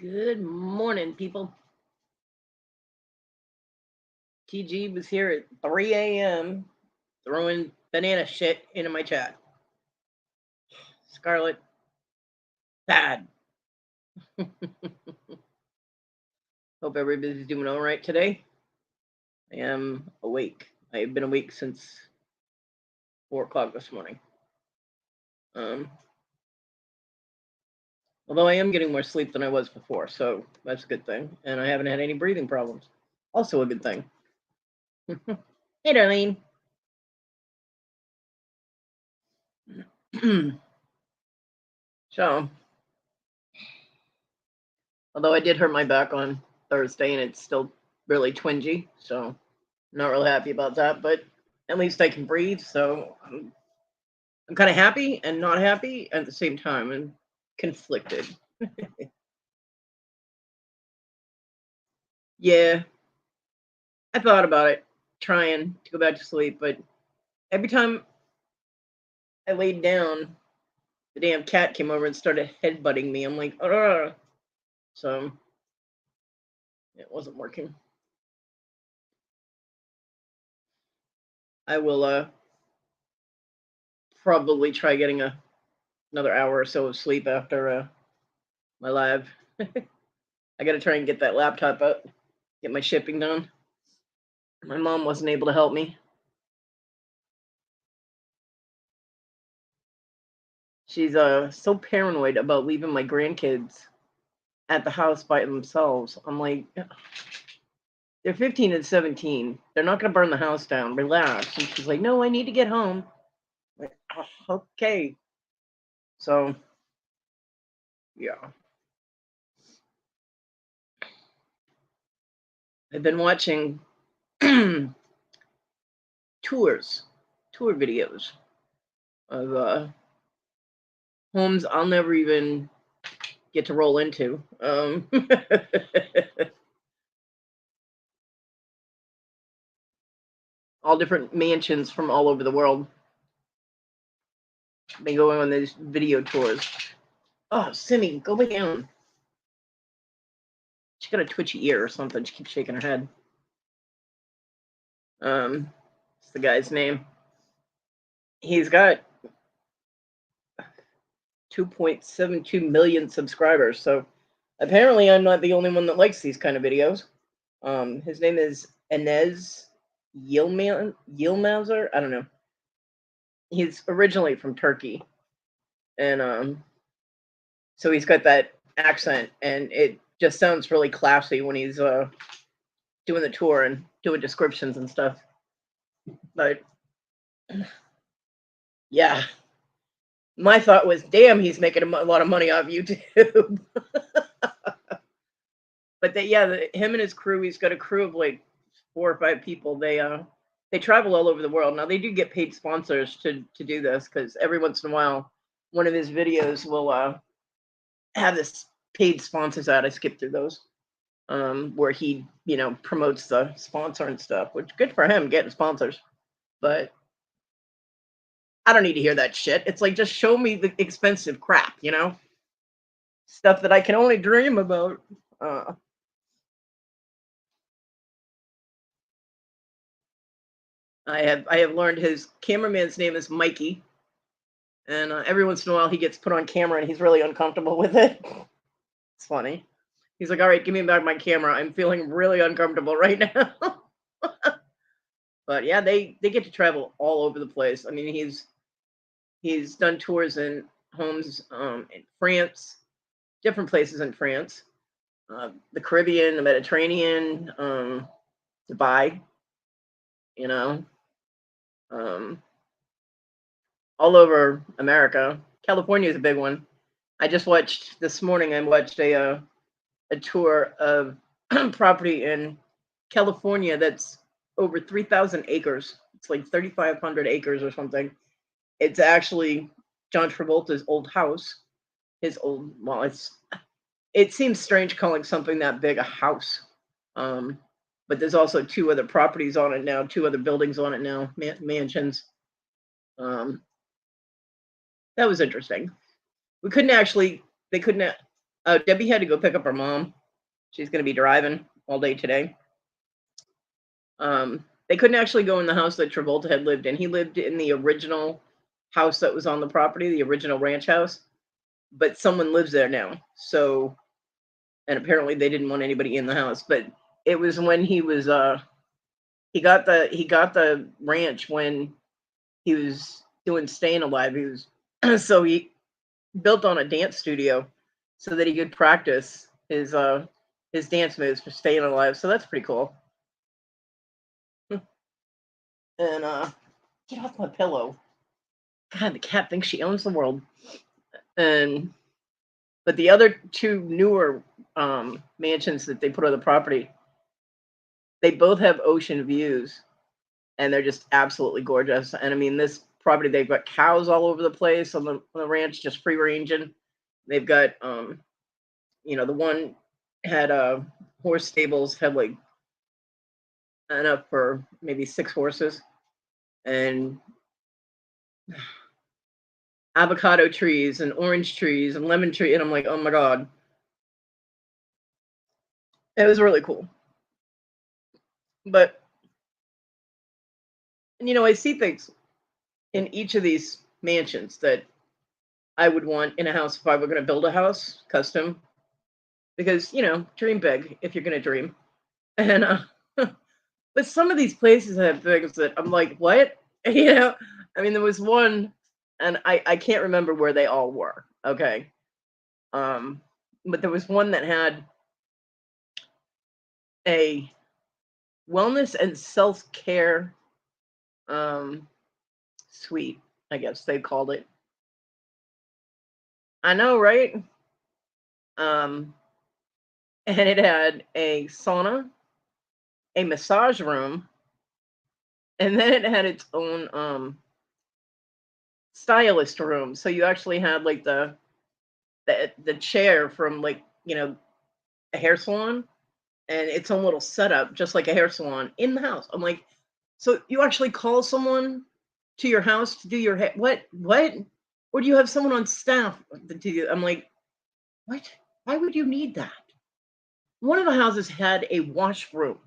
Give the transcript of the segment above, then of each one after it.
Good morning, people. TG was here at 3 a.m. throwing banana shit into my chat. Scarlet, bad. Hope everybody's doing all right today. I am awake. I have been awake since 4 o'clock this morning. Although I am getting more sleep than I was before, so that's a good thing. And I haven't had any breathing problems. Also a good thing. Hey, Darlene. So, although I did hurt my back on Thursday and it's still really twingy, so I'm not real happy about that, but at least I can breathe, so I'm kind of happy and not happy at the same time and conflicted. Yeah, I thought about it, trying to go back to sleep, but every time I laid down, the damn cat came over and started headbutting me. I'm like, ugh. So it wasn't working. I will probably try getting another hour or so of sleep after my live. I got to try and get that laptop up, get my shipping done. My mom wasn't able to help me. She's so paranoid about leaving my grandkids at the house by themselves. I'm like, they're 15 and 17. They're not going to burn the house down. Relax. And she's like, no, I need to get home. I'm like, oh, okay. So, yeah. I've been watching tour videos of homes I'll never even get to roll into. All different mansions from all over the world. They go on these video tours. Oh, Simi, go back down. She got a twitchy ear or something. She keeps shaking her head. It's the guy's name. He's got 2.72 million subscribers. So apparently I'm not the only one that likes these kind of videos. His name is Enes Yilmazer. I don't know. He's originally from Turkey. And so he's got that accent, and it just sounds really classy when he's doing the tour and doing descriptions and stuff. But yeah, my thought was, damn, he's making a lot of money off YouTube. But him and his crew, he's got a crew of like 4 or 5 people. They travel all over the world. Now they do get paid sponsors to do this, because every once in a while, one of his videos will have this paid sponsors ad. I skip through those, where he promotes the sponsor and stuff. Which, good for him getting sponsors, but I don't need to hear that shit. It's like, just show me the expensive crap, stuff that I can only dream about. I have learned his cameraman's name is Mikey, and every once in a while he gets put on camera and he's really uncomfortable with it. It's funny. He's like, "All right, give me back my camera. I'm feeling really uncomfortable right now." But yeah, they get to travel all over the place. I mean, he's done tours in homes in France, different places in France, the Caribbean, the Mediterranean, Dubai, you know, um, all over America. California is a big one. I just watched this morning. I watched a tour of property in California that's over 3,000 acres. It's like 3,500 acres or something. It's actually John Travolta's old house. Well, it seems strange calling something that big a house. But there's also 2 other properties on it now, 2 other buildings on it now, mansions. That was interesting. They couldn't Debbie had to go pick up her mom. She's going to be driving all day today. They couldn't actually go in the house that Travolta had lived in. He lived in the original house that was on the property, the original ranch house, but someone lives there now. So, and apparently they didn't want anybody in the house. But it was when he got the ranch when he was doing Staying Alive. He was so he built on a dance studio so that he could practice his dance moves for Staying Alive. So that's pretty cool. And get off my pillow. God, the cat thinks she owns the world. And but the other two newer mansions that they put on the property, they both have ocean views, and they're just absolutely gorgeous. And I mean, this property, they've got cows all over the place on the ranch, just free ranging. They've got the one had horse stables, had like enough for maybe 6 horses, and avocado trees and orange trees and lemon tree. And I'm like, oh my God. It was really cool. But I see things in each of these mansions that I would want in a house if I were going to build a house custom, because dream big if you're going to dream. And but some of these places have things that I'm like, what? I mean, there was one, and I can't remember where they all were. Okay. But there was one that had a wellness and self-care suite, I guess they called it. I know, right? And it had a sauna, a massage room, and then it had its own stylist room. So you actually had like the chair from like a hair salon, and its own little setup, just like a hair salon in the house. I'm like, so you actually call someone to your house to do your hair? What? Or do you have someone on staff to do? I'm like, what? Why would you need that? One of the houses had a washroom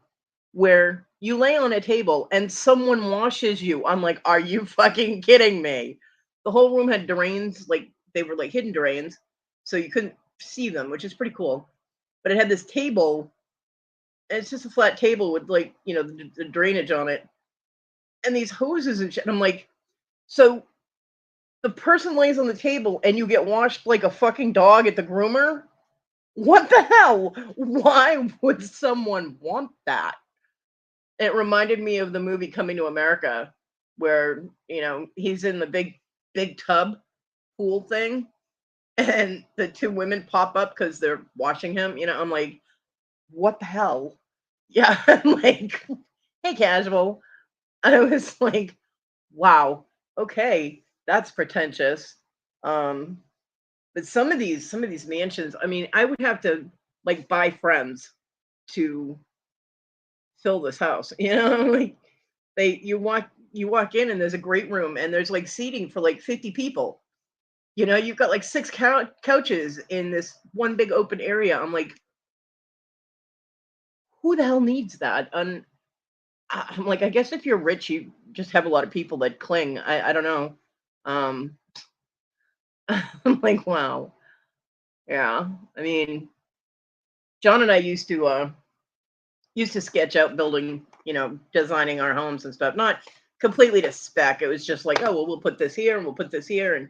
where you lay on a table and someone washes you. I'm like, are you fucking kidding me? The whole room had drains, like they were like hidden drains, so you couldn't see them, which is pretty cool. But it had this table, and it's just a flat table with like the drainage on it, and these hoses and shit. And I'm like, so the person lays on the table and you get washed like a fucking dog at the groomer? What the hell? Why would someone want that? It reminded me of the movie Coming to America, where, he's in the big tub pool thing, and the two women pop up because they're washing him. I'm like, what the hell? Yeah, I'm like, hey, casual. I was like, wow, okay, that's pretentious. Um, but some of these mansions, I mean, I would have to like buy friends to fill this house. Like you walk in and there's a great room and there's like seating for like 50 people. You've got like six couches in this one big open area. I'm like, who the hell needs that? And I'm like, I guess if you're rich, you just have a lot of people that cling. I don't know. Um, I'm like, wow, yeah. I mean, John and I used to sketch out building, designing our homes and stuff. Not completely to spec. It was just like, oh well, we'll put this here and we'll put this here and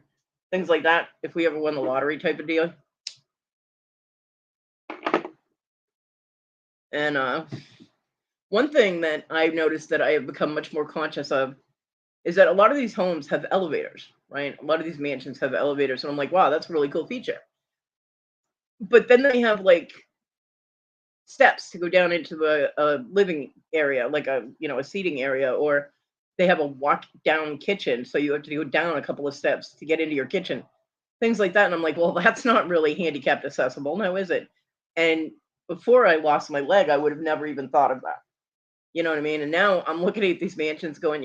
things like that. If we ever won the lottery, type of deal. And one thing that I've noticed that I have become much more conscious of is that a lot of these homes have elevators, right? A lot of these mansions have elevators, and I'm like, wow, that's a really cool feature. But then they have like steps to go down into a living area, like a seating area, or they have a walk down kitchen, so you have to go down a couple of steps to get into your kitchen, things like that. And I'm like, well, that's not really handicapped accessible, now is it? And before I lost my leg, I would have never even thought of that. You know what I mean? And now I'm looking at these mansions going,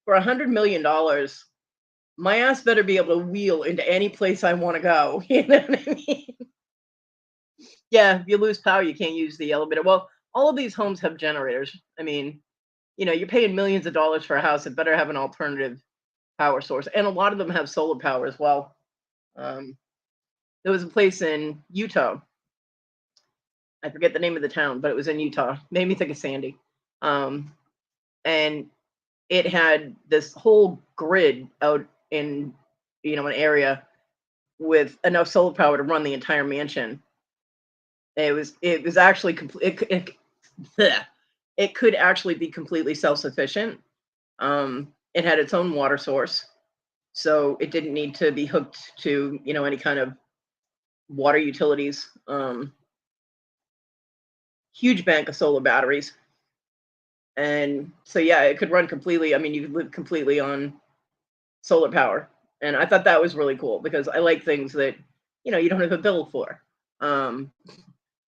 for $100 million, my ass better be able to wheel into any place I want to go. You know what I mean? Yeah, if you lose power, you can't use the elevator. Well, all of these homes have generators. I mean, you're paying millions of dollars for a house. It better have an alternative power source, and a lot of them have solar power as well. Um, there was a place in Utah. I forget the name of the town, but it was in Utah. Made me think of Sandy. Um, and it had this whole grid out in an area with enough solar power to run the entire mansion. It was actually complete. Bleh. It could actually be completely self-sufficient. It had its own water source, so it didn't need to be hooked to any kind of water utilities. Huge bank of solar batteries, and so yeah, it could run completely. I mean, you could live completely on solar power, and I thought that was really cool because I like things that you don't have a bill for. Of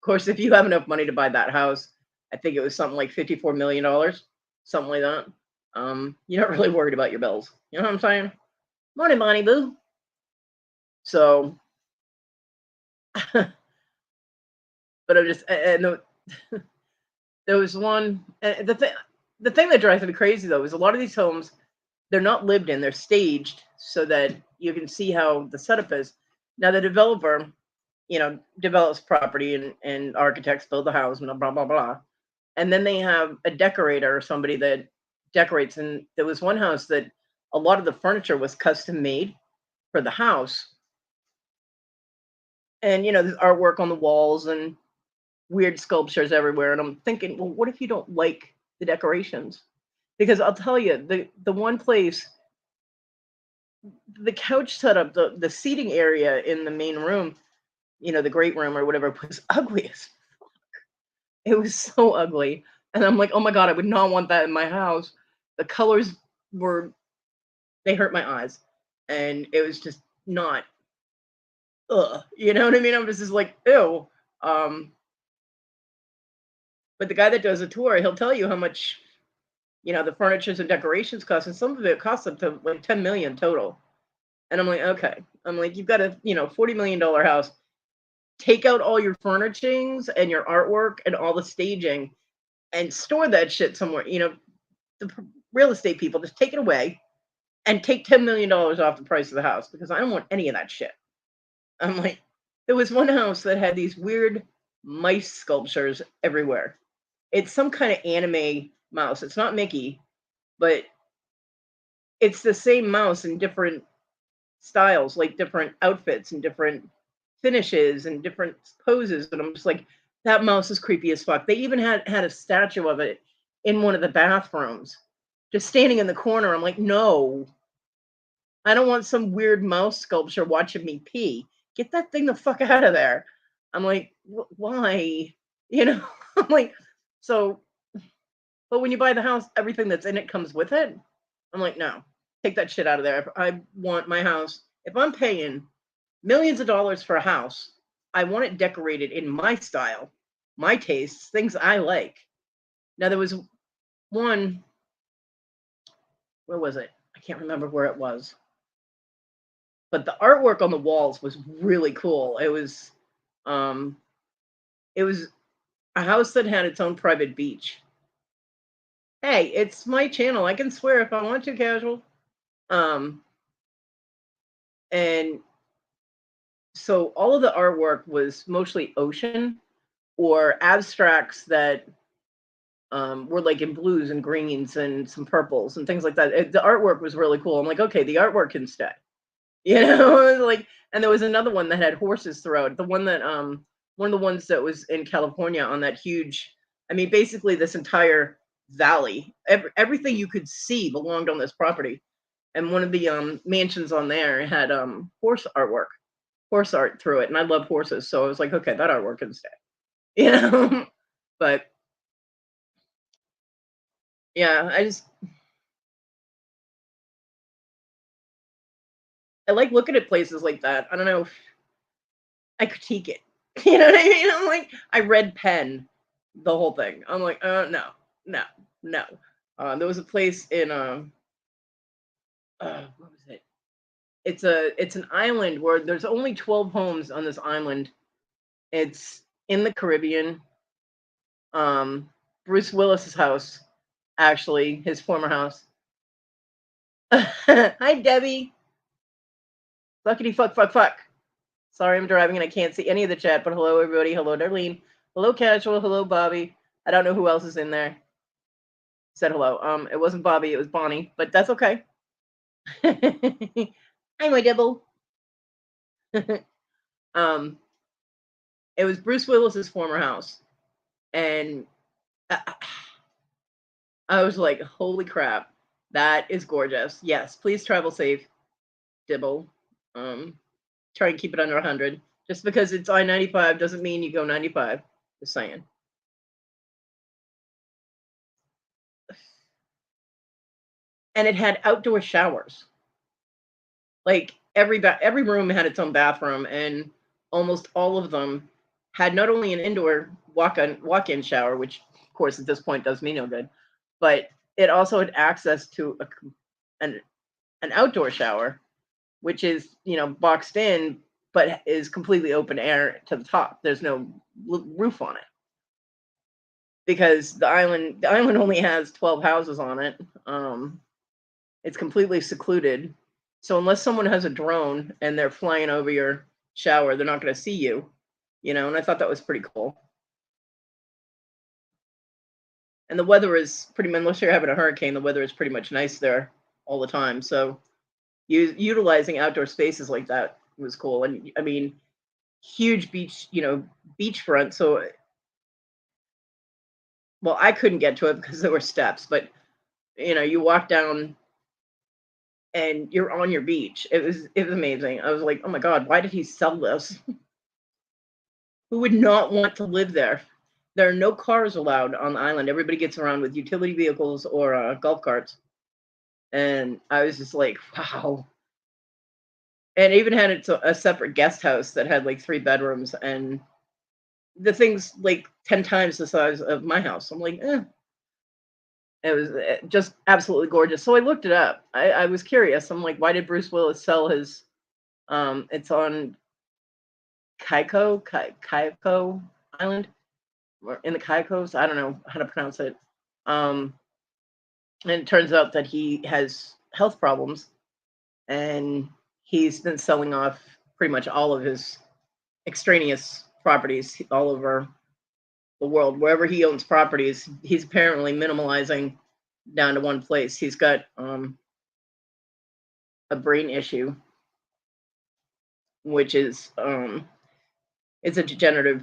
course, if you have enough money to buy that house, I think it was something like $54 million, something like that. You're not really worried about your bills. You know what I'm saying? Money, money, boo. So, but I'm just and there was one. The thing that drives me crazy though is a lot of these homes, they're not lived in. They're staged so that you can see how the setup is. Now the developer, develops property and architects build the house and blah blah blah. And then they have a decorator or somebody that decorates. And there was one house that a lot of the furniture was custom made for the house. And there's artwork on the walls and weird sculptures everywhere. And I'm thinking, well, what if you don't like the decorations? Because I'll tell you, the one place, the couch setup, the seating area in the main room, the great room or whatever, was ugly as it was so ugly. And I'm like, oh my God, I would not want that in my house. The colors were, they hurt my eyes. And it was just not, ugh. You know what I mean? I'm just like, ew. Um, but the guy that does a tour, he'll tell you how much, the furnitures and decorations cost. And some of it costs up to like 10 million total. And I'm like, okay. I'm like, you've got a, $40 million house. Take out all your furnishings and your artwork and all the staging and store that shit somewhere. The real estate people just take it away and take $10 million off the price of the house because I don't want any of that shit. I'm like, there was one house that had these weird mice sculptures everywhere. It's some kind of anime mouse. It's not Mickey, but it's the same mouse in different styles, like different outfits and different finishes and different poses. And I'm just like, that mouse is creepy as fuck. They even had a statue of it in one of the bathrooms, just standing in the corner. I'm like, no, I don't want some weird mouse sculpture watching me pee. Get that thing the fuck out of there. I'm like, why? You know, I'm like, so, but when you buy the house, everything that's in it comes with it. I'm like, no, take that shit out of there. I want my house. If I'm paying millions of dollars for a house, I want it decorated in my style, my tastes, things I like. Now there was one, where was it? I can't remember where it was. But the artwork on the walls was really cool. Um it was a house that had its own private beach. Hey, it's my channel. I can swear if I want to, casual. Um and so all of the artwork was mostly ocean or abstracts that were like in blues and greens and some purples and things like that. The artwork was really cool. I'm like, okay, the artwork can stay. Like, and there was another one that had horses throughout. The one that one of the ones that was in California on that huge, I mean, basically this entire valley, everything you could see belonged on this property. And one of the mansions on there had horse artwork, horse art through it. And I love horses, so I was like, okay, that artwork can stay. You know, but yeah, I like looking at places like that. I don't know if I critique it. You know what I mean? I'm like, I read Pen, the whole thing. I'm like, no, no, no. There was a place in what was it? It's an island where there's only 12 homes on this island. It's in the Caribbean. Bruce Willis's house, actually, his former house. Hi, Debbie. Fuckity fuck fuck fuck. Sorry, I'm driving and I can't see any of the chat, but hello, everybody. Hello, Darlene. Hello, Casual. Hello, Bobby. I don't know who else is in there. Said hello. It wasn't Bobby, it was Bonnie, but that's okay. Hi, my devil. It was Bruce Willis's former house, and I was like, holy crap, that is gorgeous. Yes, please travel safe, Dibble. Try and keep it under 100. Just because it's I-95 doesn't mean you go 95. Just saying. And it had outdoor showers. Like every room had its own bathroom, and almost all of them had not only an indoor walk-in shower, which of course at this point does me no good, but it also had access to an outdoor shower, which is, you know, boxed in, but is completely open air to the top. There's no roof on it because the island only has 12 houses on it. It's completely secluded. So unless someone has a drone and they're flying over your shower, they're not going to see you, you know, and I thought that was pretty cool. And the weather is pretty much, unless you're having a hurricane, the weather is pretty much nice there all the time. So utilizing outdoor spaces like that was cool. And I mean, huge beach, you know, beachfront. So, well, I couldn't get to it because there were steps, but you know, you walk down and you're on your beach. It was amazing. I was like, oh my God, why did he sell this? Who would not want to live there? There are no cars allowed on the island. Everybody gets around with utility vehicles or golf carts. And I was just like, wow. And it even had a separate guest house that had like 3 bedrooms, and the thing's like 10 times the size of my house. I'm like, eh. It was just absolutely gorgeous. So I looked it up. I was curious. I'm like, why did Bruce Willis sell his? It's on Kaiko Island, or in the Caicos. I don't know how to pronounce it. And it turns out that he has health problems, and he's been selling off pretty much all of his extraneous properties all over the world. Wherever he owns properties, he's apparently minimalizing down to one place. He's got a brain issue, which is it's a degenerative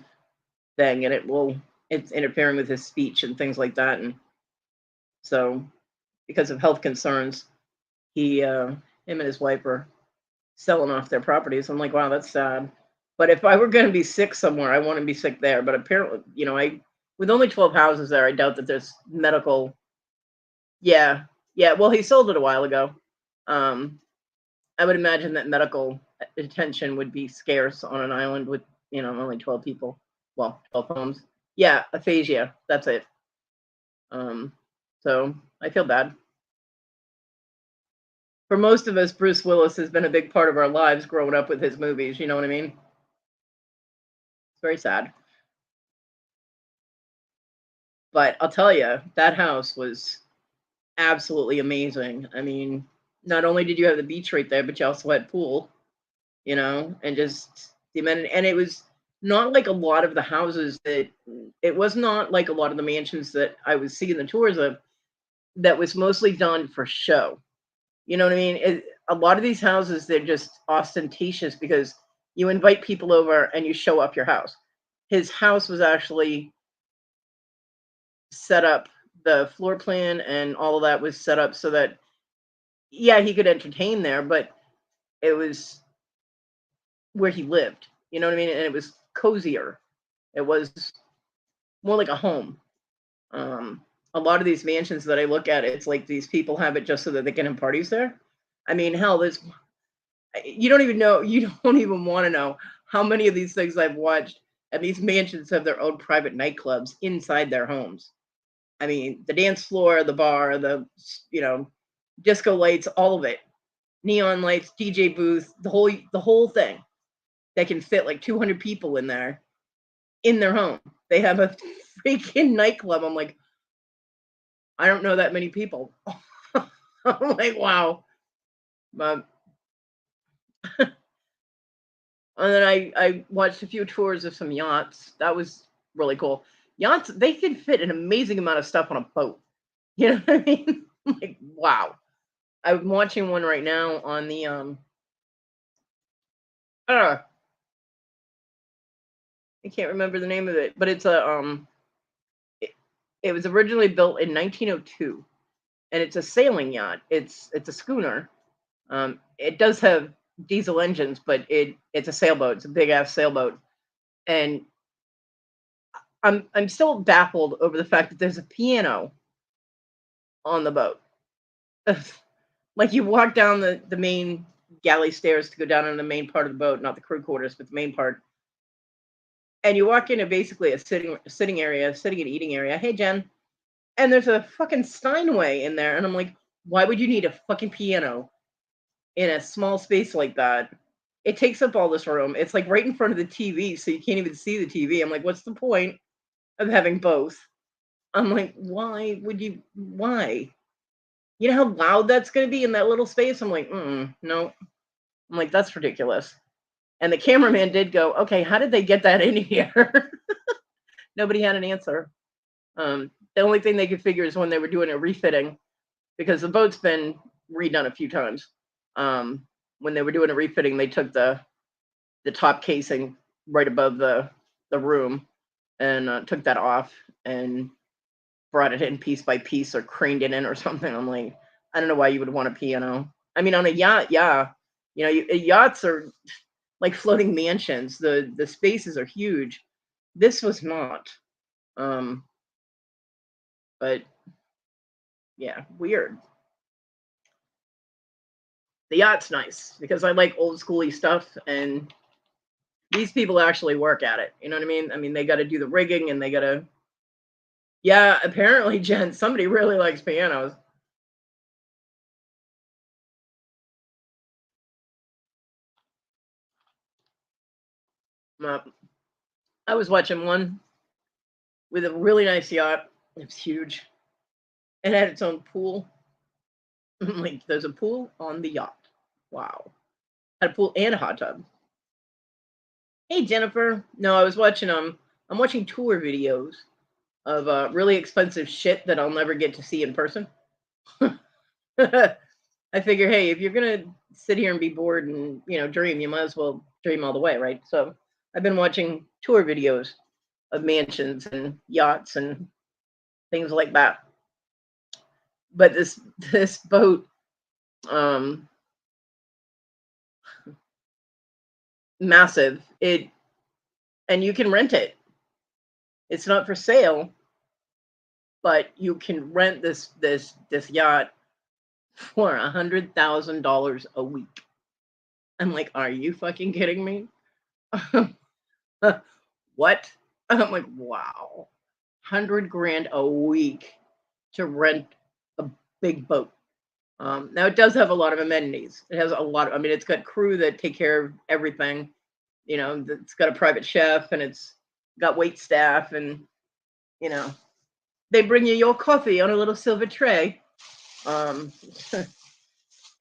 thing, and it's interfering with his speech and things like that. And so because of health concerns, him and his wife are selling off their properties. I'm like, wow, that's sad. But if I were going to be sick somewhere, I want to be sick there. But apparently, you know, with only 12 houses there, I doubt that there's medical. Yeah. Well, he sold it a while ago. I would imagine that medical attention would be scarce on an island with, you know, only 12 people. Well, 12 homes. Yeah, aphasia. That's it. So I feel bad. For most of us, Bruce Willis has been a big part of our lives growing up with his movies. You know what I mean? It's very sad. But I'll tell you, that house was absolutely amazing. I mean, not only did you have the beach right there, but you also had pool, you know, and just the amenity. And it was not like a lot of the houses it was not like a lot of the mansions that I was seeing the tours of that was mostly done for show. You know what I mean? A lot of these houses, they're just ostentatious because you invite people over and you show up your house. His house was actually set up, the floor plan and all of that was set up so that, yeah, he could entertain there, but it was where he lived. You know what I mean? And it was cozier. It was more like a home. A lot of these mansions that I look at, it's like these people have it just so that they can have parties there. I mean, hell, you don't even want to know how many of these things I've watched, and these mansions have their own private nightclubs inside their homes. I mean, the dance floor, the bar, the, you know, disco lights, all of it, neon lights, DJ booth, the whole thing. That can fit like 200 people in there. in their home. They have a freaking nightclub. I'm like, I don't know that many people. I'm like, wow. But and then I watched a few tours of some yachts. That was really cool. Yachts, they can fit an amazing amount of stuff on a boat. You know what I mean? Like, wow. I'm watching one right now on the uh, I can't remember the name of it, but it's a it, it was originally built in 1902, and it's a sailing yacht. It's a schooner. It does have diesel engines, but it's a sailboat. It's a big ass sailboat, and I'm still baffled over the fact that there's a piano on the boat. Like you walk down the main galley stairs to go down in the main part of the boat, not the crew quarters, but the main part. And you walk into basically a sitting area, sitting and eating area. Hey Jen. And there's a fucking Steinway in there. And I'm like, why would you need a fucking piano in a small space like that? It takes up all this room. It's like right in front of the TV, so you can't even see the TV. I'm like, what's the point of having both? I'm like, why? You know how loud that's gonna be in that little space? I'm like, no. I'm like, that's ridiculous. And the cameraman did go, okay, how did they get that in here? Nobody had an answer. The only thing they could figure is when they were doing a refitting, because the boat's been redone a few times. When they were doing a refitting, they took the top casing right above the room and took that off and brought it in piece by piece or craned it in or something. I'm like, I don't know why you would want a piano. I mean, on a yacht, yeah, yachts are like floating mansions. The spaces are huge. This was not. Um, but yeah, weird. The yacht's nice because I like old schooly stuff, and these people actually work at it. You know what I mean? I mean, they got to do the rigging and they got to. Yeah, apparently, Jen, somebody really likes pianos. Uh, I was watching one with a really nice yacht. It was huge. It had its own pool. Like, there's a pool on the yacht. Wow. Had a pool and a hot tub. Hey, Jennifer. No, I was watching I'm watching tour videos of really expensive shit that I'll never get to see in person. I figure, hey, if you're gonna sit here and be bored and dream, you might as well dream all the way, right? So I've been watching tour videos of mansions and yachts and things like that. But this boat, um, massive. And you can rent it. It's not for sale, but you can rent this yacht for $100,000 a week. I'm like, are you fucking kidding me? What? I'm like, wow, 100 grand a week to rent a big boat. Now it does have a lot of amenities. It has a lot of, I mean, it's got crew that take care of everything. It's got a private chef and it's got wait staff and, you know, they bring you your coffee on a little silver tray. Um,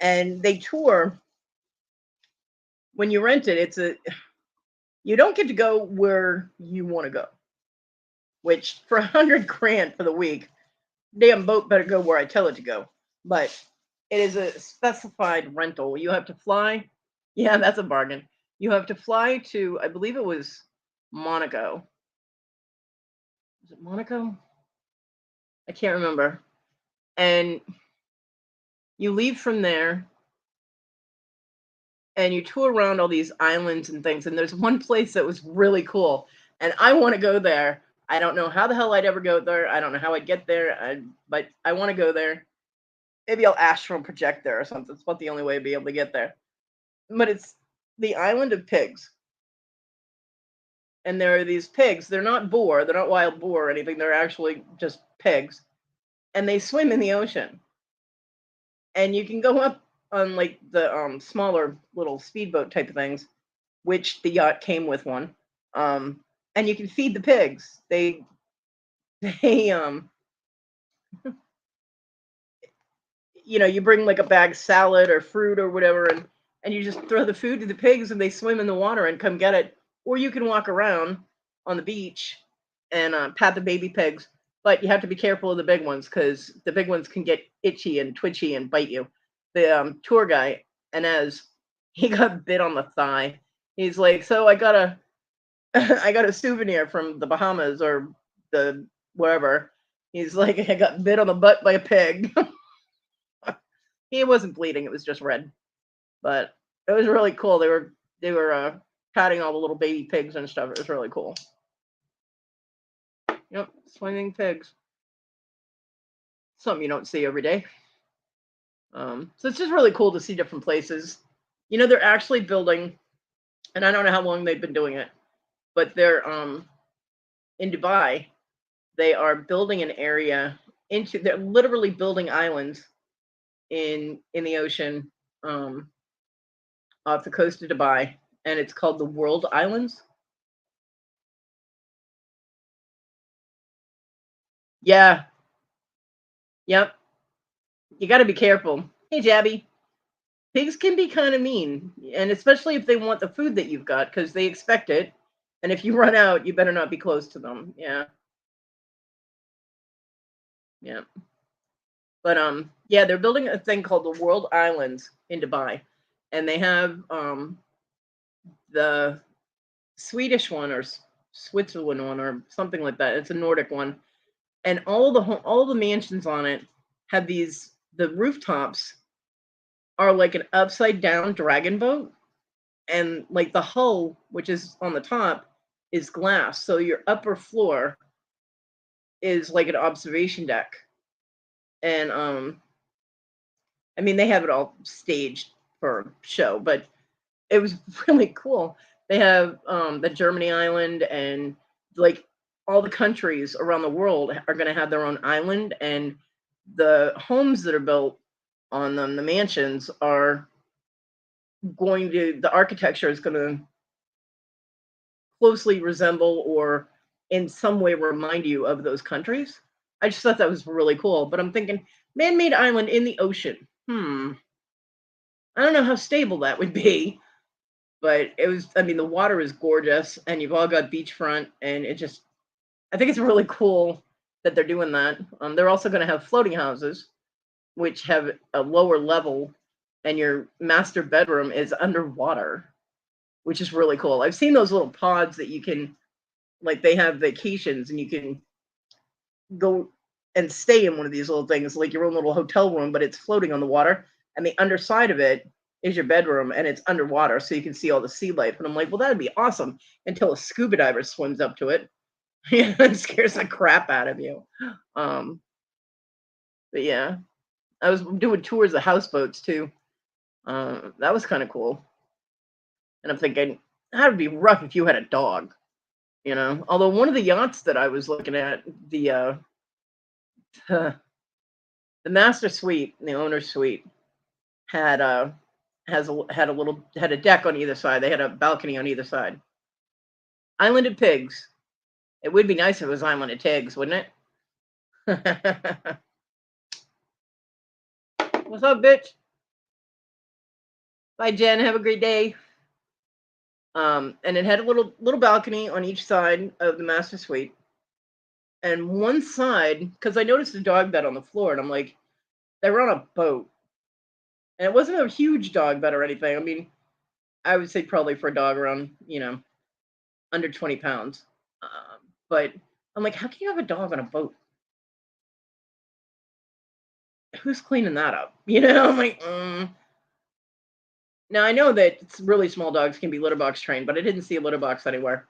and they tour when you rent it. You don't get to go where you want to go, which for 100 grand for the week, damn boat better go where I tell it to go. But it is a specified rental. You have to fly. Yeah, that's a bargain. You have to fly to, I believe it was Monaco. Is it Monaco? I can't remember. And you leave from there and you tour around all these islands and things. And there's one place that was really cool. And I want to go there. I don't know how the hell I'd ever go there. I don't know how I'd get there. But I want to go there. Maybe I'll astral project there or something. It's about the only way to be able to get there. But it's the island of pigs. And there are these pigs. They're not boar. They're not wild boar or anything. They're actually just pigs. And they swim in the ocean. And you can go up on like the smaller little speedboat type of things, which the yacht came with one. and you can feed the pigs. They you bring like a bag salad or fruit or whatever, and you just throw the food to the pigs, and they swim in the water and come get it. Or you can walk around on the beach and pat the baby pigs, but you have to be careful of the big ones because the big ones can get itchy and twitchy and bite you. The tour guy, Inez, he got bit on the thigh. He's like, so I got a I got a souvenir from the Bahamas or the wherever. He's like, I got bit on the butt by a pig. He wasn't bleeding; it was just red. But it was really cool. They were patting all the little baby pigs and stuff. It was really cool. Yep, swimming pigs. Something you don't see every day. So it's just really cool to see different places. They're actually building, and I don't know how long they've been doing it, but they're in Dubai. They are building an area into. They're literally building islands in the ocean off the coast of Dubai, and it's called the World Islands. Yeah, yep. You got to be careful. Hey, Jabby. Pigs can be kind of mean, and especially if they want the food that you've got because they expect it. And if you run out, you better not be close to them. Yeah, yeah. But yeah, they're building a thing called the World Islands in Dubai, and they have the Swedish one or Switzerland one or something like that. It's a Nordic one, and all the mansions on it have these. The rooftops are like an upside down dragon boat, and like the hull, which is on the top, is glass. So your upper floor is like an observation deck, and I mean they have it all staged for show, but it was really cool. They have the Germany island, and like all the countries around the world are going to have their own island, and the homes that are built on them, the mansions, are the architecture is going to closely resemble or in some way remind you of those countries. I just thought that was really cool. But I'm thinking, man-made island in the ocean. I don't know how stable that would be, but it was. I mean, the water is gorgeous, and you've all got beachfront, and I think it's really cool that they're doing that. They're also going to have floating houses, which have a lower level, and your master bedroom is underwater, which is really cool. I've seen those little pods that you can, like, they have vacations and you can go and stay in one of these little things, like your own little hotel room, but it's floating on the water. And the underside of it is your bedroom, and it's underwater, so you can see all the sea life. And I'm like, well, that'd be awesome until a scuba diver swims up to it and scares the crap out of you. Um, but yeah, I was doing tours of houseboats too. That was kind of cool. And I'm thinking, that would be rough if you had a dog. Although one of the yachts that I was looking at, the master suite, the owner's suite, had had a deck on either side. They had a balcony on either side. Islanded pigs. It would be nice if it was islanded pigs, wouldn't it? What's up, bitch? Bye, Jen. Have a great day. And it had a little balcony on each side of the master suite. And one side, because I noticed a dog bed on the floor, and I'm like, they were on a boat. And it wasn't a huge dog bed or anything. I mean, I would say probably for a dog around, under 20 pounds. But I'm like, how can you have a dog on a boat? Who's cleaning that up? I'm like, Now I know that really small dogs can be litter box trained, but I didn't see a litter box anywhere.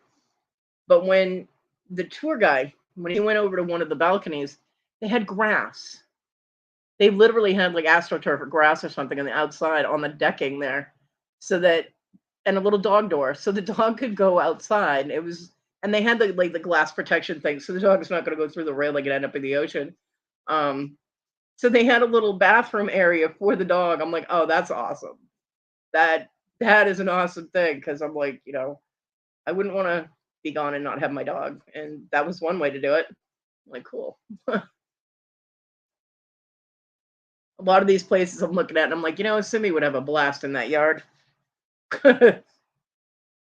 But when the tour guy, when he went over to one of the balconies, they had grass. They literally had like astroturf or grass or something on the outside on the decking there, so that and a little dog door, so the dog could go outside. And they had the glass protection thing, so the dog's not going to go through the railing and end up in the ocean. So they had a little bathroom area for the dog. I'm like, oh, that's awesome. That is an awesome thing, because I'm like, I wouldn't want to be gone and not have my dog. And that was one way to do it. I'm like, cool. A lot of these places I'm looking at, and I'm like, Simi would have a blast in that yard.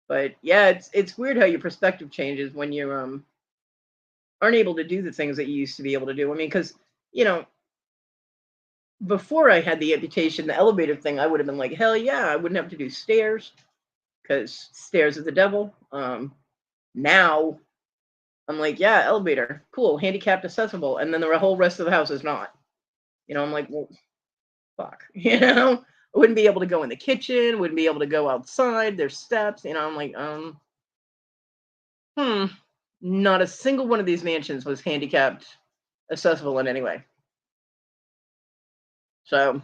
But yeah, it's weird how your perspective changes when you aren't able to do the things that you used to be able to do. I mean, because you know, before I had the amputation, the elevator thing, I would have been like, hell yeah, I wouldn't have to do stairs because stairs are the devil. Now I'm like, yeah, elevator, cool, handicapped accessible, and then the whole rest of the house is not. I'm like, well, fuck, I wouldn't be able to go in the kitchen, wouldn't be able to go outside. There's steps, I'm like, not a single one of these mansions was handicapped accessible in any way. So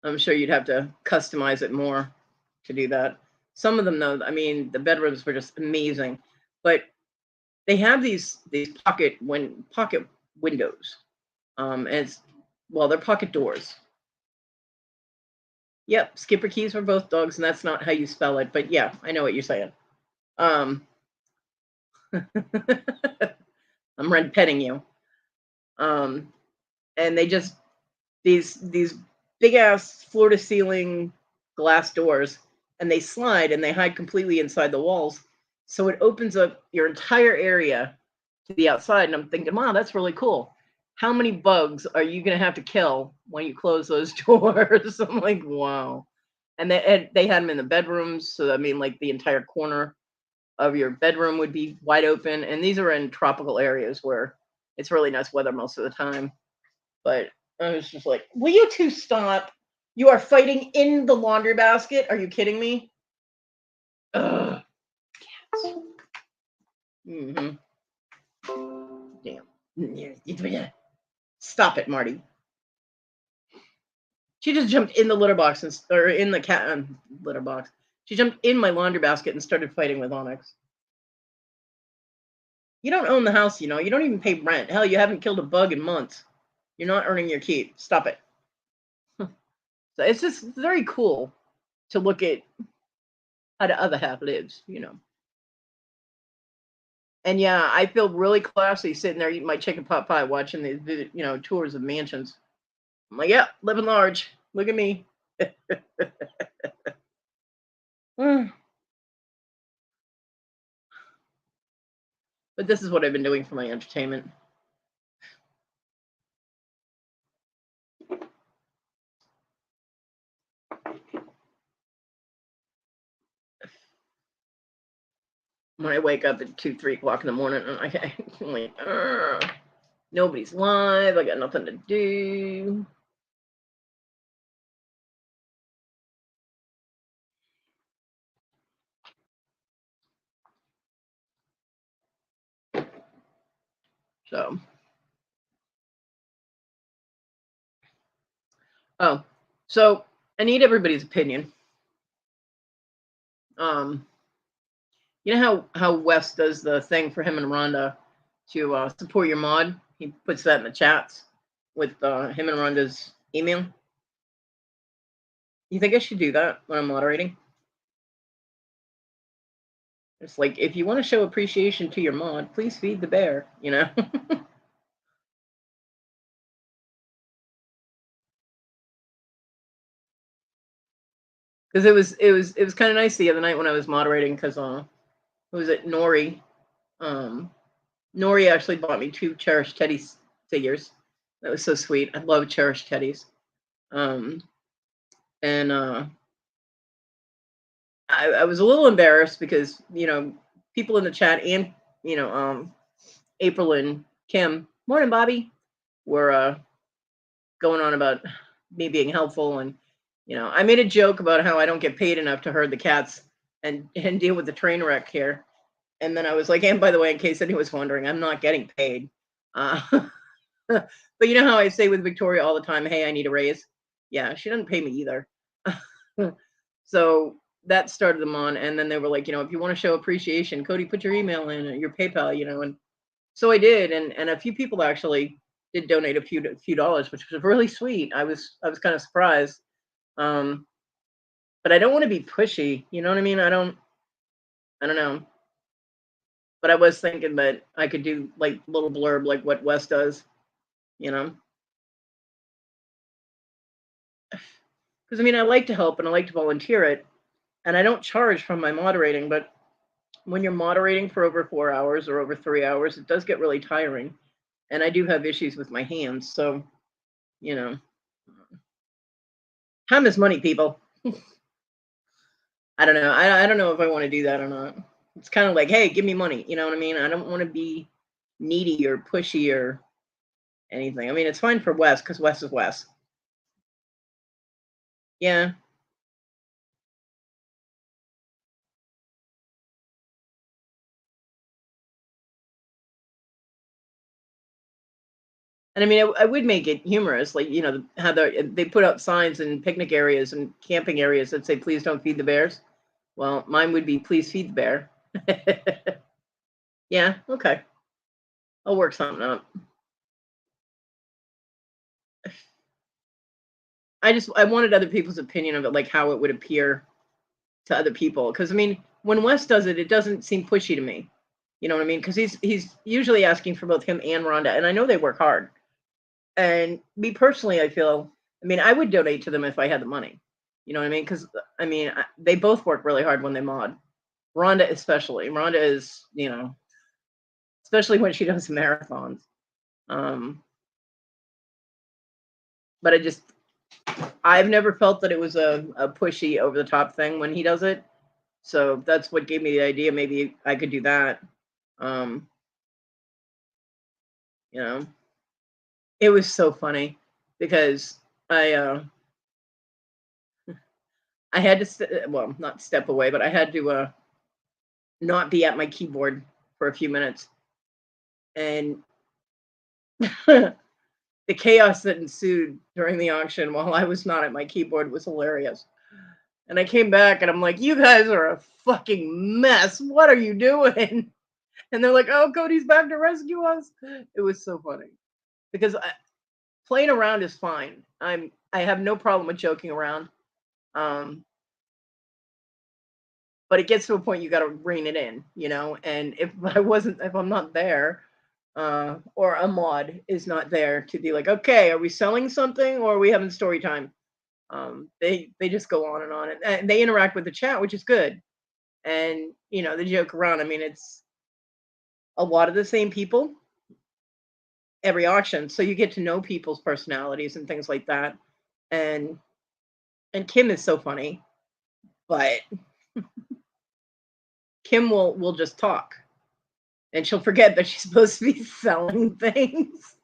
I'm sure you'd have to customize it more to do that. Some of them, though, I mean, the bedrooms were just amazing, but they have these pocket windows, and they're pocket doors. Yep, skipper keys for both dogs, and that's not how you spell it, but yeah, I know what you're saying. I'm red petting you. And they just these big ass floor to ceiling glass doors, and they slide and they hide completely inside the walls, so it opens up your entire area to the outside. And I'm thinking, wow, that's really cool. How many bugs are you gonna have to kill when you close those doors? I'm like, wow. And they had them in the bedrooms, so I mean, like the entire corner of your bedroom would be wide open. And these are in tropical areas where it's really nice weather most of the time. But I was just like, will you two stop? You are fighting in the laundry basket. Are you kidding me? Ugh. Cats. Mm-hmm. Damn. Stop it, Marty. She just jumped in the litter box or in the cat litter box. She jumped in my laundry basket and started fighting with Onyx. You don't own the house, you don't even pay rent. Hell, you haven't killed a bug in months. You're not earning your keep. Stop it. So it's just very cool to look at how the other half lives, And yeah, I feel really classy sitting there eating my chicken pot pie, watching these, tours of mansions. I'm like, yeah, living large. Look at me. But this is what I've been doing for my entertainment. When I wake up at 2, 3 o'clock in the morning, and I'm like, nobody's live. I got nothing to do. So, so I need everybody's opinion. You know how Wes does the thing for him and Rhonda to support your mod? He puts that in the chats with him and Rhonda's email. You think I should do that when I'm moderating? It's like, if you want to show appreciation to your mod, please feed the bear, Because it was kind of nice the other night when I was moderating, because who was it? Nori. Nori actually bought me 2 cherished teddy figures. That was so sweet. I love cherished teddies. And I was a little embarrassed because people in the chat and April and Kim, morning Bobby, were going on about me being helpful. And I made a joke about how I don't get paid enough to herd the cats and deal with the train wreck here. And then I was like, and by the way, in case anyone was wondering, I'm not getting paid. But you know how I say with Victoria all the time, hey, I need a raise. Yeah, she doesn't pay me either. So that started them on. And then they were like, if you want to show appreciation, Kodi, put your email in, your PayPal, and so I did. And a few people actually did donate a few dollars, which was really sweet. I was kind of surprised. But I don't want to be pushy. You know what I mean? I don't know. But I was thinking that I could do like little blurb like what Wes does, you know? Because I mean, I like to help and I like to volunteer it, and I don't charge from my moderating, but when you're moderating for over 4 hours or over 3 hours, it does get really tiring. And I do have issues with my hands. So, you know, time is money, people. I don't know. I don't know if I want to do that or not. It's kind of like, hey, give me money. You know what I mean? I don't want to be needy or pushy or anything. I mean, it's fine for Wes because Wes is Wes. Yeah. And I mean, I would make it humorous, like how they put out signs in picnic areas and camping areas that say, "Please don't feed the bears." Well, mine would be, "Please feed the bear." Yeah, okay, I'll work something out. I wanted other people's opinion of it, like how it would appear to other people. Because I mean, when Wes does it, it doesn't seem pushy to me. You know what I mean? Because he's usually asking for both him and Rhonda, and I know they work hard. And me personally, I feel, I mean, I would donate to them if I had the money. You know what I mean? Because I mean, they both work really hard when they mod. Rhonda especially. Rhonda is, especially when she does marathons. Um, but I've never felt that it was a pushy over the top thing when he does it. So that's what gave me the idea. Maybe I could do that. Um, you know, it was so funny because I uh, I had to well, not step away, but I had to not be at my keyboard for a few minutes, and the chaos that ensued during the auction while I was not at my keyboard was hilarious. And I came back and I'm like, "You guys are a fucking mess. What are you doing?" And they're like, "Oh, Cody's back to rescue us." It was so funny because playing around is fine. I have no problem with joking around. Um, but it gets to a point you got to rein it in, And if I'm not there, or a mod is not there to be like, okay, are we selling something or are we having story time? They just go on and they interact with the chat, which is good. And they joke around. I mean, it's a lot of the same people every auction, so you get to know people's personalities and things like that. And Kim is so funny, but Kim will just talk and she'll forget that she's supposed to be selling things.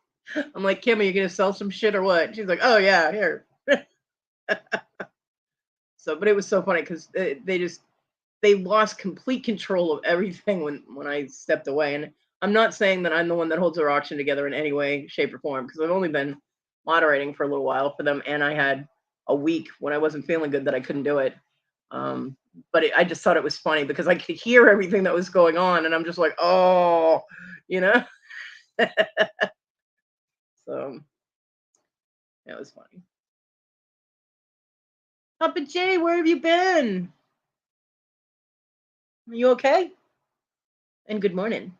I'm like, "Kim, are you gonna sell some shit or what?" She's like, "Oh yeah, here." So, but it was so funny because they lost complete control of everything when I stepped away. And I'm not saying that I'm the one that holds their auction together in any way, shape, or form, because I've only been moderating for a little while for them, and I had a week when I wasn't feeling good that I couldn't do it. But I just thought it was funny because I could hear everything that was going on, and I'm just like, oh, you know. So that was funny. Papa J, where have you been? Are you okay? And good morning.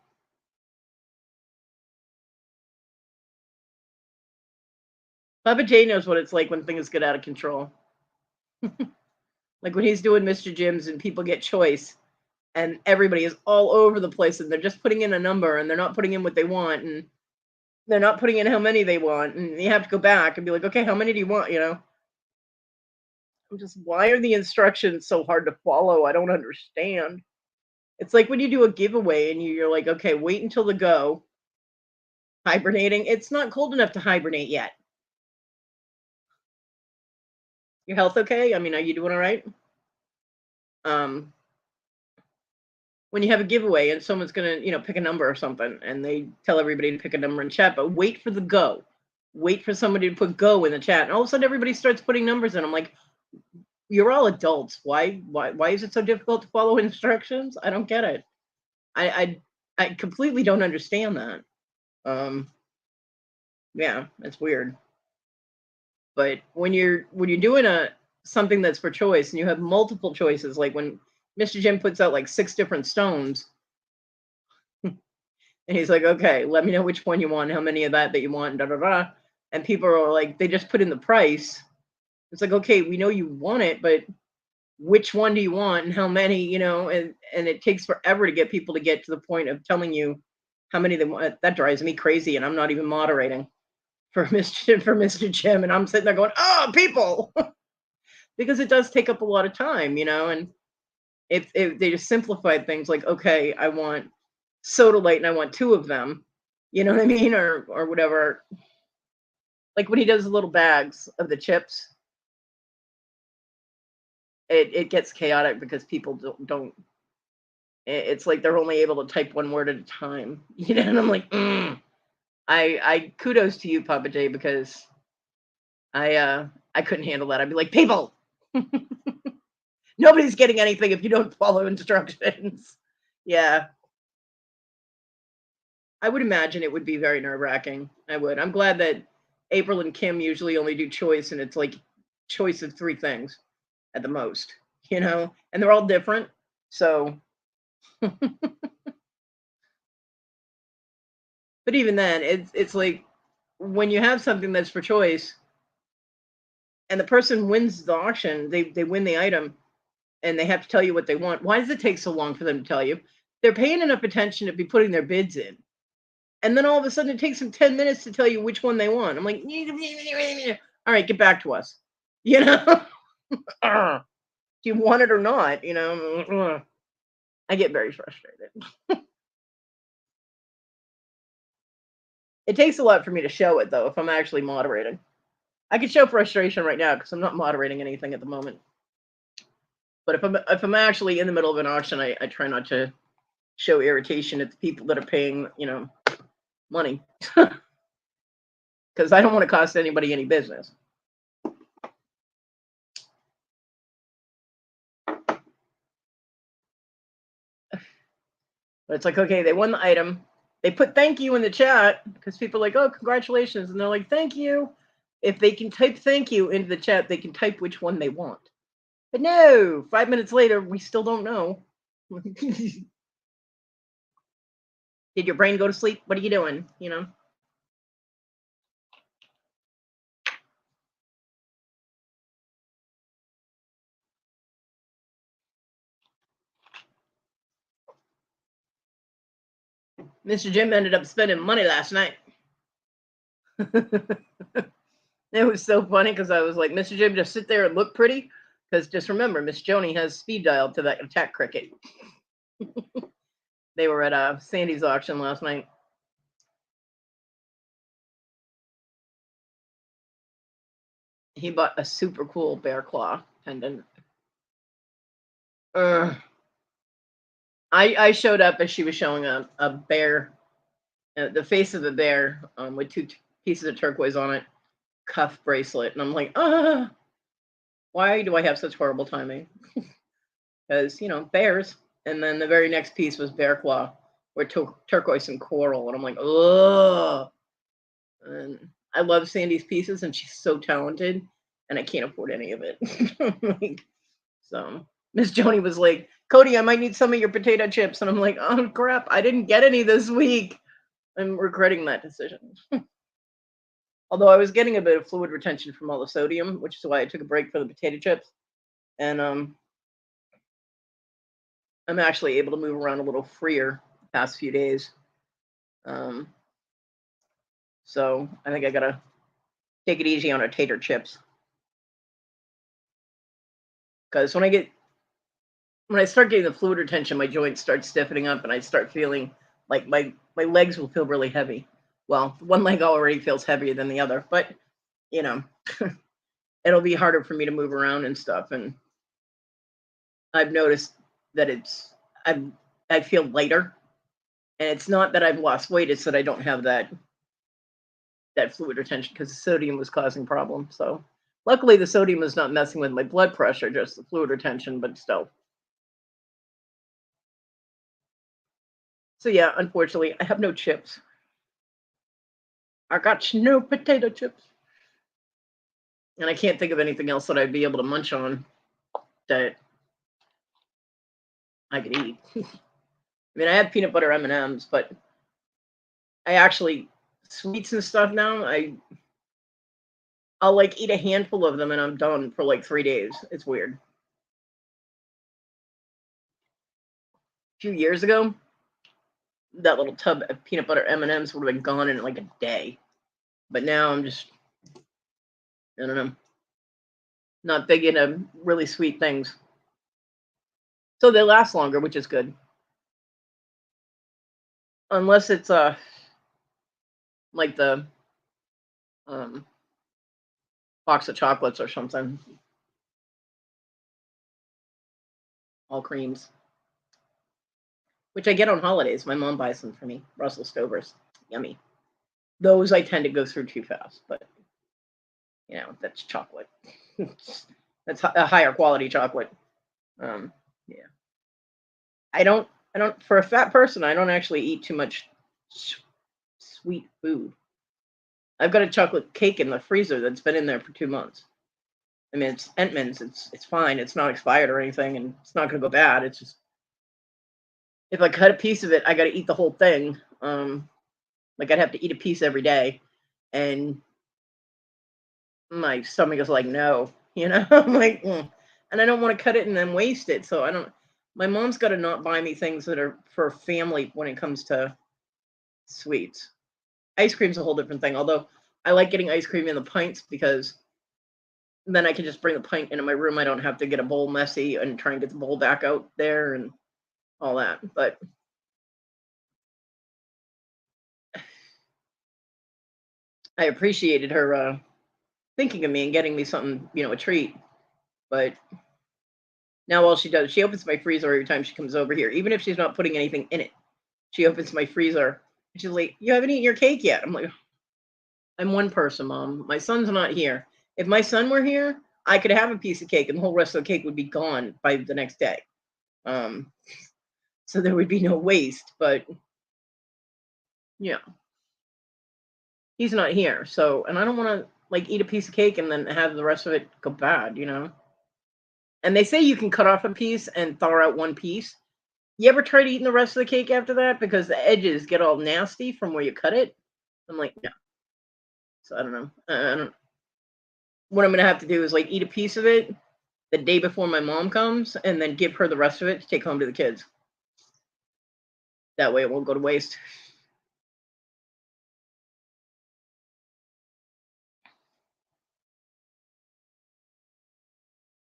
Papa J knows what it's like when things get out of control. Like when he's doing Mr. Jim's and people get choice and everybody is all over the place and they're just putting in a number and they're not putting in what they want and they're not putting in how many they want and you have to go back and be like, okay, how many do you want? I'm just, why are the instructions so hard to follow? I don't understand. It's like when you do a giveaway and you're like, okay, wait until the go. Hibernating. It's not cold enough to hibernate yet. Your health okay? I mean, are you doing all right? Um, when you have a giveaway and someone's gonna, pick a number or something, and they tell everybody to pick a number in chat, but wait for the go. Wait for somebody to put go in the chat, and all of a sudden everybody starts putting numbers in. I'm like, you're all adults. Why is it so difficult to follow instructions? I don't get it. I completely don't understand that. Yeah, it's weird. But when you're doing something that's for choice and you have multiple choices, like when Mr. Jim puts out like 6 different stones, And he's like, okay, let me know which one you want, how many of that you want, da da da. And people are like, they just put in the price. It's like, okay, we know you want it, but which one do you want and how many, and it takes forever to get people to get to the point of telling you how many they want. That drives me crazy, and I'm not even moderating for Mr. Jim, and I'm sitting there going, oh, people, because it does take up a lot of time, and if they just simplified things like, okay, I want soda light and I want two of them, you know what I mean, or whatever. Like when he does the little bags of the chips, it gets chaotic because people don't it's like they're only able to type one word at a time, and I'm like, I kudos to you, Papa J, because I couldn't handle that. I'd be like, people, nobody's getting anything if you don't follow instructions. Yeah, I would imagine it would be very nerve-wracking. I would. I'm glad that April and Kim usually only do choice, and it's like choice of three things at the most, and they're all different. So, but even then, it's like when you have something that's for choice, and the person wins the auction, they win the item, and they have to tell you what they want. Why does it take so long for them to tell you? They're paying enough attention to be putting their bids in. And then all of a sudden it takes them 10 minutes to tell you which one they want. I'm like, all right, get back to us. Do you want it or not? I get very frustrated. It takes a lot for me to show it, though, if I'm actually moderating. I could show frustration right now because I'm not moderating anything at the moment. But if I'm actually in the middle of an auction, I try not to show irritation at the people that are paying, money, because I don't want to cost anybody any business. But it's like, okay, they won the item. They put thank you in the chat because people are like, oh, congratulations. And they're like, thank you. If they can type thank you into the chat, they can type which one they want. But no, 5 minutes later, we still don't know. Did your brain go to sleep? What are you doing? Mr. Jim ended up spending money last night. It was so funny because I was like, Mr. Jim, just sit there and look pretty. Because just remember, Miss Joni has speed dialed to that attack cricket. They were at Sandy's auction last night. He bought a super cool bear claw pendant. I showed up as she was showing a bear, the face of the bear with two pieces of turquoise on it, cuff bracelet. And I'm like, why do I have such horrible timing? Because, bears. And then the very next piece was bear claw with turquoise and coral. And I'm like, ugh. And I love Sandy's pieces, and she's so talented, and I can't afford any of it. So Miss Joni was like, Kodi, I might need some of your potato chips. And I'm like, oh, crap, I didn't get any this week. I'm regretting that decision. Although I was getting a bit of fluid retention from all the sodium, which is why I took a break for the potato chips. And I'm actually able to move around a little freer the past few days. So I think I got to take it easy on our tater chips. Because when I start getting the fluid retention, my joints start stiffening up, and I start feeling like my legs will feel really heavy. Well, one leg already feels heavier than the other, but it'll be harder for me to move around and stuff. And I've noticed that I feel lighter, and it's not that I've lost weight; it's that I don't have that fluid retention because the sodium was causing problems. So luckily, the sodium is not messing with my blood pressure, just the fluid retention, but still. So yeah, unfortunately, I have no chips. I got no potato chips. And I can't think of anything else that I'd be able to munch on that I could eat. I mean, I have peanut butter M&Ms, but I actually sweets and stuff now. I'll like eat a handful of them and I'm done for like 3 days. It's weird. A few years ago, that little tub of peanut butter M&Ms would have been gone in like a day. But now I'm just, I don't know, not big into really sweet things. So they last longer, which is good. Unless it's like the um box of chocolates or something. All creams. Which I get on holidays. My mom buys them for me. Russell Stover's. Yummy. Those I tend to go through too fast, but that's chocolate. That's a higher quality chocolate. Yeah. I don't for a fat person, I don't actually eat too much sweet food. I've got a chocolate cake in the freezer that's been in there for 2 months. I mean, it's Entman's. It's fine. It's not expired or anything, and it's not gonna go bad. It's just if I cut a piece of it, I got to eat the whole thing. Like I'd have to eat a piece every day, and my stomach is like, no, I'm like, and I don't want to cut it and then waste it. So I don't. My mom's got to not buy me things that are for family when it comes to sweets. Ice cream's a whole different thing. Although I like getting ice cream in the pints because then I can just bring the pint into my room. I don't have to get a bowl messy and try and get the bowl back out there and all that. But I appreciated her thinking of me and getting me something, a treat. But now all she does, she opens my freezer every time she comes over here, even if she's not putting anything in it. She opens my freezer and she's like, "You haven't eaten your cake yet." I'm like, "I'm one person, Mom. My son's not here. If my son were here, I could have a piece of cake and the whole rest of the cake would be gone by the next day. Um, so there would be no waste. But yeah, he's not here. So, and I don't want to like eat a piece of cake and then have the rest of it go bad. And they say you can cut off a piece and thaw out one piece. You ever tried eating the rest of the cake after that? Because the edges get all nasty from where you cut it. I'm like, no. So I don't know. I don't. What I'm gonna have to do is like eat a piece of it the day before my mom comes, and then give her the rest of it to take home to the kids. That way, it won't go to waste.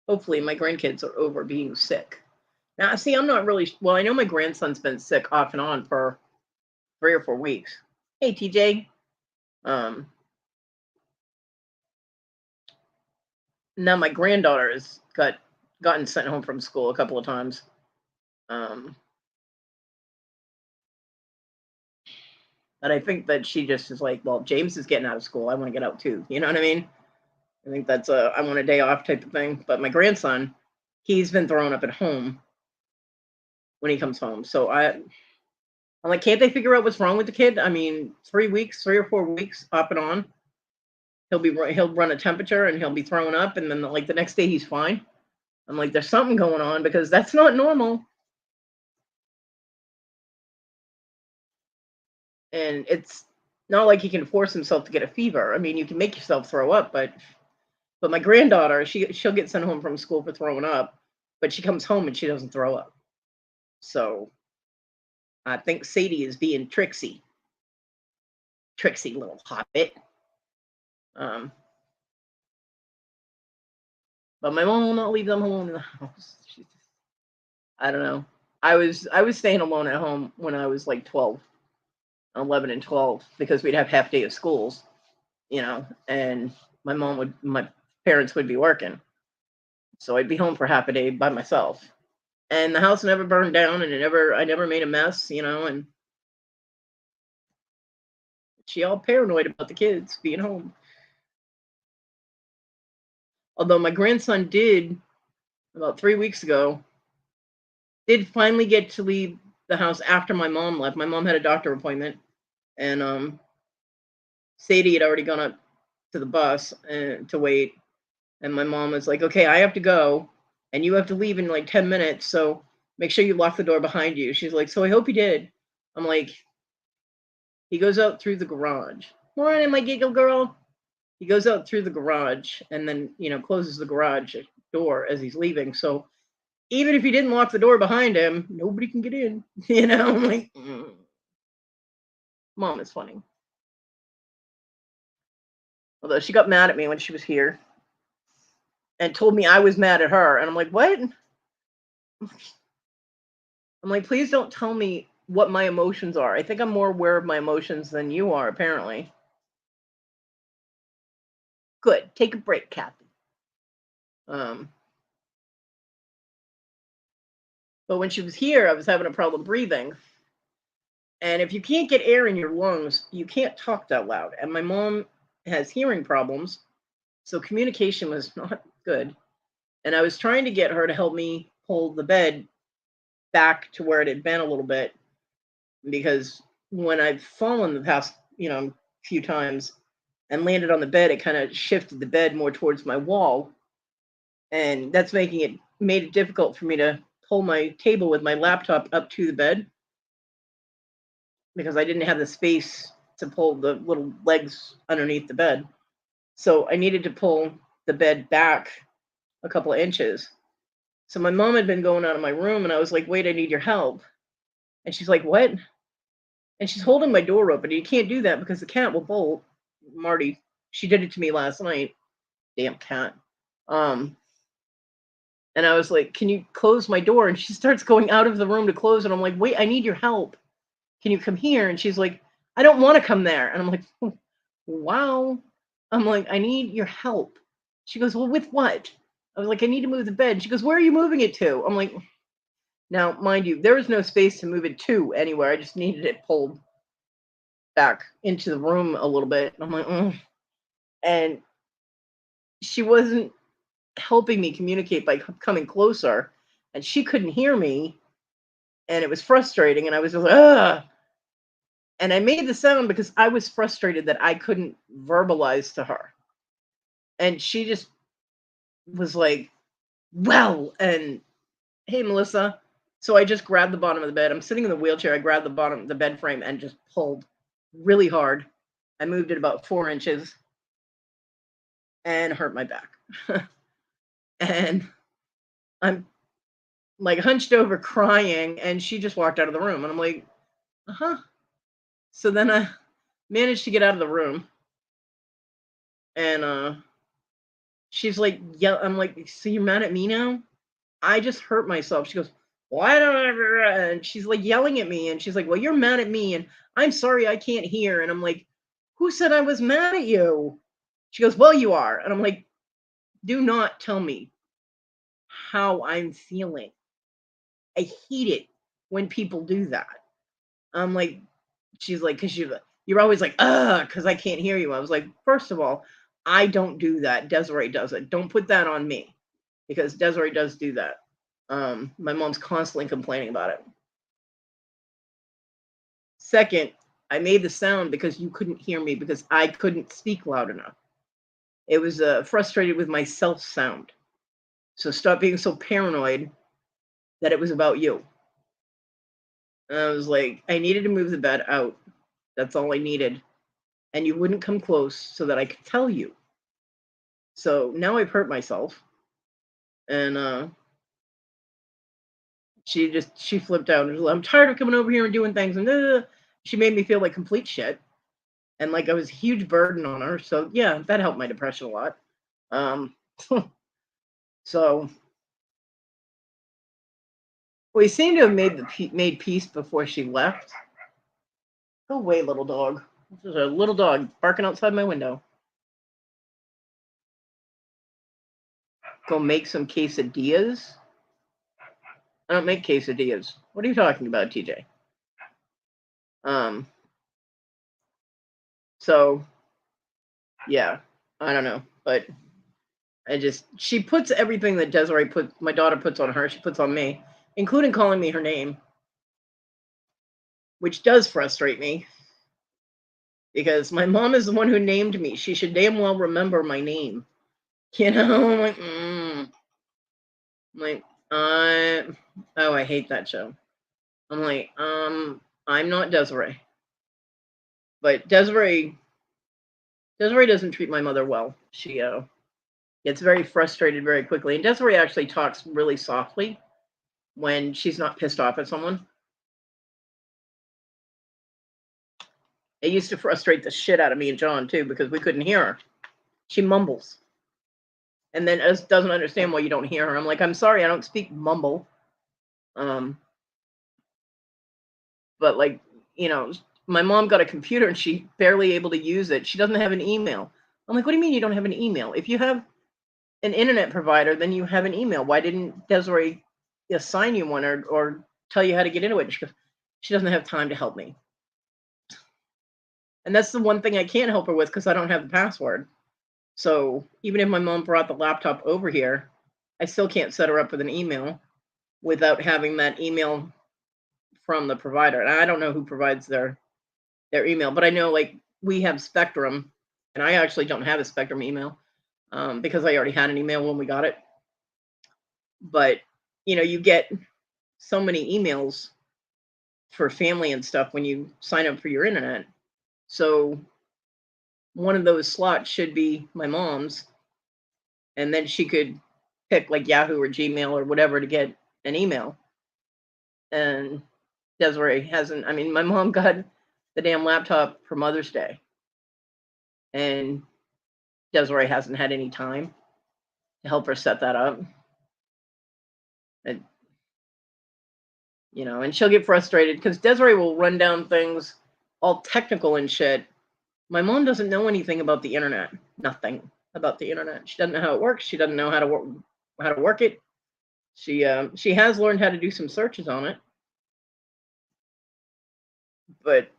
Hopefully, my grandkids are over being sick. Now, see, I'm not really well. I know my grandson's been sick off and on for 3 or 4 weeks. Hey, TJ. Um, Now my granddaughter has gotten sent home from school a couple of times. Um, but I think that she just is like, well, James is getting out of school. I want to get out too. You know what I mean? I think that's a I want a day off type of thing. But my grandson, he's been thrown up at home when he comes home. So I'm like, can't they figure out what's wrong with the kid? I mean, 3 weeks, 3 or 4 weeks off and on. He'll run a temperature and he'll be throwing up, and then like the next day he's fine. I'm like, there's something going on because that's not normal. And it's not like he can force himself to get a fever. I mean, you can make yourself throw up, but my granddaughter, she'll get sent home from school for throwing up, but she comes home and she doesn't throw up. So I think Sadie is being tricksy little hobbit. Um, but my mom will not leave them alone in the house. I don't know. I was staying alone at home when I was like 12, 11 and 12 because we'd have half day of schools, and my parents would be working. So I'd be home for half a day by myself. And the house never burned down and I never made a mess, and she all paranoid about the kids being home. Although my grandson did about 3 weeks ago, did finally get to leave the house after my mom left. My mom had a doctor appointment, and Sadie had already gone up to the bus to wait, and my mom was like, "Okay, I have to go, and you have to leave in like 10 minutes, so make sure you lock the door behind you." She's like, "So I hope you did." I'm like, He goes out through the garage. Morning, my giggle girl. He goes out through the garage and then, closes the garage door as he's leaving. So even if he didn't lock the door behind him, nobody can get in. I'm like, Mom is funny. Although she got mad at me when she was here and told me I was mad at her. And I'm like, what? I'm like, please don't tell me what my emotions are. I think I'm more aware of my emotions than you are, apparently. Good. Take a break, Kathy. But when she was here, I was having a problem breathing. And if you can't get air in your lungs, you can't talk that loud. And my mom has hearing problems, so communication was not good. And I was trying to get her to help me pull the bed back to where it had been a little bit, because when I've fallen the past, few times and landed on the bed, it kind of shifted the bed more towards my wall. And that's made it difficult for me to pull my table with my laptop up to the bed, because I didn't have the space to pull the little legs underneath the bed. So I needed to pull the bed back a couple of inches. So my mom had been going out of my room, and I was like, wait, I need your help. And she's like, what? And she's holding my door open. You can't do that because the cat will bolt. Marty, she did it to me last night. Damn cat. And I was like, can you close my door? And she starts going out of the room to close it. I'm like, wait, I need your help. Can you come here? And she's like, I don't want to come there. And I'm like, wow. I'm like, I need your help. She goes, well, with what? I was like, I need to move the bed. She goes, where are you moving it to? I'm like, now, mind you, there was no space to move it to anywhere. I just needed it pulled back into the room a little bit. I'm like, and she wasn't helping me communicate by coming closer, and she couldn't hear me, and it was frustrating. And I was just like, ugh. And I made the sound because I was frustrated that I couldn't verbalize to her. And she just was like, well, and hey, Melissa. So I just grabbed the bottom of the bed. I'm sitting in the wheelchair. I grabbed the bottom of the bed frame and just pulled really hard. I moved it about 4 inches and hurt my back. And I'm like hunched over crying, and she just walked out of the room. And I'm like, uh-huh. So then I managed to get out of the room. And she's like, yeah, I'm like, so you're mad at me now? I just hurt myself. She goes, why don't I? And she's like yelling at me, and she's like, well, you're mad at me, and I'm sorry I can't hear. And I'm like, who said I was mad at you? She goes, well, you are. And I'm like, do not tell me how I'm feeling. I hate it when people do that. I'm like, she's like, because you're always like, because I can't hear you. I was like, first of all, I don't do that. Desiree does it. Don't put that on me, because Desiree does do that. My mom's constantly complaining about it. Second, I made the sound because you couldn't hear me, because I couldn't speak loud enough. It was frustrated with my self sound. So stop being so paranoid that it was about you. And I was like, I needed to move the bed out. That's all I needed. And you wouldn't come close so that I could tell you. So now I've hurt myself. And she flipped out and was like, I'm tired of coming over here and doing things. And she made me feel like complete shit. And like I was a huge burden on her. So yeah, that helped my depression a lot. So we seem to have made peace before she left. Go away, little dog. This is a little dog barking outside my window. Go make some quesadillas. I don't make quesadillas. What are you talking about, TJ? So yeah, I don't know, but she puts everything that my daughter puts on her, she puts on me, including calling me her name, which does frustrate me, because my mom is the one who named me. She should damn well remember my name. I'm like, oh, I hate that show. I'm like, I'm not Desiree. But Desiree doesn't treat my mother well. She gets very frustrated very quickly. And Desiree actually talks really softly when she's not pissed off at someone. It used to frustrate the shit out of me and John too, because we couldn't hear her. She mumbles. And then doesn't understand why you don't hear her. I'm like, I'm sorry, I don't speak mumble. But like, my mom got a computer and she barely able to use it. She doesn't have an email. I'm like, what do you mean you don't have an email? If you have an internet provider, then you have an email. Why didn't Desiree assign you one or tell you how to get into it? She doesn't have time to help me. And that's the one thing I can't help her with because I don't have the password. So even if my mom brought the laptop over here, I still can't set her up with an email without having that email from the provider. And I don't know who provides their email, but I know like we have Spectrum, and I actually don't have a Spectrum email because I already had an email when we got it. But you get so many emails for family and stuff when you sign up for your internet. So one of those slots should be my mom's, and then she could pick like Yahoo or Gmail or whatever to get an email. And Desiree hasn't. I mean, my mom got the damn laptop for Mother's Day, and Desiree hasn't had any time to help her set that up. And and she'll get frustrated because Desiree will run down things all technical and shit. My mom doesn't know anything about the internet. Nothing about the internet. She doesn't know how it works. She doesn't know how to work it. She has learned how to do some searches on it. But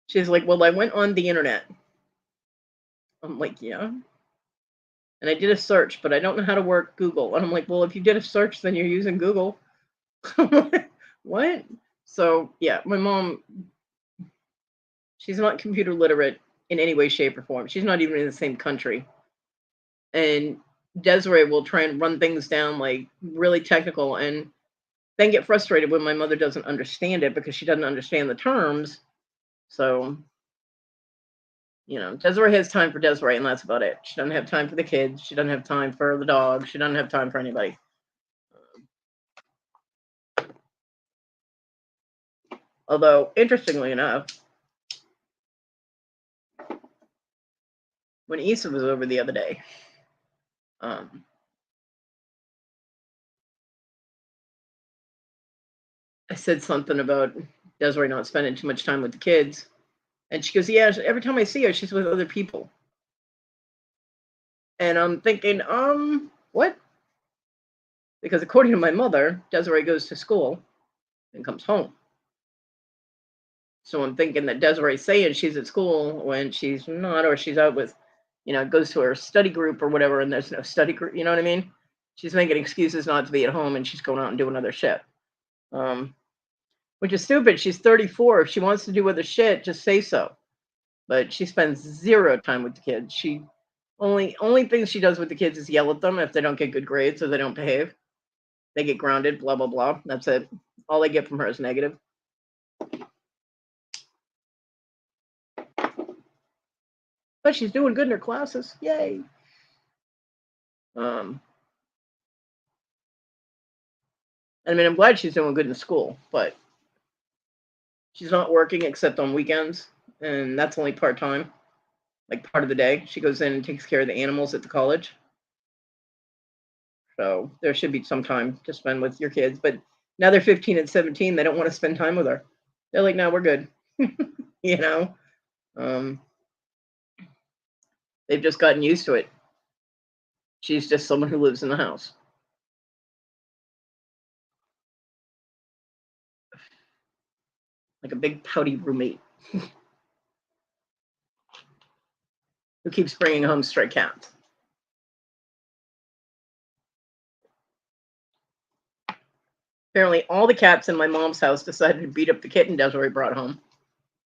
she's like, well, I went on the internet. I'm like, yeah. And I did a search, but I don't know how to work Google. And I'm like, well, if you did a search, then you're using Google. What? So yeah, my mom, she's not computer literate in any way, shape, or form. She's not even in the same country. And Desiree will try and run things down like really technical and then get frustrated when my mother doesn't understand it because she doesn't understand the terms. So, Desiree has time for Desiree, and that's about it. She doesn't have time for the kids. She doesn't have time for the dog. She doesn't have time for anybody. Although, interestingly enough, when Issa was over the other day, I said something about Desiree not spending too much time with the kids. And she goes, yeah, every time I see her, she's with other people. And I'm thinking, what? Because according to my mother, Desiree goes to school and comes home. So I'm thinking that Desiree's saying she's at school when she's not, or she's out with, goes to her study group or whatever, and there's no study group, you know what I mean? She's making excuses not to be at home, and she's going out and doing other shit. Which is stupid. She's 34. If she wants to do other shit, just say so. But she spends zero time with the kids. She only thing she does with the kids is yell at them if they don't get good grades or they don't behave. They get grounded, blah, blah, blah. That's it. All they get from her is negative. But she's doing good in her classes. Yay. I mean, I'm glad she's doing good in school, but she's not working except on weekends, and that's only part-time, like part of the day. She goes in and takes care of the animals at the college. So there should be some time to spend with your kids. But now they're 15 and 17. They don't want to spend time with her. They're like, no, we're good. They've just gotten used to it. She's just someone who lives in the house. Like a big pouty roommate who keeps bringing home stray cats. Apparently, all the cats in my mom's house decided to beat up the kitten Desiree brought home.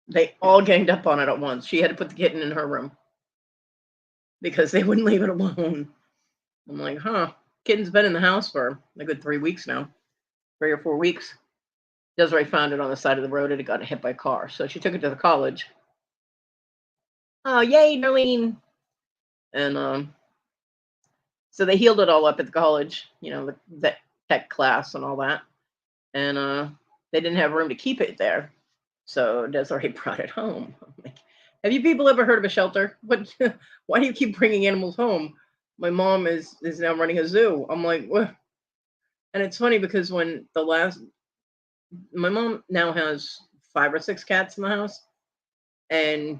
They all ganged up on it at once. She had to put the kitten in her room because they wouldn't leave it alone. I'm like, kitten's been in the house for a good 3 weeks now, 3 or 4 weeks. Desiree found it on the side of the road and it got hit by a car. So she took it to the college. Oh, yay, Darlene. And so they healed it all up at the college, the tech class and all that. And they didn't have room to keep it there. So Desiree brought it home. I'm like, have you people ever heard of a shelter? What? Why do you keep bringing animals home? My mom is now running a zoo. I'm like, what? And it's funny because my mom now has 5 or 6 cats in the house, and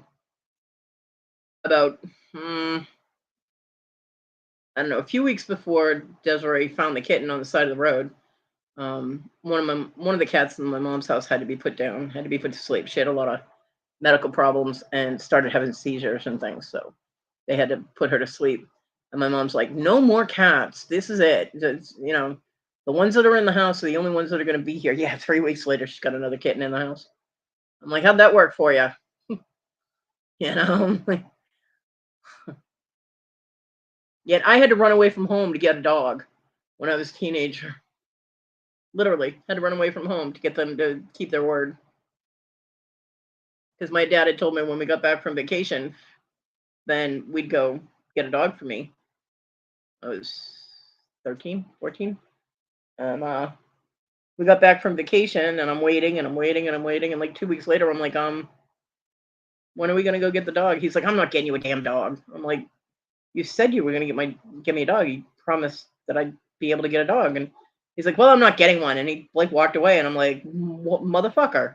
about I don't know, a few weeks before Desiree found the kitten on the side of the road, one of the cats in my mom's house had to be put down, had to be put to sleep. She had a lot of medical problems and started having seizures and things, so they had to put her to sleep. And my mom's like, "No more cats. This is it. The ones that are in the house are the only ones that are going to be here." Yeah, 3 weeks later, she's got another kitten in the house. I'm like, "How'd that work for you?" Like, yet I had to run away from home to get a dog when I was a teenager. Literally, had to run away from home to get them to keep their word. Because my dad had told me when we got back from vacation, then we'd go get a dog for me. I was 13, 14. And we got back from vacation and I'm waiting and I'm waiting and I'm waiting. And like 2 weeks later, I'm like, when are we gonna go get the dog? He's like, I'm not getting you a damn dog. I'm like, you said you were gonna get me a dog. You promised that I'd be able to get a dog. And he's like, well, I'm not getting one. And he like walked away. And I'm like, what motherfucker?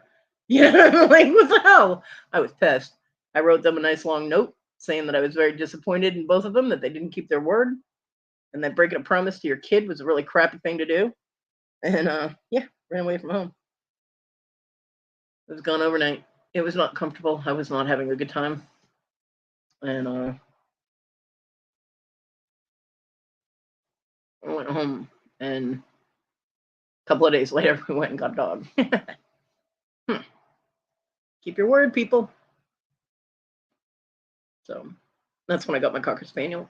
Like, what the hell? I was pissed. I wrote them a nice long note saying that I was very disappointed in both of them, that they didn't keep their word, and that breaking a promise to your kid was a really crappy thing to do. And yeah, ran away from home. It was gone overnight. It was not comfortable. I was not having a good time. And I went home, and a couple of days later, we went and got a dog. Keep your word, people. So that's when I got my Cocker Spaniel.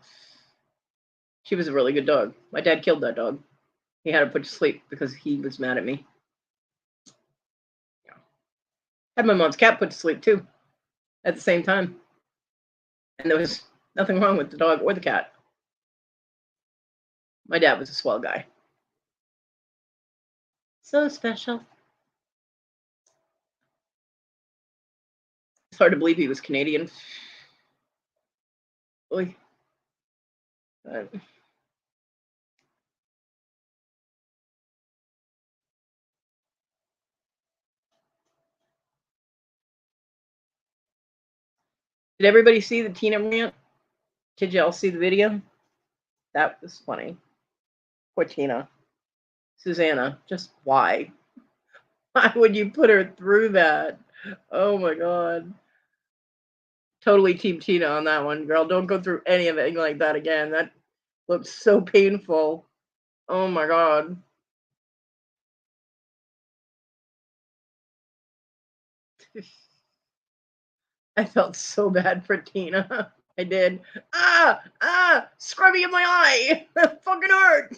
She was a really good dog. My dad killed that dog. He had her put to sleep because he was mad at me. Yeah. Had my mom's cat put to sleep too at the same time. And there was nothing wrong with the dog or the cat. My dad was a swell guy. So special. It's hard to believe he was Canadian. Oy. Did everybody see the Tina rant? Did y'all see the video? That was funny. Poor Tina. Susanna, just why? Why would you put her through that? Oh my God. Totally Team Tina on that one, girl. Don't go through anything like that again. That looks so painful. Oh my God. I felt so bad for Tina. I did. Scrubby in my eye. That fucking hurt.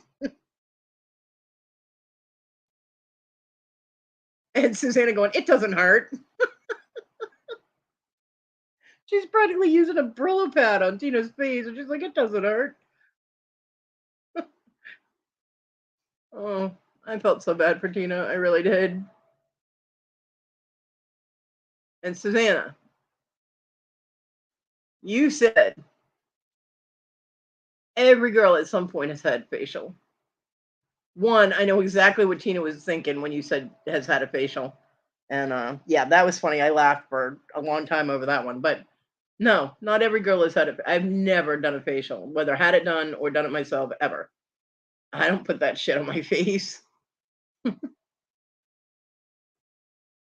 And Susanna going, it doesn't hurt. She's practically using a Brillo pad on Tina's face, and she's like, it doesn't hurt. Oh, I felt so bad for Tina. I really did. And Susanna, you said every girl at some point has had facial. One, I know exactly what Tina was thinking when you said has had a facial. And yeah, that was funny. I laughed for a long time over that one. But no, not every girl has had it. I've never done a facial, whether had it done or done it myself, ever. I don't put that shit on my face.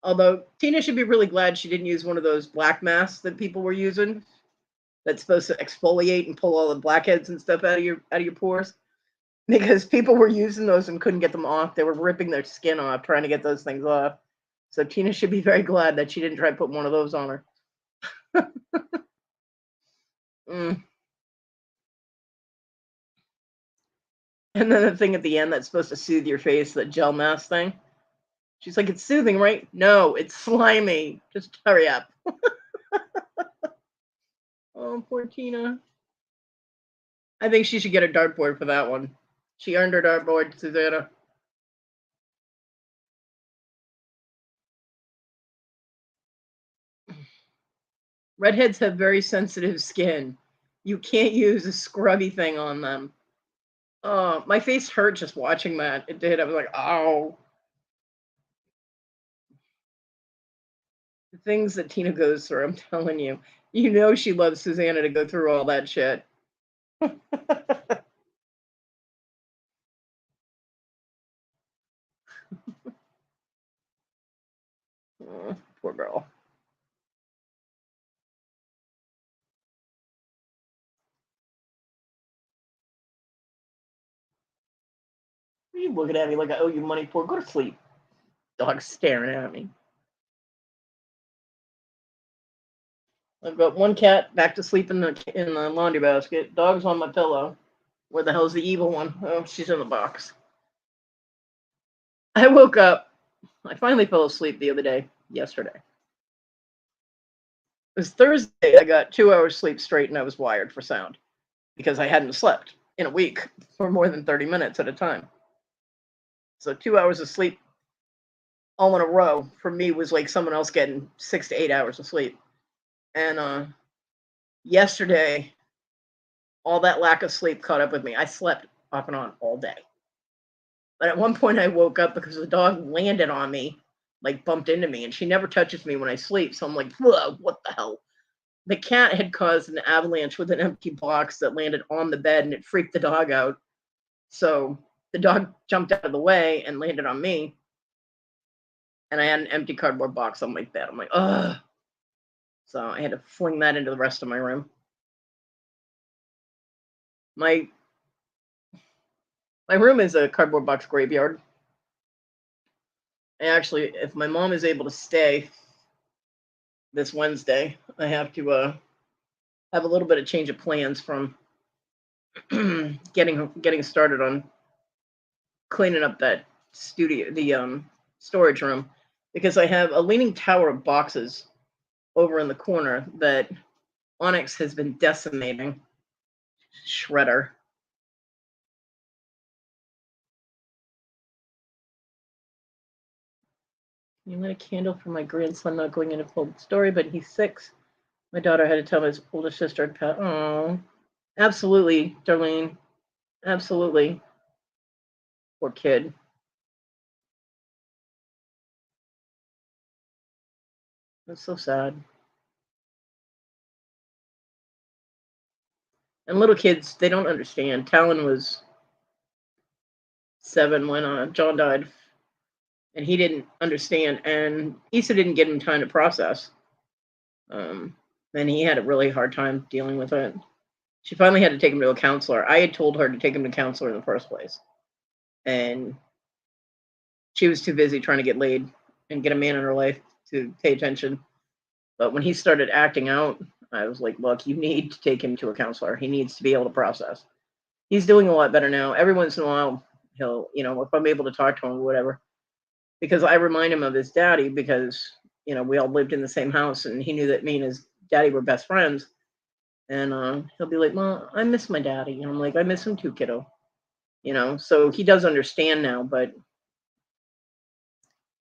Although Tina should be really glad she didn't use one of those black masks that people were using that's supposed to exfoliate and pull all the blackheads and stuff out of your pores. Because people were using those and couldn't get them off. They were ripping their skin off trying to get those things off. So Tina should be very glad that she didn't try to put one of those on her. Mm. And then the thing at the end that's supposed to soothe your face, that gel mask thing. She's like, it's soothing, right? No, it's slimy. Just hurry up. Oh, poor Tina. I think she should get a dartboard for that one. She earned her dartboard, Susanna. Redheads have very sensitive skin. You can't use a scrubby thing on them. Oh, my face hurt just watching that. It did. I was like, oh. The things that Tina goes through, I'm telling you. You know she loves Susanna to go through all that shit. Oh, poor girl. What are you looking at me like I owe you money for? Go to sleep. Dog's staring at me. I've got one cat back to sleep in the laundry basket. Dog's on my pillow. Where the hell's the evil one? Oh, she's in the box. I woke up. I finally fell asleep the other day, yesterday. It was Thursday. I got 2 hours sleep straight and I was wired for sound because I hadn't slept in a week for more than 30 minutes at a time. So 2 hours of sleep all in a row for me was like someone else getting 6 to 8 hours of sleep. And yesterday, all that lack of sleep caught up with me. I slept off and on all day. But at one point, I woke up because the dog landed on me, like bumped into me, and she never touches me when I sleep. So I'm like, whoa, what the hell? The cat had caused an avalanche with an empty box that landed on the bed, and it freaked the dog out. So the dog jumped out of the way and landed on me. And I had an empty cardboard box on my bed. I'm like, ugh. So I had to fling that into the rest of my room. My room is a cardboard box graveyard. And actually, if my mom is able to stay this Wednesday, I have to have a little bit of change of plans from getting started on cleaning up that studio, the storage room, because I have a leaning tower of boxes over in the corner that Onyx has been decimating. Shredder. You lit a candle for my grandson not going in a cold story, but he's 6. My daughter had to tell his older sister had passed. Oh, absolutely, Darlene. Absolutely. Poor kid. That's so sad. And little kids, they don't understand. Talon was 7 when John died, and he didn't understand. And Issa didn't give him time to process. And he had a really hard time dealing with it. She finally had to take him to a counselor. I had told her to take him to a counselor in the first place, and she was too busy trying to get laid and get a man in her life to pay attention. But when he started acting out, I was like, look, you need to take him to a counselor. He needs to be able to process. He's doing a lot better now. Every once in a while, he'll, if I'm able to talk to him or whatever, because I remind him of his daddy because, we all lived in the same house and he knew that me and his daddy were best friends. And he'll be like, Mom, I miss my daddy. And I'm like, I miss him too, kiddo. So he does understand now, but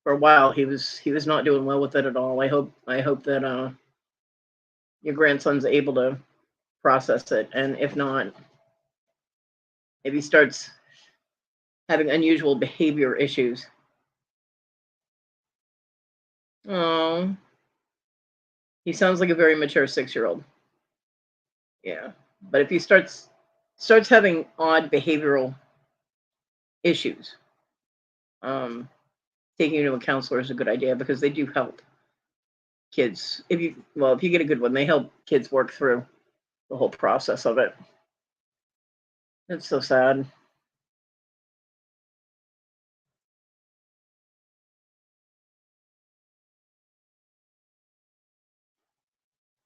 for a while he was not doing well with it at all. I hope that your grandson's able to process it, and if not, if he starts having unusual behavior issues. Oh, he sounds like a very mature 6-year-old. Yeah, but if he starts having odd behavioral issues, taking him to a counselor is a good idea because they do help kids. If you get a good one, they help kids work through the whole process of it. It's so sad.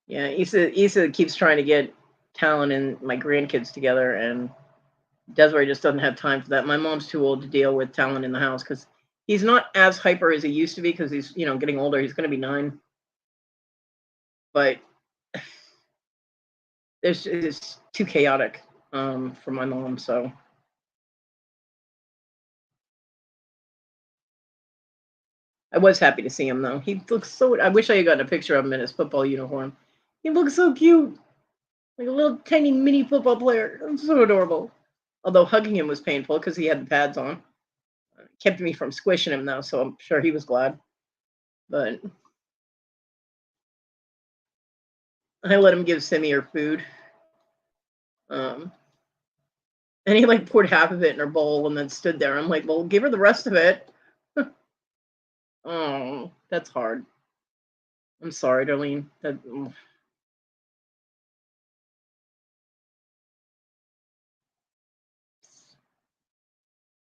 Yeah, Issa keeps trying to get Talon and my grandkids together, and Desiree just doesn't have time for that. My mom's too old to deal with Talon in the house because he's not as hyper as he used to be because he's getting older. He's going to be 9, but It's too chaotic for my mom. So I was happy to see him though. He looks so. I wish I had gotten a picture of him in his football uniform. He looks so cute, like a little tiny mini football player. It's so adorable. Although hugging him was painful because he had the pads on. Kept me from squishing him though, so I'm sure he was glad. But I let him give Simi her food. Um, and he like poured half of it in her bowl and then stood there. I'm like, well, give her the rest of it. Oh, that's hard. I'm sorry, Darlene.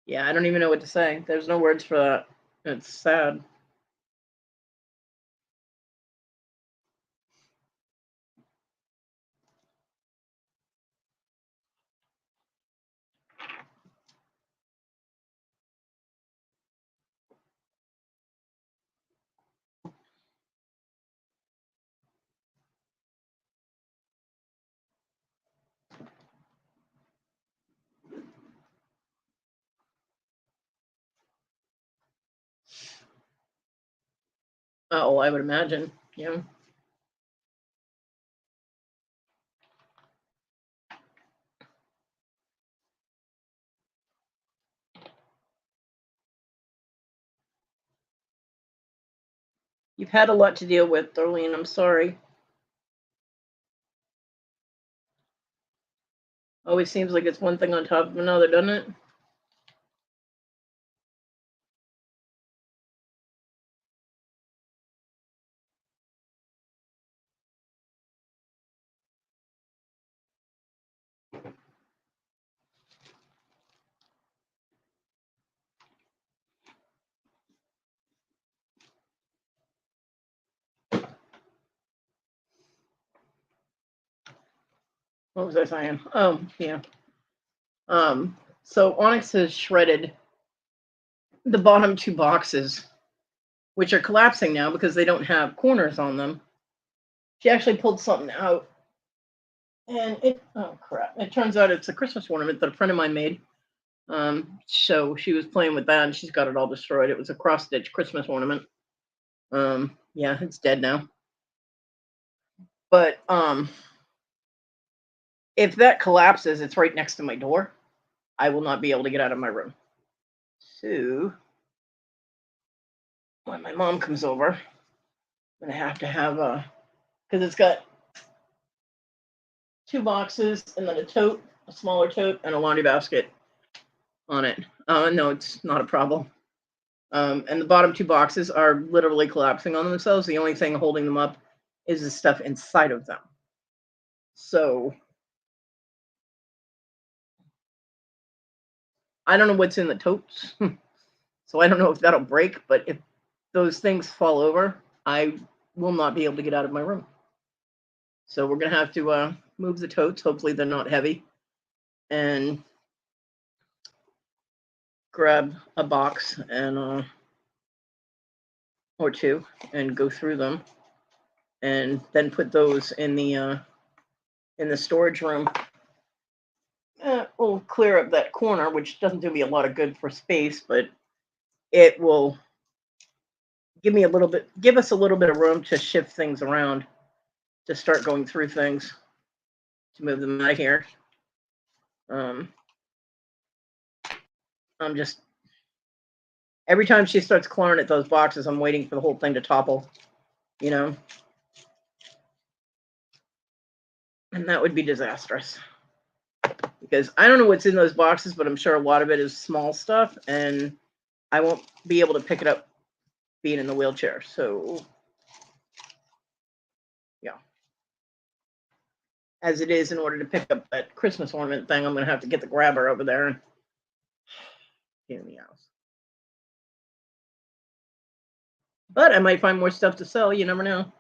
Yeah, I don't even know what to say. There's no words for that. It's sad. Oh, I would imagine. Yeah. You've had a lot to deal with, Darlene. I'm sorry. Always seems like it's one thing on top of another, doesn't it? What was I saying? Oh, yeah. So Onyx has shredded the bottom two boxes, which are collapsing now because they don't have corners on them. She actually pulled something out, and oh crap! It turns out it's a Christmas ornament that a friend of mine made. So she was playing with that, and she's got it all destroyed. It was a cross stitch Christmas ornament. Yeah, it's dead now. But if that collapses, it's right next to my door. I will not be able to get out of my room. So when my mom comes over, I'm gonna have to have because it's got two boxes and then a tote, a smaller tote, and a laundry basket on it. No, it's not a problem. And the bottom two boxes are literally collapsing on themselves. The only thing holding them up is the stuff inside of them. So I don't know what's in the totes. So I don't know if that'll break, but if those things fall over, I will not be able to get out of my room. So we're gonna have to move the totes. Hopefully they're not heavy, and grab a box and or two and go through them, and then put those in the storage room. We'll clear up that corner, which doesn't do me a lot of good for space, but it will give us a little bit of room to shift things around, to start going through things, to move them out of here. Um, I'm just every time she starts clawing at those boxes, I'm waiting for the whole thing to topple, you know, and that would be disastrous. Because I don't know what's in those boxes, but I'm sure a lot of it is small stuff, and I won't be able to pick it up being in the wheelchair. So, yeah. As it is, in order to pick up that Christmas ornament thing, I'm going to have to get the grabber over there and get in the house. But I might find more stuff to sell. You never know.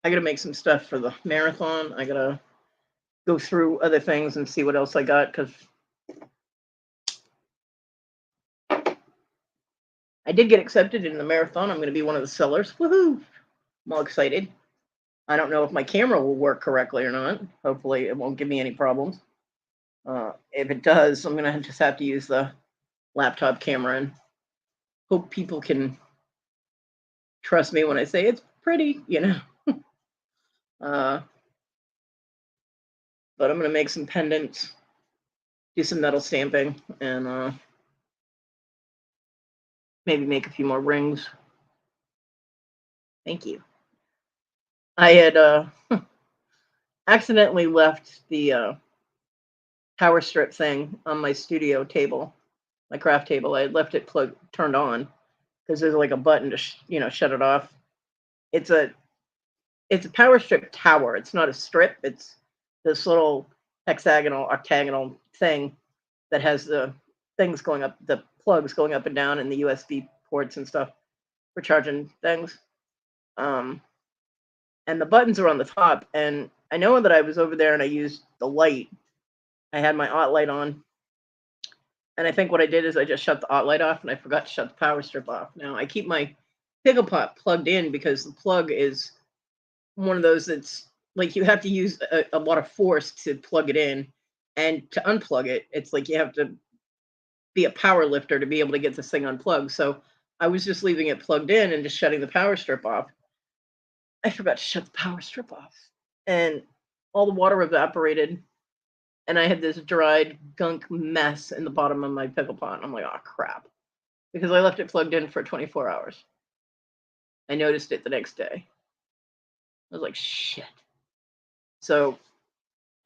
I got to make some stuff for the marathon. I got to go through other things and see what else I got, because I did get accepted in the marathon. I'm going to be one of the sellers. Woohoo! I'm all excited. I don't know if my camera will work correctly or not. Hopefully, it won't give me any problems. If it does, I'm gonna just have to use the laptop camera and hope people can trust me when I say it's pretty, you know. Uh, but I'm gonna make some pendants, do some metal stamping, and maybe make a few more rings. Thank you. I had accidentally left the power strip thing on my studio table, my craft table. I had left it turned on because there's like a button to shut it off. It's a it's a power strip tower. It's not a strip. It's this little hexagonal, octagonal thing that has the things going up, the plugs going up and down, and the USB ports and stuff for charging things. Um, and the buttons are on the top. And I know that I was over there and I used the light. I had my OT light on, and I think what I did is I just shut the OT light off, and I forgot to shut the power strip off. Now I keep my pickle pot plugged in because the plug is one of those that's like you have to use a lot of force to plug it in, and to unplug it, it's like you have to be a power lifter to be able to get this thing unplugged. So I was just leaving it plugged in and just shutting the power strip off. I forgot to shut the power strip off, and all the water evaporated, and I had this dried gunk mess in the bottom of my pickle pot. I'm like, oh crap, because I left it plugged in for 24 hours. I noticed it the next day. I was like, shit. So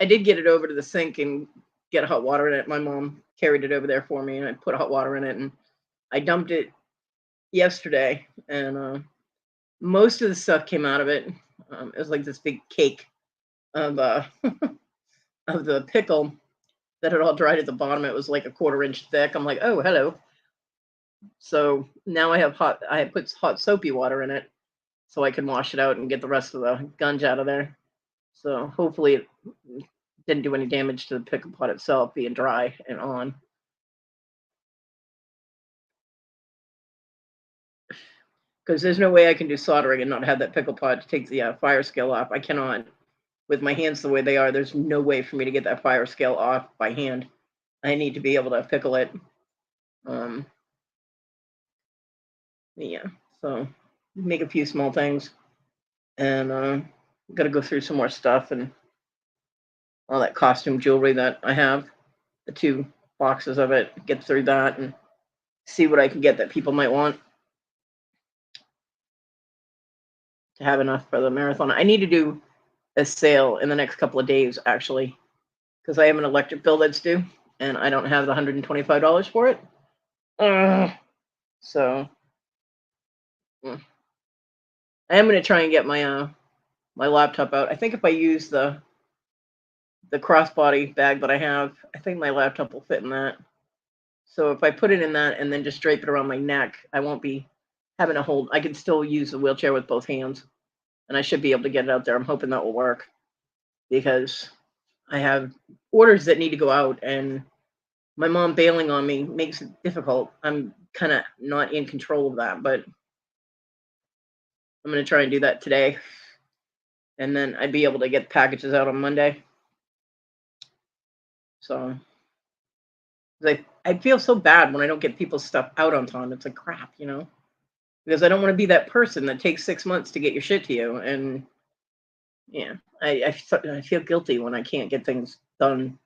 I did get it over to the sink and get hot water in it. My mom carried it over there for me, and I put hot water in it, and I dumped it yesterday, and most of the stuff came out of it. It was like this big cake of of the pickle that had all dried at the bottom. It was like a quarter-inch thick. I'm like, oh, hello. So now I have put hot soapy water in it so I can wash it out and get the rest of the gunge out of there. So hopefully it didn't do any damage to the pickle pot itself being dry and on. Because there's no way I can do soldering and not have that pickle pot to take the fire scale off. I cannot, with my hands the way they are. There's no way for me to get that fire scale off by hand. I need to be able to pickle it. Um, yeah, so make a few small things, and got to go through some more stuff and all that costume jewelry that I have, the 2 boxes of it. Get through that and see what I can get that people might want to have enough for the marathon. I need to do a sale in the next couple of days, actually, because I have an electric bill that's due, and I don't have the $125 for it. So I am going to try and get my laptop out. I think if I use the crossbody bag that I have, I think my laptop will fit in that. So if I put it in that and then just drape it around my neck, I won't be having to hold. I can still use the wheelchair with both hands, and I should be able to get it out there. I'm hoping that will work because I have orders that need to go out, and my mom bailing on me makes it difficult. I'm kind of not in control of that, but I'm going to try and do that today, and then I'd be able to get packages out on Monday. So I feel so bad when I don't get people's stuff out on time. It's like crap, because I don't want to be that person that takes 6 months to get your shit to you. And yeah, I feel guilty when I can't get things done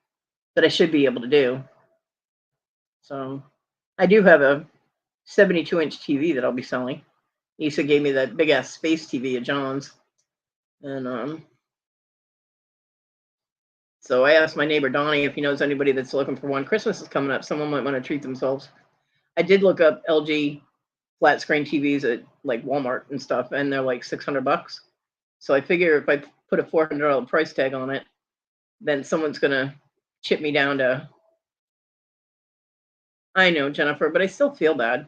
that I should be able to do. So I do have a 72-inch TV that I'll be selling. Lisa gave me that big ass space TV at John's, and so I asked my neighbor Donnie if he knows anybody that's looking for one. Christmas is coming up. Someone might want to treat themselves. I did look up LG flat screen TVs at like Walmart and stuff, and they're like $600. So I figure if I put a $400 price tag on it, then someone's gonna chip me down to. I know, Jennifer, but I still feel bad.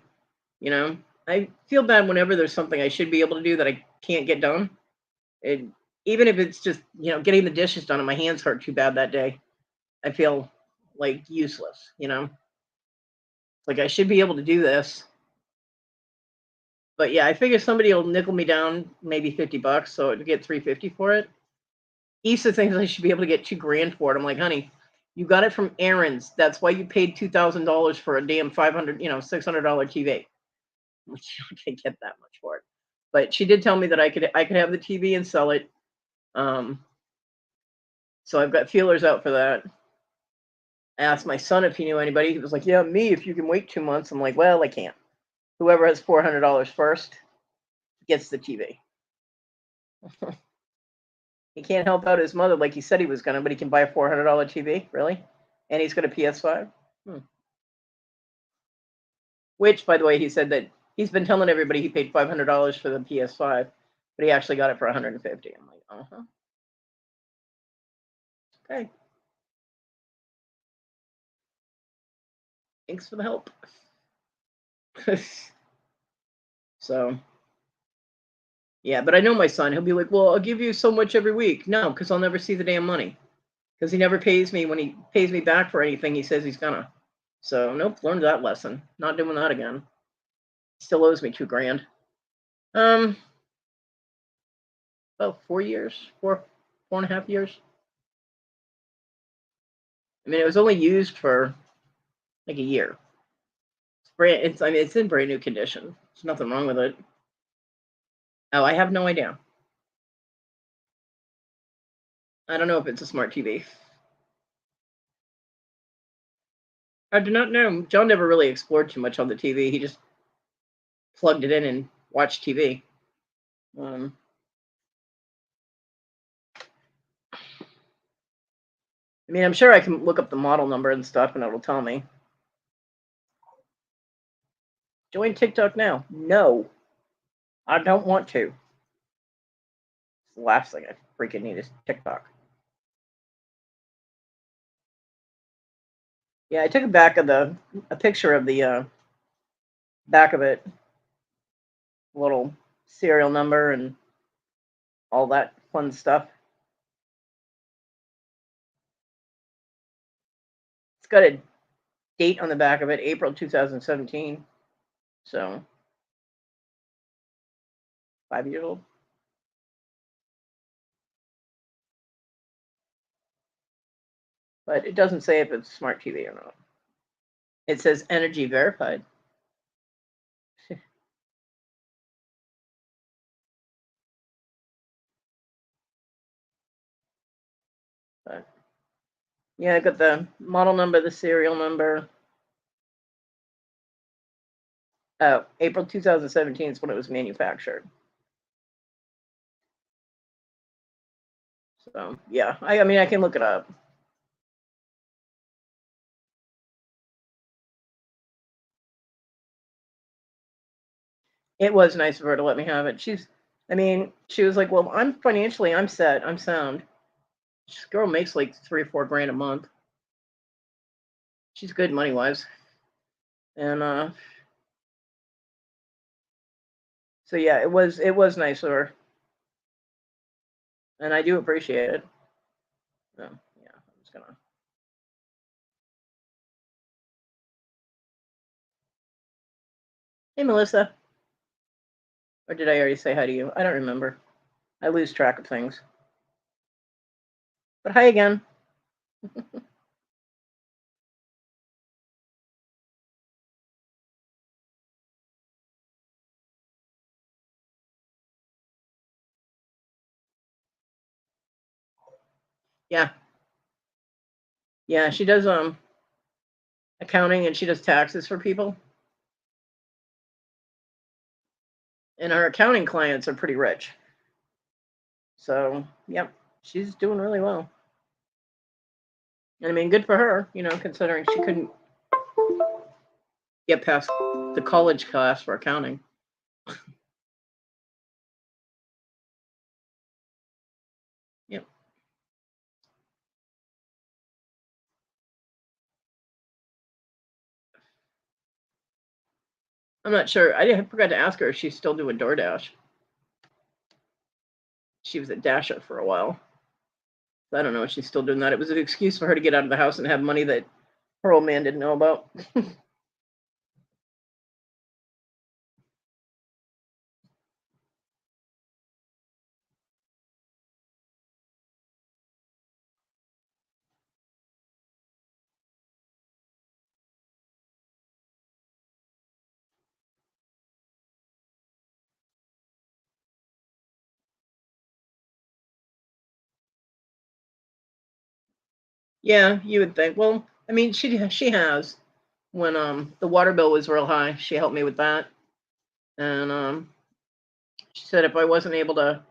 I feel bad whenever there's something I should be able to do that I can't get done. It, even if it's just getting the dishes done and my hands hurt too bad that day, I feel like useless. Like I should be able to do this. But yeah, I figure somebody will nickel me down maybe $50, so to get $350 for it. Issa thinks I should be able to get $2,000 for it. I'm like, honey, you got it from Aaron's. That's why you paid $2,000 for a damn $500, $600 TV. You can't get that much for it. But she did tell me that I could have the TV and sell it. Um, so I've got feelers out for that. I asked my son if he knew anybody. He was like, "Yeah, me. If you can wait 2 months." I'm like, "Well, I can't. Whoever has $400 first gets the TV." He can't help out his mother like he said he was gonna, but he can buy a $400 TV. Really? And he's got a PS5. Which, by the way, he said that he's been telling everybody he paid $500 for the PS5, but he actually got it for $150. I'm like, okay. Thanks for the help. So, yeah, but I know my son. He'll be like, "Well, I'll give you so much every week." No, because I'll never see the damn money. Because he never pays me when he pays me back for anything he says he's gonna. So, nope, learned that lesson. Not doing that again. Still owes me $2,000. About 4 years, 4.5 years. I mean, it was only used for like a year. It's in brand new condition. There's nothing wrong with it. Oh, I have no idea. I don't know if it's a smart TV. I do not know. John never really explored too much on the TV. He just plugged it in and watched TV. I mean, I'm sure I can look up the model number and stuff, and it'll tell me. Join TikTok now. No, I don't want to. It's the last thing I freaking need is TikTok. Yeah, I took a picture of the back of it, little serial number and all that fun stuff. It's got a date on the back of it, April 2017. So 5 years old. But it doesn't say if it's smart TV or not. It says energy verified. But yeah, I got the model number, the serial number. Oh, April 2017 is when it was manufactured. So yeah, I mean I can look it up. It was nice of her to let me have it. She was like, "Well, I'm set, I'm sound." This girl makes like 3 or 4 grand a month. She's good money wise, and so yeah, it was nice of her, and I do appreciate it. So yeah, I'm just gonna. Hey, Melissa, or did I already say hi to you? I don't remember. I lose track of things. But hi again. Yeah, yeah, she does accounting and she does taxes for people. And our accounting clients are pretty rich. So, yep, she's doing really well. And I mean, good for her, considering she couldn't get past the college class for accounting. Yep. I'm not sure. I forgot to ask her if she's still doing DoorDash. She was a Dasher for a while. So I don't know if she's still doing that. It was an excuse for her to get out of the house and have money that her old man didn't know about. Yeah, you would think. Well, I mean, she has. When the water bill was real high, she helped me with that. And she said if I wasn't able to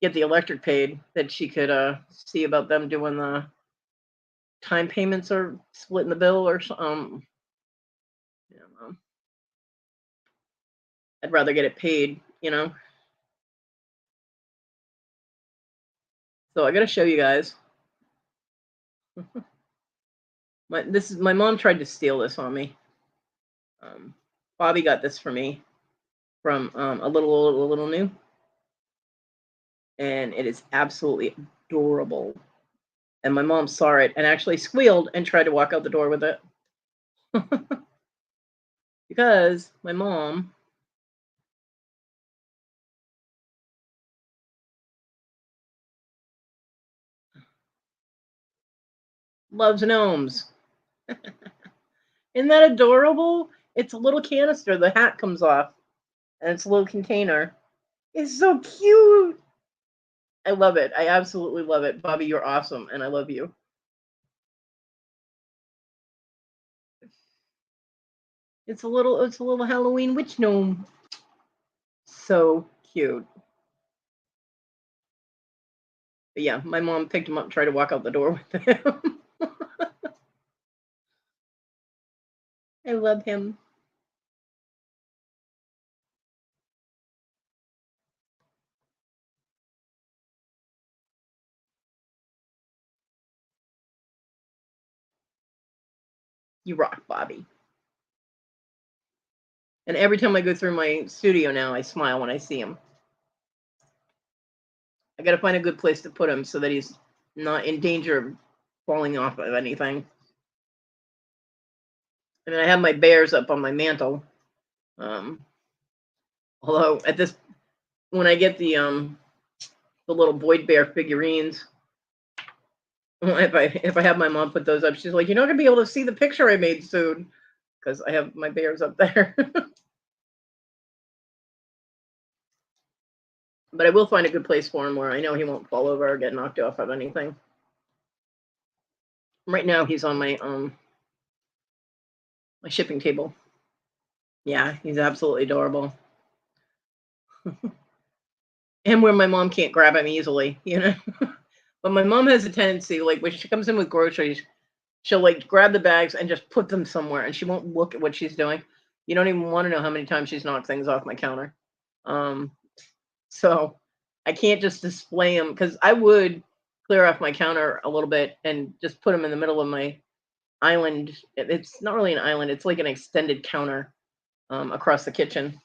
get the electric paid, that she could see about them doing the time payments or splitting the bill or you know, I'd rather get it paid. So I got to show you guys. My mom tried to steal this on me. Um, Bobby got this for me from a little new, and it is absolutely adorable. And my mom saw it and actually squealed and tried to walk out the door with it because my mom loves gnomes. Isn't that adorable? It's a little canister. The hat comes off, and it's a little container. It's so cute. I love it. I absolutely love it. Bobby, you're awesome, and I love you. It's a little Halloween witch gnome. So cute. But yeah, my mom picked him up and tried to walk out the door with him. I love him. You rock, Bobby. And every time I go through my studio now, I smile when I see him. I gotta find a good place to put him so that he's not in danger of falling off of anything. I mean, I have my bears up on my mantle. Um, Although at this, when I get the little Void Bear figurines, if I have my mom put those up, she's like, "You're not gonna be able to see the picture I made soon," because I have my bears up there. But I will find a good place for him where I know he won't fall over or get knocked off of anything. Right now, he's on my shipping table. Yeah, he's absolutely adorable. And where my mom can't grab him easily. But my mom has a tendency, like when she comes in with groceries, she'll like grab the bags and just put them somewhere, and she won't look at what she's doing. You don't even want to know how many times she's knocked things off my counter. Um, so I can't just display them because I would clear off my counter a little bit and just put them in the middle of my island. It's not really an island; it's like an extended counter across the kitchen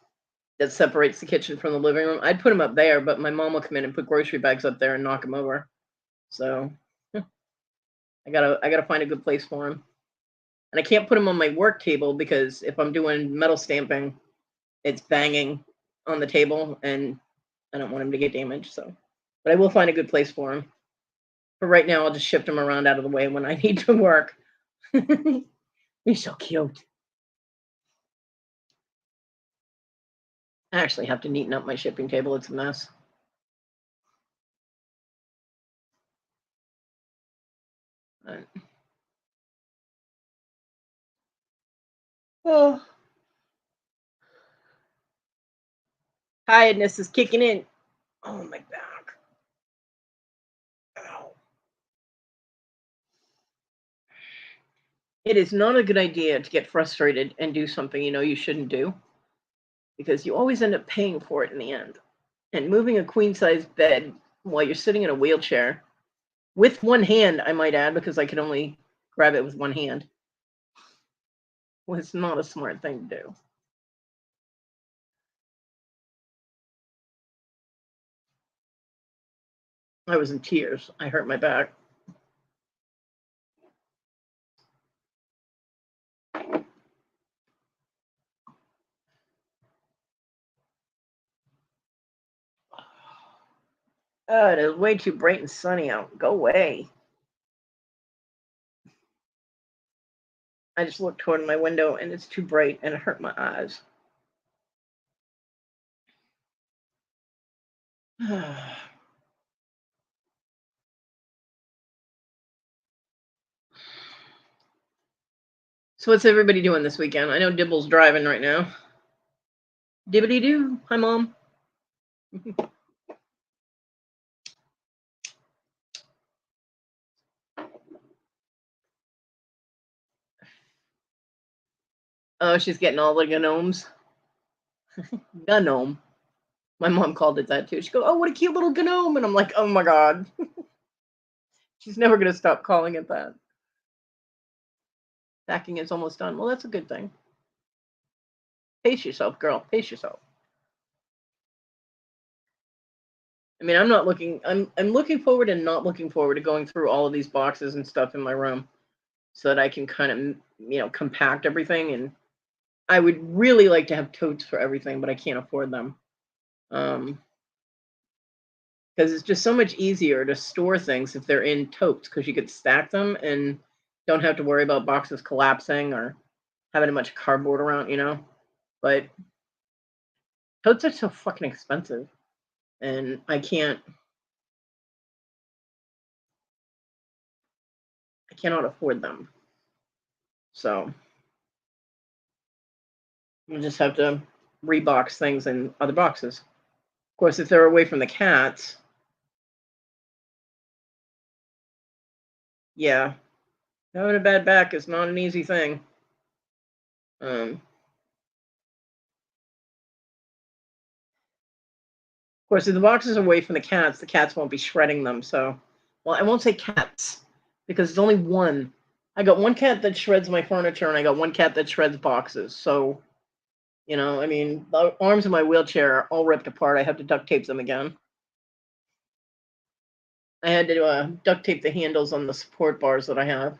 that separates the kitchen from the living room. I'd put them up there, but my mom will come in and put grocery bags up there and knock them over. So I gotta find a good place for him. And I can't put them on my work table because if I'm doing metal stamping, it's banging on the table, and I don't want him to get damaged. So, but I will find a good place for him. For right now, I'll just shift him around out of the way when I need to work. He's so cute. I actually have to neaten up my shipping table. It's a mess. Uh, Oh, tiredness is kicking in. Oh, my back. Ow. It is not a good idea to get frustrated and do something you know you shouldn't do because you always end up paying for it in the end. And moving a queen size bed while you're sitting in a wheelchair with one hand, I might add, because I could only grab it with one hand, was not a smart thing to do. I was in tears. I hurt my back. Oh, it is way too bright and sunny out. Go away. I just looked toward my window and it's too bright and it hurt my eyes. So what's everybody doing this weekend? I know Dibble's driving right now. Dibbity doo. Hi, Mom. Oh, she's getting all the gnomes. Gnome. My mom called it that too. She goes, "Oh, what a cute little gnome," and I'm like, "Oh my god." She's never gonna stop calling it that. Packing is almost done. Well, that's a good thing. Pace yourself, girl. Pace yourself. I mean, I'm not looking. I'm looking forward and not looking forward to going through all of these boxes and stuff in my room, so that I can kind of compact everything. And I would really like to have totes for everything, but I can't afford them. Because it's just so much easier to store things if they're in totes, because you could stack them and don't have to worry about boxes collapsing or having a bunch of cardboard around. But totes are so fucking expensive, and I cannot afford them. So you just have to rebox things in other boxes. Of course, if they're away from the cats, yeah, having a bad back is not an easy thing. Of course, if the boxes are away from the cats won't be shredding them. So, well, I won't say cats because there's only one. I got one cat that shreds my furniture, and I got one cat that shreds boxes. So, I mean, the arms of my wheelchair are all ripped apart. I have to duct tape them again. I had to duct tape the handles on the support bars that I have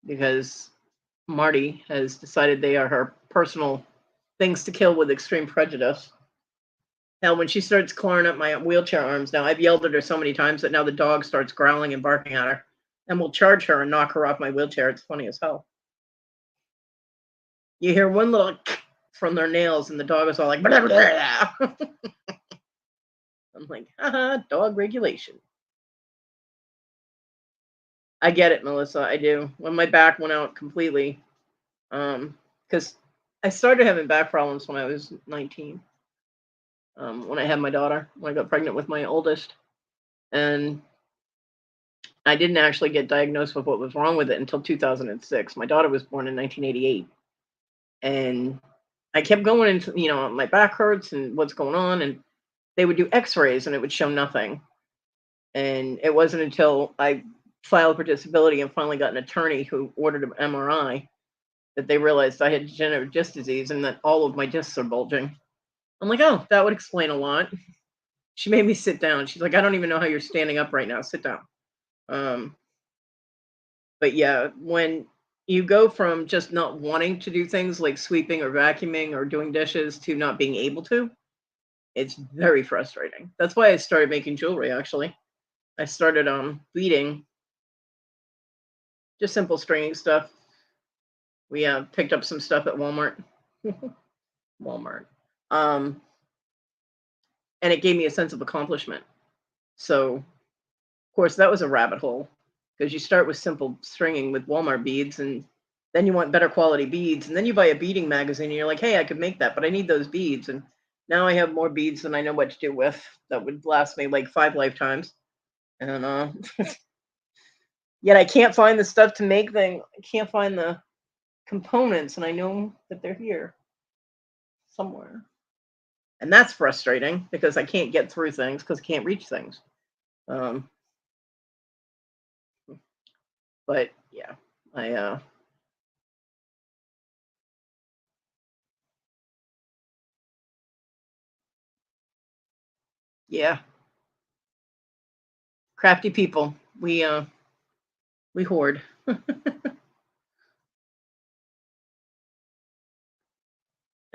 because Marty has decided they are her personal things to kill with extreme prejudice. Now, when she starts clawing up my wheelchair arms, now I've yelled at her so many times that now the dog starts growling and barking at her and will charge her and knock her off my wheelchair. It's funny as hell. You hear one little from their nails, and the dog is all like, blah, blah, blah. I'm like, haha, dog regulation. I get it, Melissa. I do. When my back went out completely, because I started having back problems when I was 19. When I had my daughter, when I got pregnant with my oldest, and I didn't actually get diagnosed with what was wrong with it until 2006. My daughter was born in 1988, and I kept going into, my back hurts and what's going on, and they would do X-rays and it would show nothing. And it wasn't until I filed for disability and finally got an attorney who ordered an MRI that they realized I had degenerative disc disease and that all of my discs are bulging. I'm like, oh, that would explain a lot. She made me sit down. She's like, I don't even know how you're standing up right now. Sit down. But yeah, when you go from just not wanting to do things like sweeping or vacuuming or doing dishes to not being able to, it's very frustrating. That's why I started making jewelry, actually. I started beading, just simple stringing stuff. We picked up some stuff at Walmart. Walmart. And it gave me a sense of accomplishment. So, of course, that was a rabbit hole because you start with simple stringing with Walmart beads, and then you want better quality beads, and then you buy a beading magazine and you're like, hey, I could make that, but I need those beads. And now I have more beads than I know what to do with that would last me like 5 lifetimes. And yet I can't find the stuff to make them. I can't find the components, and I know that they're here somewhere. And that's frustrating because I can't get through things because I can't reach things. But yeah, yeah, crafty people. We hoard. I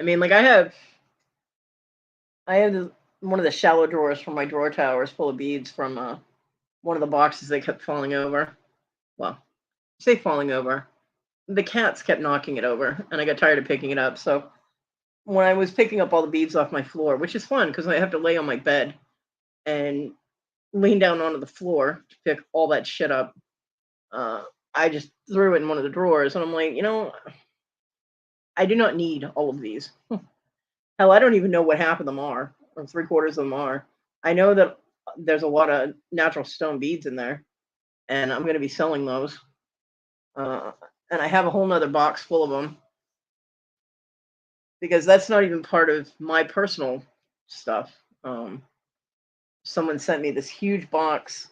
mean, like I have one of the shallow drawers from my drawer towers full of beads from one of the boxes they kept falling over. Well, say falling over. The cats kept knocking it over, and I got tired of picking it up. So when I was picking up all the beads off my floor, which is fun because I have to lay on my bed and lean down onto the floor to pick all that shit up. I just threw it in one of the drawers, and I'm like, I do not need all of these. Hell, I don't even know what half of them are, or three-quarters of them are. I know that there's a lot of natural stone beads in there, and I'm gonna be selling those. Uh, and I have a whole nother box full of them because that's not even part of my personal stuff. Um, Someone sent me this huge box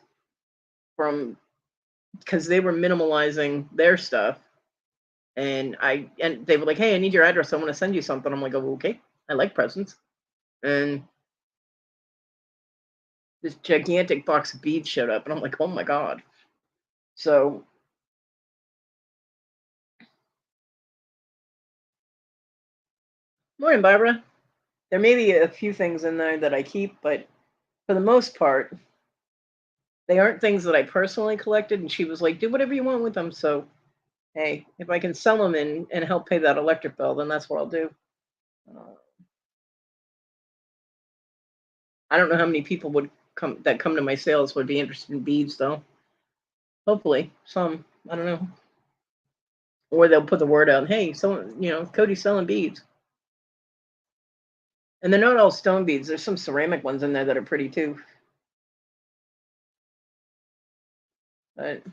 from because they were minimalizing their stuff, and they were like, "Hey, I need your address. I want to send you something." I'm like, "Oh, okay. I like presents." And this gigantic box of beads showed up, and I'm like, "Oh my god!" So, morning, Barbara. There may be a few things in there that I keep, but for the most part, they aren't things that I personally collected. And she was like, "Do whatever you want with them." So, hey, if I can sell them and help pay that electric bill, then that's what I'll do. Uh, I don't know how many people would come to my sales would be interested in beads, though. Hopefully, some. I don't know. Or they'll put the word out, "Hey, someone, Cody's selling beads." And they're not all stone beads. There's some ceramic ones in there that are pretty too. But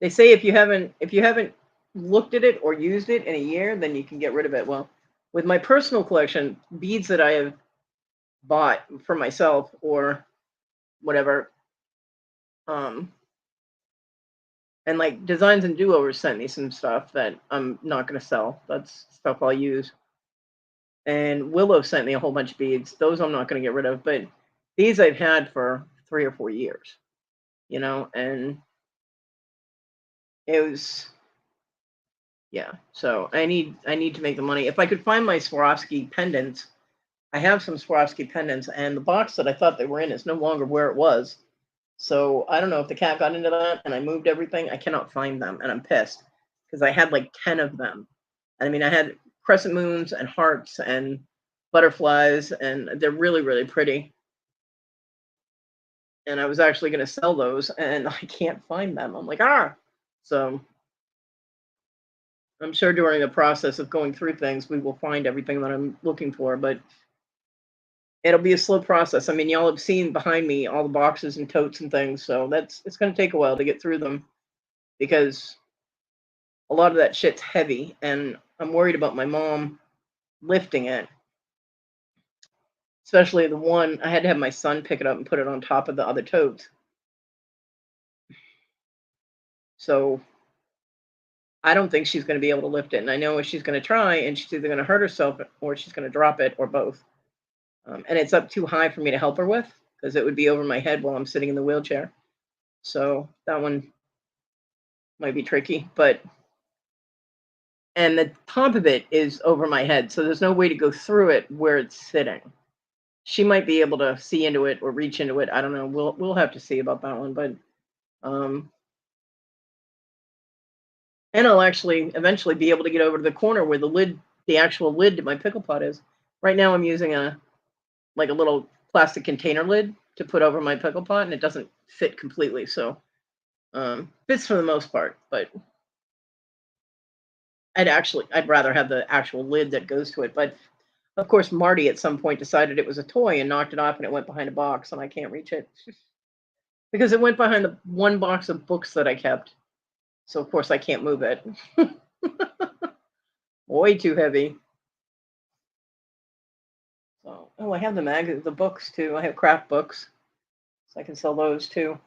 they say if you haven't looked at it or used it in a year, then you can get rid of it. Well, with my personal collection, beads that I have bought for myself or whatever, um, and like Designs and Do-Overs sent me some stuff that I'm not going to sell. That's stuff I'll use. And Willow sent me a whole bunch of beads. Those I'm not going to get rid of, but these I've had for 3 or 4 years, and it was, yeah. So I need to make the money. If I could find my Swarovski pendants, I have some Swarovski pendants, and the box that I thought they were in is no longer where it was. So I don't know if the cat got into that and I moved everything. I cannot find them, and I'm pissed because I had like 10 of them. I mean, I had crescent moons and hearts and butterflies, and they're really, really pretty. And I was actually going to sell those, and I can't find them. I'm like, ah. So I'm sure during the process of going through things, we will find everything that I'm looking for, but it'll be a slow process. I mean, y'all have seen behind me all the boxes and totes and things, so it's going to take a while to get through them because a lot of that shit's heavy, and I'm worried about my mom lifting it, especially the one I had to have my son pick it up and put it on top of the other totes. So I don't think she's going to be able to lift it, and I know if she's going to try, and she's either going to hurt herself or she's going to drop it or both. And it's up too high for me to help her with because it would be over my head while I'm sitting in the wheelchair. So that one might be tricky, and the top of it is over my head, so there's no way to go through it where it's sitting. She might be able to see into it or reach into it. I don't know. We'll have to see about that one, but um, and I'll actually eventually be able to get over to the corner where the actual lid to my pickle pot is. Right now, I'm using a little plastic container lid to put over my pickle pot, and it doesn't fit completely. So fits for the most part, but I'd rather have the actual lid that goes to it. But of course, Marty at some point decided it was a toy and knocked it off, and it went behind a box, and I can't reach it because it went behind the one box of books that I kept. So of course I can't move it. Way too heavy. So I have the books too. I have craft books, so I can sell those too.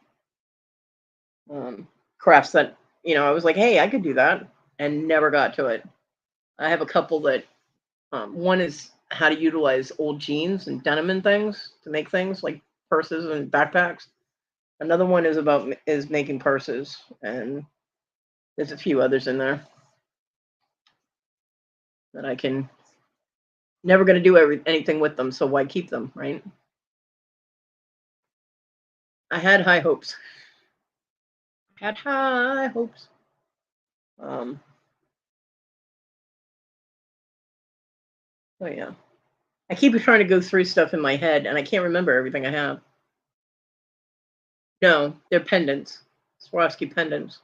Crafts that I was like, hey, I could do that, and never got to it. I have a couple that one is how to utilize old jeans and denim and things to make things like purses and backpacks. Another one is making purses, and there's a few others in there that I can never going to do anything with them. So why keep them, right? I had high hopes. Had high hopes. Um. Oh yeah. I keep trying to go through stuff in my head, and I can't remember everything I have. No, they're pendants, Swarovski pendants.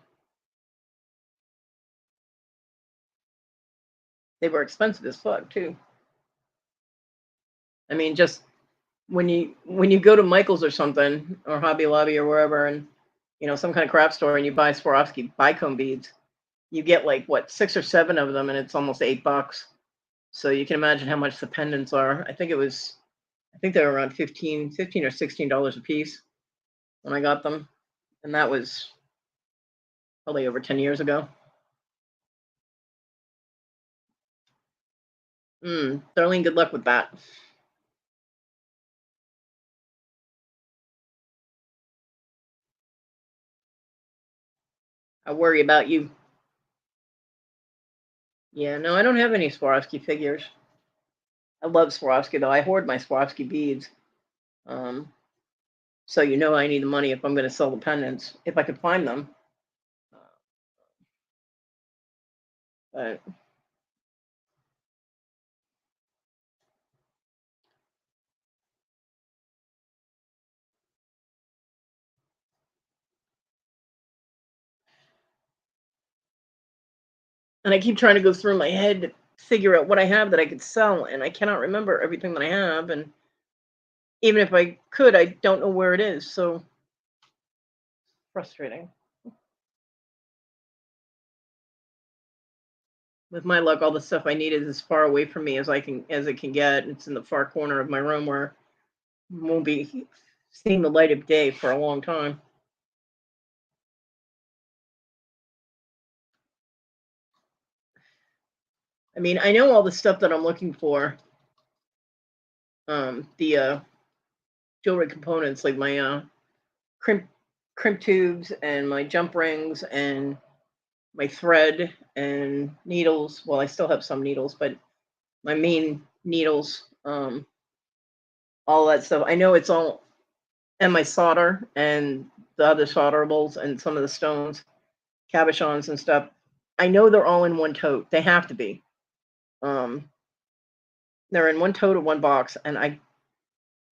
They were expensive as fuck too. I mean, just when you go to Michael's or something, or Hobby Lobby or wherever, and some kind of craft store, and you buy Swarovski bicone beads, you get like what 6 or 7 of them, and it's almost $8. So you can imagine how much the pendants are. I think they were around 15 or $16 a piece when I got them, and that was probably over 10 years ago. Darlene, good luck with that. I worry about you. Yeah, no, I don't have any Swarovski figures. I love Swarovski though. I hoard my Swarovski beads. Um, so I need the money if I'm going to sell the pendants, if I could find them. But and I keep trying to go through my head to figure out what I have that I could sell, and I cannot remember everything that I have. And even if I could, I don't know where it is. So frustrating. With my luck, all the stuff I need is as far away from me as it can get. It's in the far corner of my room where it won't be seeing the light of day for a long time. I mean, I know all the stuff that I'm looking for. The jewelry components, like my crimp crimp tubes and my jump rings and my thread and needles. Well, I still have some needles, but my main needles, all that stuff. I know it's all, and my solder and the other solderables and some of the stones, cabochons and stuff. I know they're all in one tote. They have to be. Um, they're in one tote of one box, and I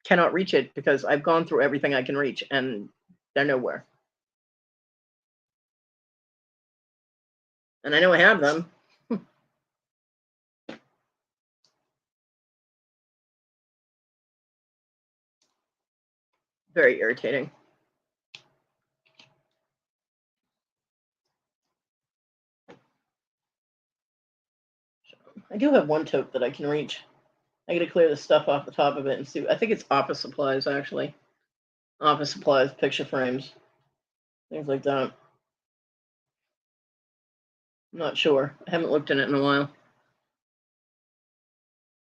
cannot reach it because I've gone through everything I can reach, and they're nowhere. And I know I have them. Very irritating. I do have one tote that I can reach. I got to clear the stuff off the top of it and see. I think it's office supplies, actually. Office supplies, picture frames, things like that. I'm not sure. I haven't looked in it in a while.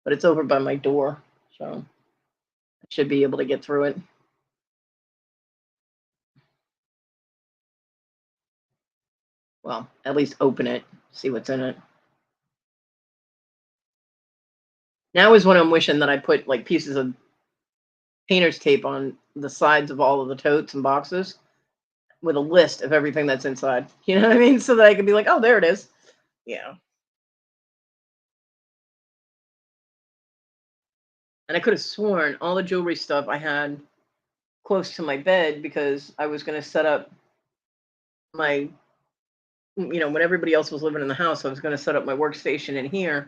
But it's over by my door, so I should be able to get through it. Well, at least open it, see what's in it. Now is when I'm wishing that I put like pieces of painter's tape on the sides of all of the totes and boxes with a list of everything that's inside. You know what I mean? So that I can be like, oh, there it is. Yeah. And I could have sworn all the jewelry stuff I had close to my bed because I was going to set up my, when everybody else was living in the house, I was going to set up my workstation in here,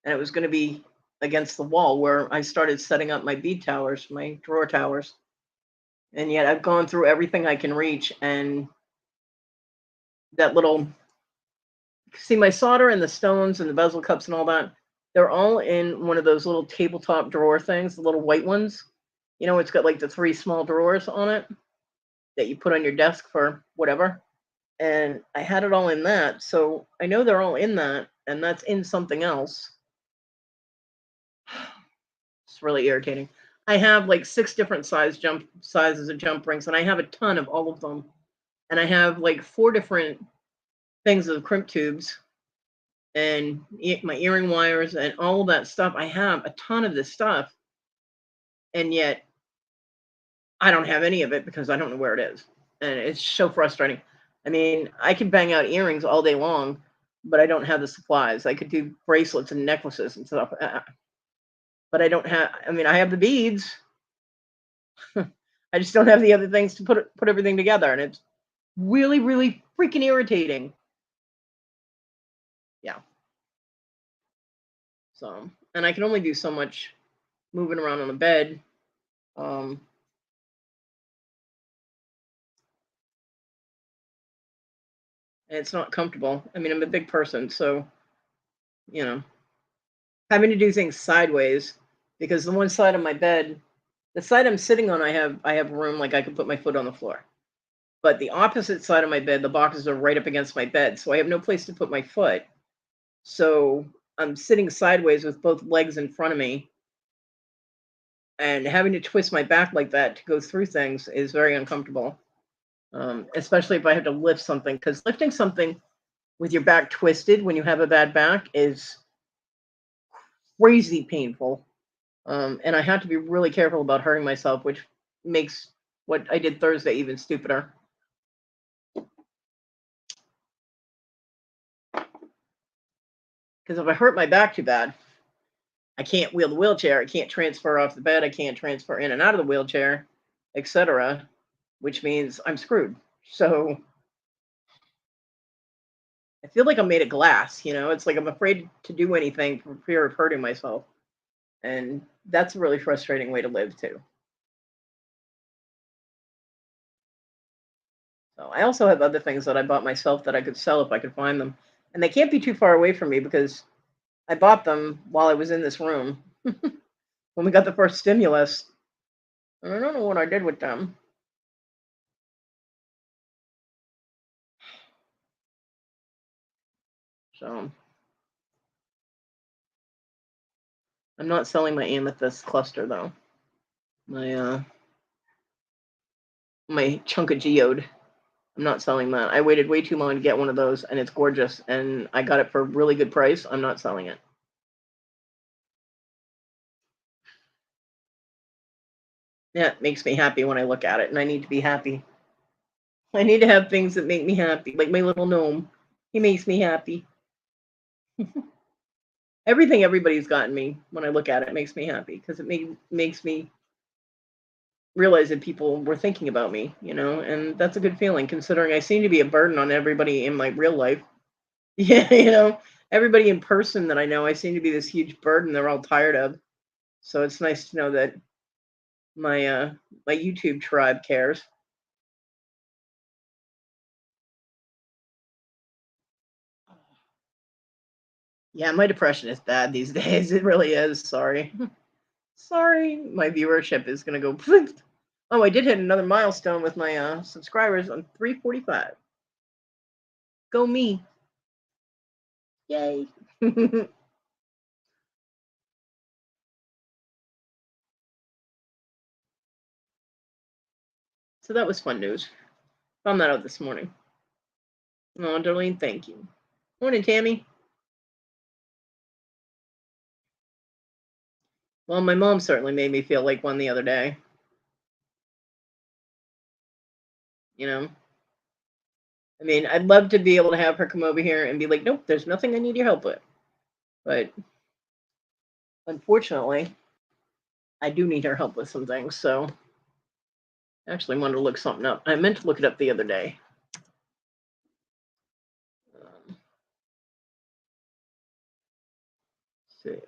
and it was going to be against the wall where I started setting up my bead towers, my drawer towers. And yet I've gone through everything I can reach, and that little, see, my solder and the stones and the bezel cups and all that, they're all in one of those little tabletop drawer things, the little white ones. It's got like the 3 small drawers on it that you put on your desk for whatever. And I had it all in that. So I know they're all in that, and that's in something else. It's really irritating. I have like 6 different sizes of jump rings, and I have a ton of all of them. And I have like 4 different things of crimp tubes and my earring wires and all of that stuff. I have a ton of this stuff, and yet I don't have any of it because I don't know where it is. And it's so frustrating. I mean, I could bang out earrings all day long, but I don't have the supplies. I could do bracelets and necklaces and stuff, but I don't have. I mean, I have the beads. I just don't have the other things to put everything together, and it's really, really freaking irritating. Yeah. So, and I can only do so much moving around on the bed. And it's not comfortable. I mean, I'm a big person, so you know, having to do things sideways because the one side of my bed, the side I'm sitting on, I have room like I can put my foot on the floor. But the opposite side of my bed, the boxes are right up against my bed, so I have no place to put my foot. So I'm sitting sideways with both legs in front of me, and having to twist my back like that to go through things is very uncomfortable. Especially if I have to lift something, because lifting something with your back twisted when you have a bad back is crazy painful. And I have to be really careful about hurting myself, which makes what I did Thursday even stupider. Because if I hurt my back too bad, I can't wheel the wheelchair. I can't transfer off the bed. I can't transfer in and out of the wheelchair, etc., which means I'm screwed. So I feel like I'm made of glass. It's like I'm afraid to do anything for fear of hurting myself. And that's a really frustrating way to live, too. So I also have other things that I bought myself that I could sell if I could find them. And they can't be too far away from me because I bought them while I was in this room when we got the first stimulus. And I don't know what I did with them. So I'm not selling my amethyst cluster though. My chunk of geode. I'm not selling that. I waited way too long to get one of those, and it's gorgeous. And I got it for a really good price. I'm not selling it. Yeah, it makes me happy when I look at it, and I need to be happy. I need to have things that make me happy, like my little gnome. He makes me happy. Everything everybody's gotten me, when I look at it, makes me happy because makes me realize that people were thinking about me, and that's a good feeling considering I seem to be a burden on everybody in my real life. Yeah, everybody in person that I know, I seem to be this huge burden they're all tired of. So it's nice to know that my YouTube tribe cares. Yeah, my depression is bad these days. It really is. Sorry. Sorry. My viewership is gonna go. Oh, I did hit another milestone with my subscribers on 345. Go me. Yay. So that was fun news. Found that out this morning. Oh, Darlene, thank you. Morning, Tammy. Well, my mom certainly made me feel like one the other day. You know, I mean, I'd love to be able to have her come over here and be like, nope, there's nothing I need your help with. But unfortunately, I do need her help with some things. So I actually wanted to look something up. I meant to look it up the other day. Let's see.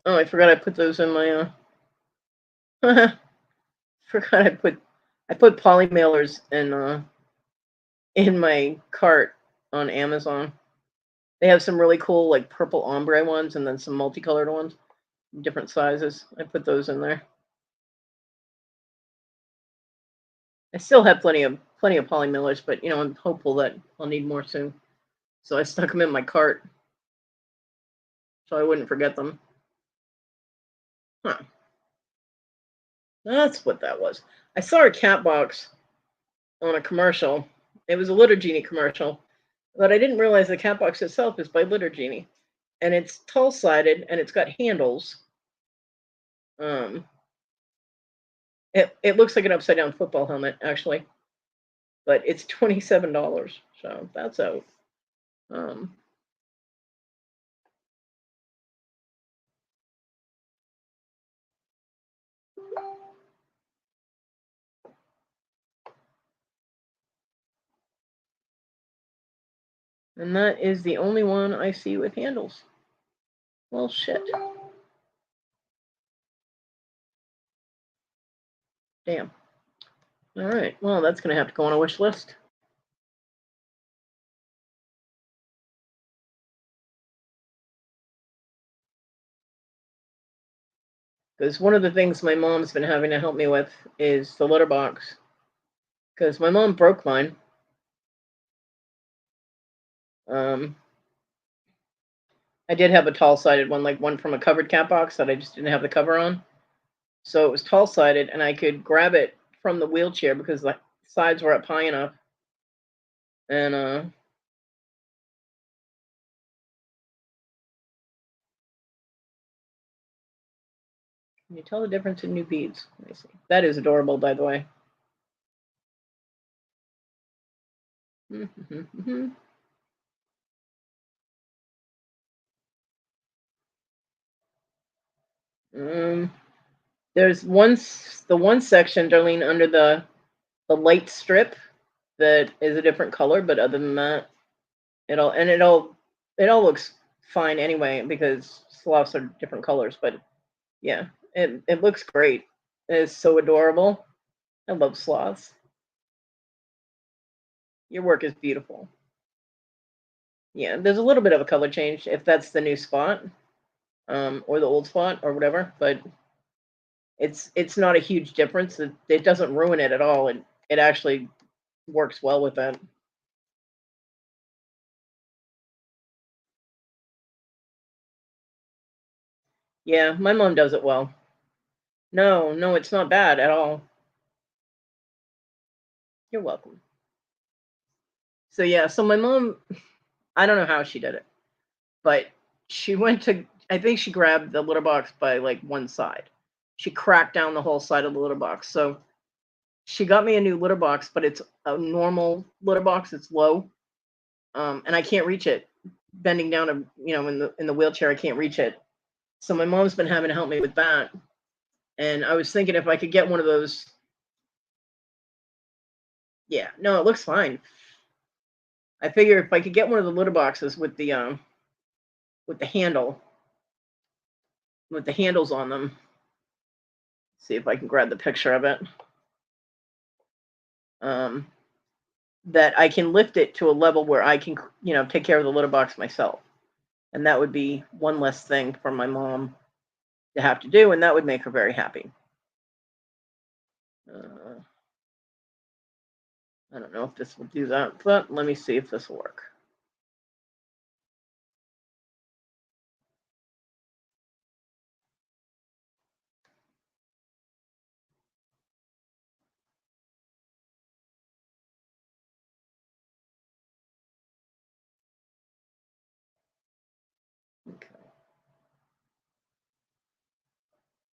Oh, I forgot I put those in my forgot I put poly mailers in my cart on Amazon. They have some really cool like purple ombre ones and then some multicolored ones, different sizes. I put those in there. I still have plenty of poly mailers, but I'm hopeful that I'll need more soon. So I stuck them in my cart so I wouldn't forget them. Huh. That's what that was. I saw a cat box on a commercial. It was a Litter Genie commercial, but I didn't realize the cat box itself is by Litter Genie, and it's tall sided and it's got handles. Um, it looks like an upside down football helmet actually, but it's $27, so that's out. Um, And that is the only one I see with handles. Well, shit. Damn. All right. Well, that's going to have to go on a wish list. Because one of the things my mom's been having to help me with is the litter box. Because my mom broke mine. I did have a tall-sided one, like one from a covered cat box that I just didn't have the cover on. So it was tall-sided, and I could grab it from the wheelchair because the sides were up high enough. And can you tell the difference in new beads? Let me see. That is adorable, by the way. There's the one section, Darlene, under the light strip that is a different color, but other than that, it all looks fine anyway because sloths are different colors. But yeah, it looks great. It's so adorable. I love sloths. Your work is beautiful. Yeah, there's a little bit of a color change if that's the new spot, or the old spot or whatever, but it's not a huge difference. It doesn't ruin it at all. It actually works well with that. Yeah, my mom does it well. No, no, it's not bad at all. You're welcome. So yeah, so my mom, I don't know how she did it, but she went to, I think she grabbed the litter box by like one side. She cracked down the whole side of the litter box. So she got me a new litter box, but it's a normal litter box. It's low, and I can't reach it. Bending down, in the wheelchair, I can't reach it. So my mom's been having to help me with that. And I was thinking if I could get one of those. Yeah, no, it looks fine. I figure if I could get one of the litter boxes with the handle, with the handles on them. See if I can grab the picture of it. Um, that I can lift it to a level where I can, take care of the litter box myself. And that would be one less thing for my mom to have to do, and that would make her very happy. I don't know if this will do that, but let me see if this will work. Okay.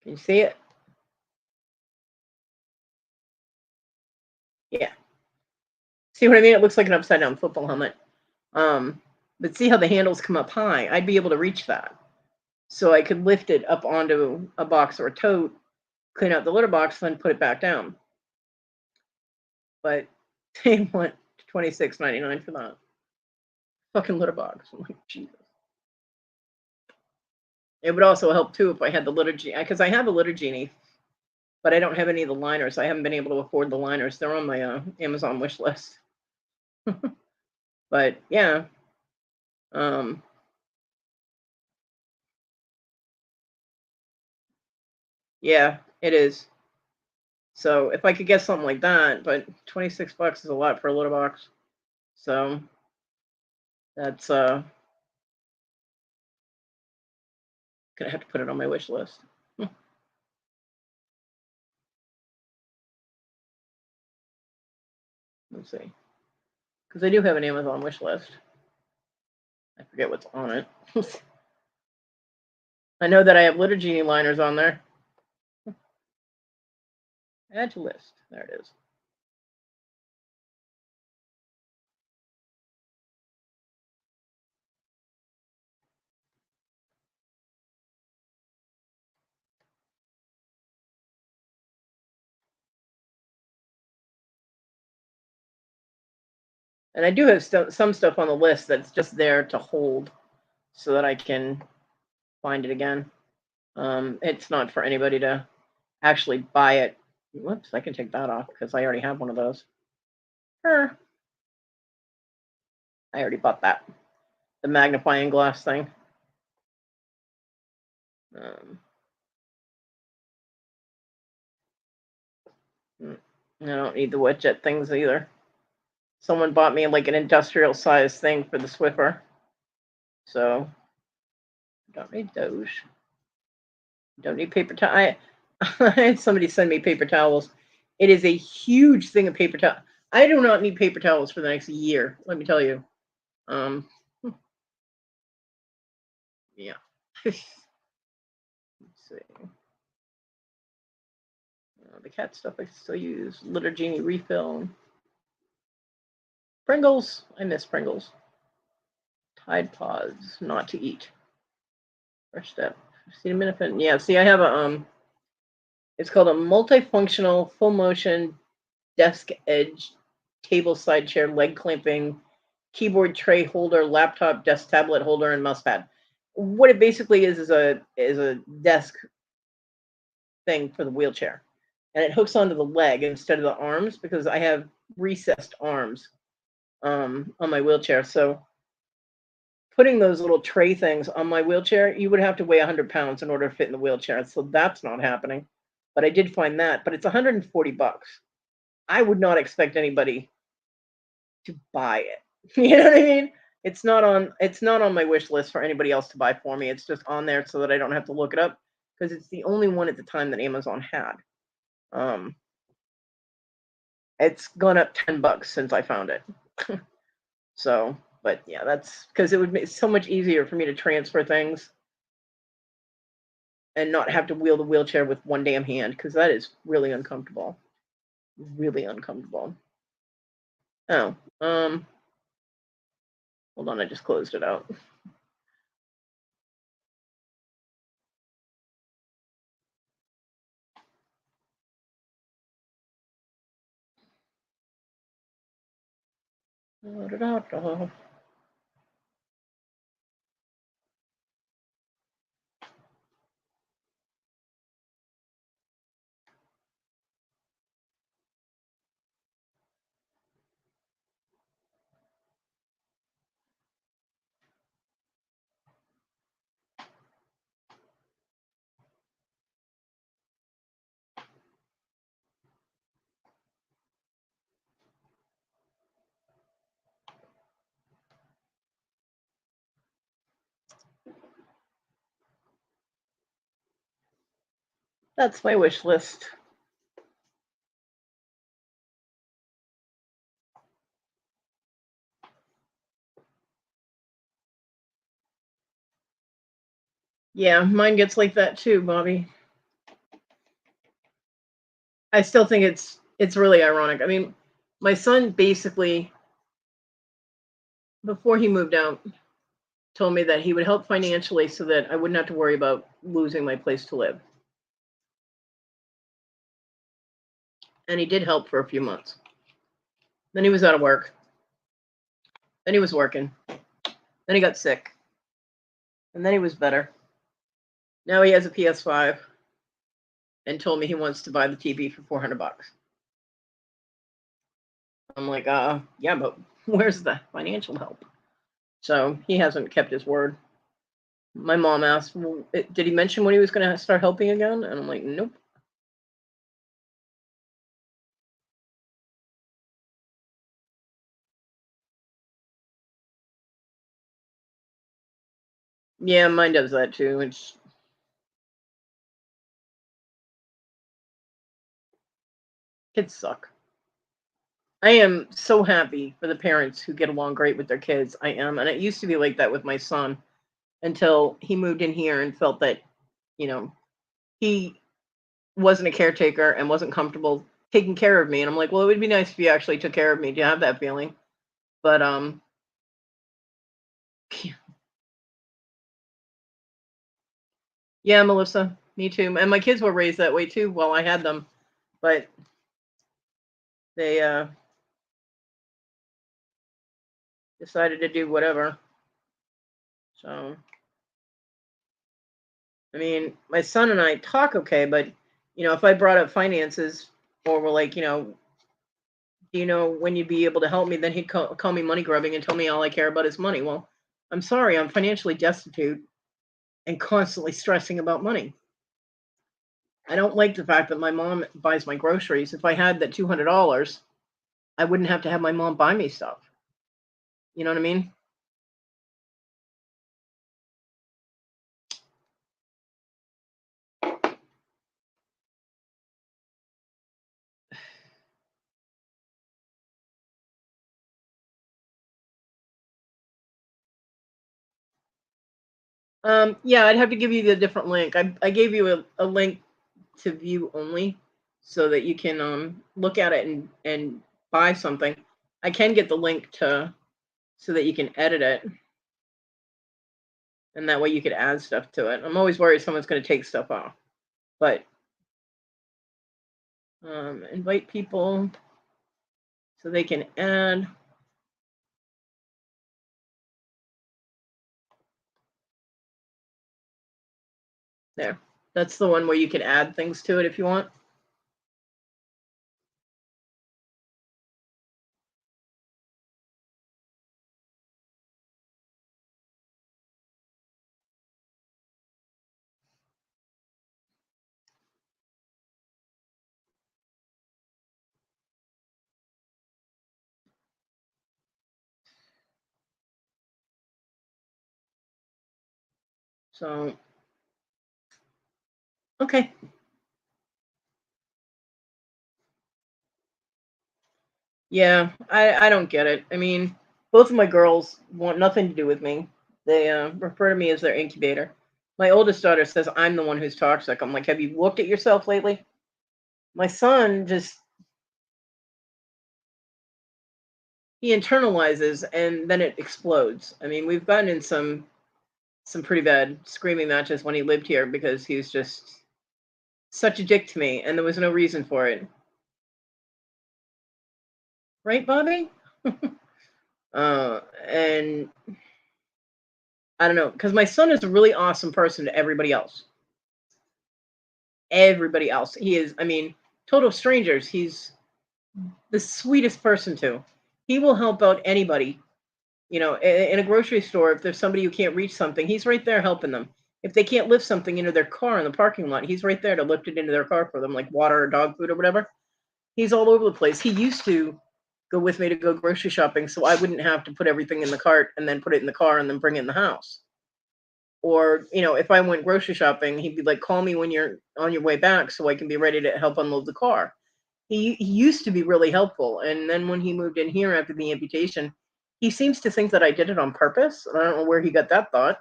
Can you see it? Yeah. See what I mean? It looks like an upside down football helmet. But see how the handles come up high? I'd be able to reach that. So I could lift it up onto a box or a tote, clean out the litter box, then put it back down. But they want $26.99 for that fucking litter box. I'm like, Jesus. It would also help too if I had the litter genie, because I have a litter genie, but I don't have any of the liners. I haven't been able to afford the liners. They're on my Amazon wish list. But yeah, yeah, it is. So if I could get something like that, but $26 is a lot for a litter box. So that's gonna have to put it on my wish list. Let's see, because I do have an Amazon wish list. I forget what's on it. I know that I have litter genie liners on there. Add to list. There it is. And I do have some stuff on the list that's just there to hold so that I can find it again. It's not for anybody to actually buy it. Whoops, I can take that off because I already have one of those. I already bought that. The magnifying glass thing. I don't need the wet jet things either. Someone bought me like an industrial size thing for the Swiffer. So don't need those. Don't need paper towel. I had somebody send me paper towels. It is a huge thing of paper towel. I do not need paper towels for the next year. Let me tell you. Yeah. Let's see. The cat stuff I still use. Litter Genie refill. Pringles. I miss Pringles. Tide Pods. Not to eat. First step. Acetaminophen. Yeah. See, I have a It's called a multifunctional full motion desk edge table side chair leg clamping keyboard tray holder, laptop desk tablet holder, and mouse pad. What it basically is a desk thing for the wheelchair, and it hooks onto the leg instead of the arms because I have recessed arms on my wheelchair. So putting those little tray things on my wheelchair, you would have to weigh 100 pounds in order to fit in the wheelchair. So that's not happening. But I did find that, but it's $140. I would not expect anybody to buy it. You know what I mean? It's not on my wish list for anybody else to buy for me. It's just on there so that I don't have to look it up because it's the only one at the time that Amazon had. It's gone up $10 since I found it. So, but yeah, that's because it would make it so much easier for me to transfer things and not have to wheel the wheelchair with one damn hand because that is really uncomfortable. Really uncomfortable. Oh, hold on, I just closed it out. That's my wish list. Yeah, mine gets like that too, Bobby. I still think it's really ironic. I mean, my son basically, before he moved out, told me that he would help financially so that I wouldn't have to worry about losing my place to live. And he did help for a few months. Then he was out of work. Then he was working. Then he got sick. And then he was better. Now he has a PS5 and told me he wants to buy the TV for $400. I'm like, yeah, but where's the financial help? So he hasn't kept his word. My mom asked, well, did he mention when he was going to start helping again? And I'm like, nope. Yeah, mine does that too. Kids suck. I am so happy for the parents who get along great with their kids. I am. And it used to be like that with my son until he moved in here and felt that, he wasn't a caretaker and wasn't comfortable taking care of me. And I'm like, well, it would be nice if you actually took care of me. Do you have that feeling? But yeah, Melissa, me too. And my kids were raised that way too while I had them. But they decided to do whatever. So, I mean, my son and I talk okay, but if I brought up finances or were like, do you know when you'd be able to help me? Then he'd call me money grubbing and tell me all I care about is money. Well, I'm sorry, I'm financially destitute and constantly stressing about money. I don't like the fact that my mom buys my groceries. If I had that $200, I wouldn't have to have my mom buy me stuff. You know what I mean? Yeah, I'd have to give you the different link. I gave you a link to view only so that you can look at it and buy something. I can get the link to so that you can edit it and that way you could add stuff to it. I'm always worried someone's going to take stuff off. But invite people so they can add. There. That's the one where you can add things to it if you want. So, okay. Yeah, I don't get it. I mean, both of my girls want nothing to do with me. They refer to me as their incubator. My oldest daughter says I'm the one who's toxic. I'm like, have you looked at yourself lately? My son just he internalizes and then it explodes. I mean, we've gotten in some pretty bad screaming matches when he lived here because he's just such a dick to me and there was no reason for it. Right, Bobby? And I don't know, because my son is a really awesome person to everybody else. Everybody else. He is, I mean, total strangers. He's the sweetest person to. He will help out anybody. In a grocery store, if there's somebody who can't reach something, he's right there helping them. If they can't lift something into their car in the parking lot, he's right there to lift it into their car for them, like water or dog food or whatever. He's all over the place. He used to go with me to go grocery shopping so I wouldn't have to put everything in the cart and then put it in the car and then bring it in the house. Or, if I went grocery shopping, he'd be like, call me when you're on your way back so I can be ready to help unload the car. He used to be really helpful. And then when he moved in here after the amputation, he seems to think that I did it on purpose. I don't know where he got that thought,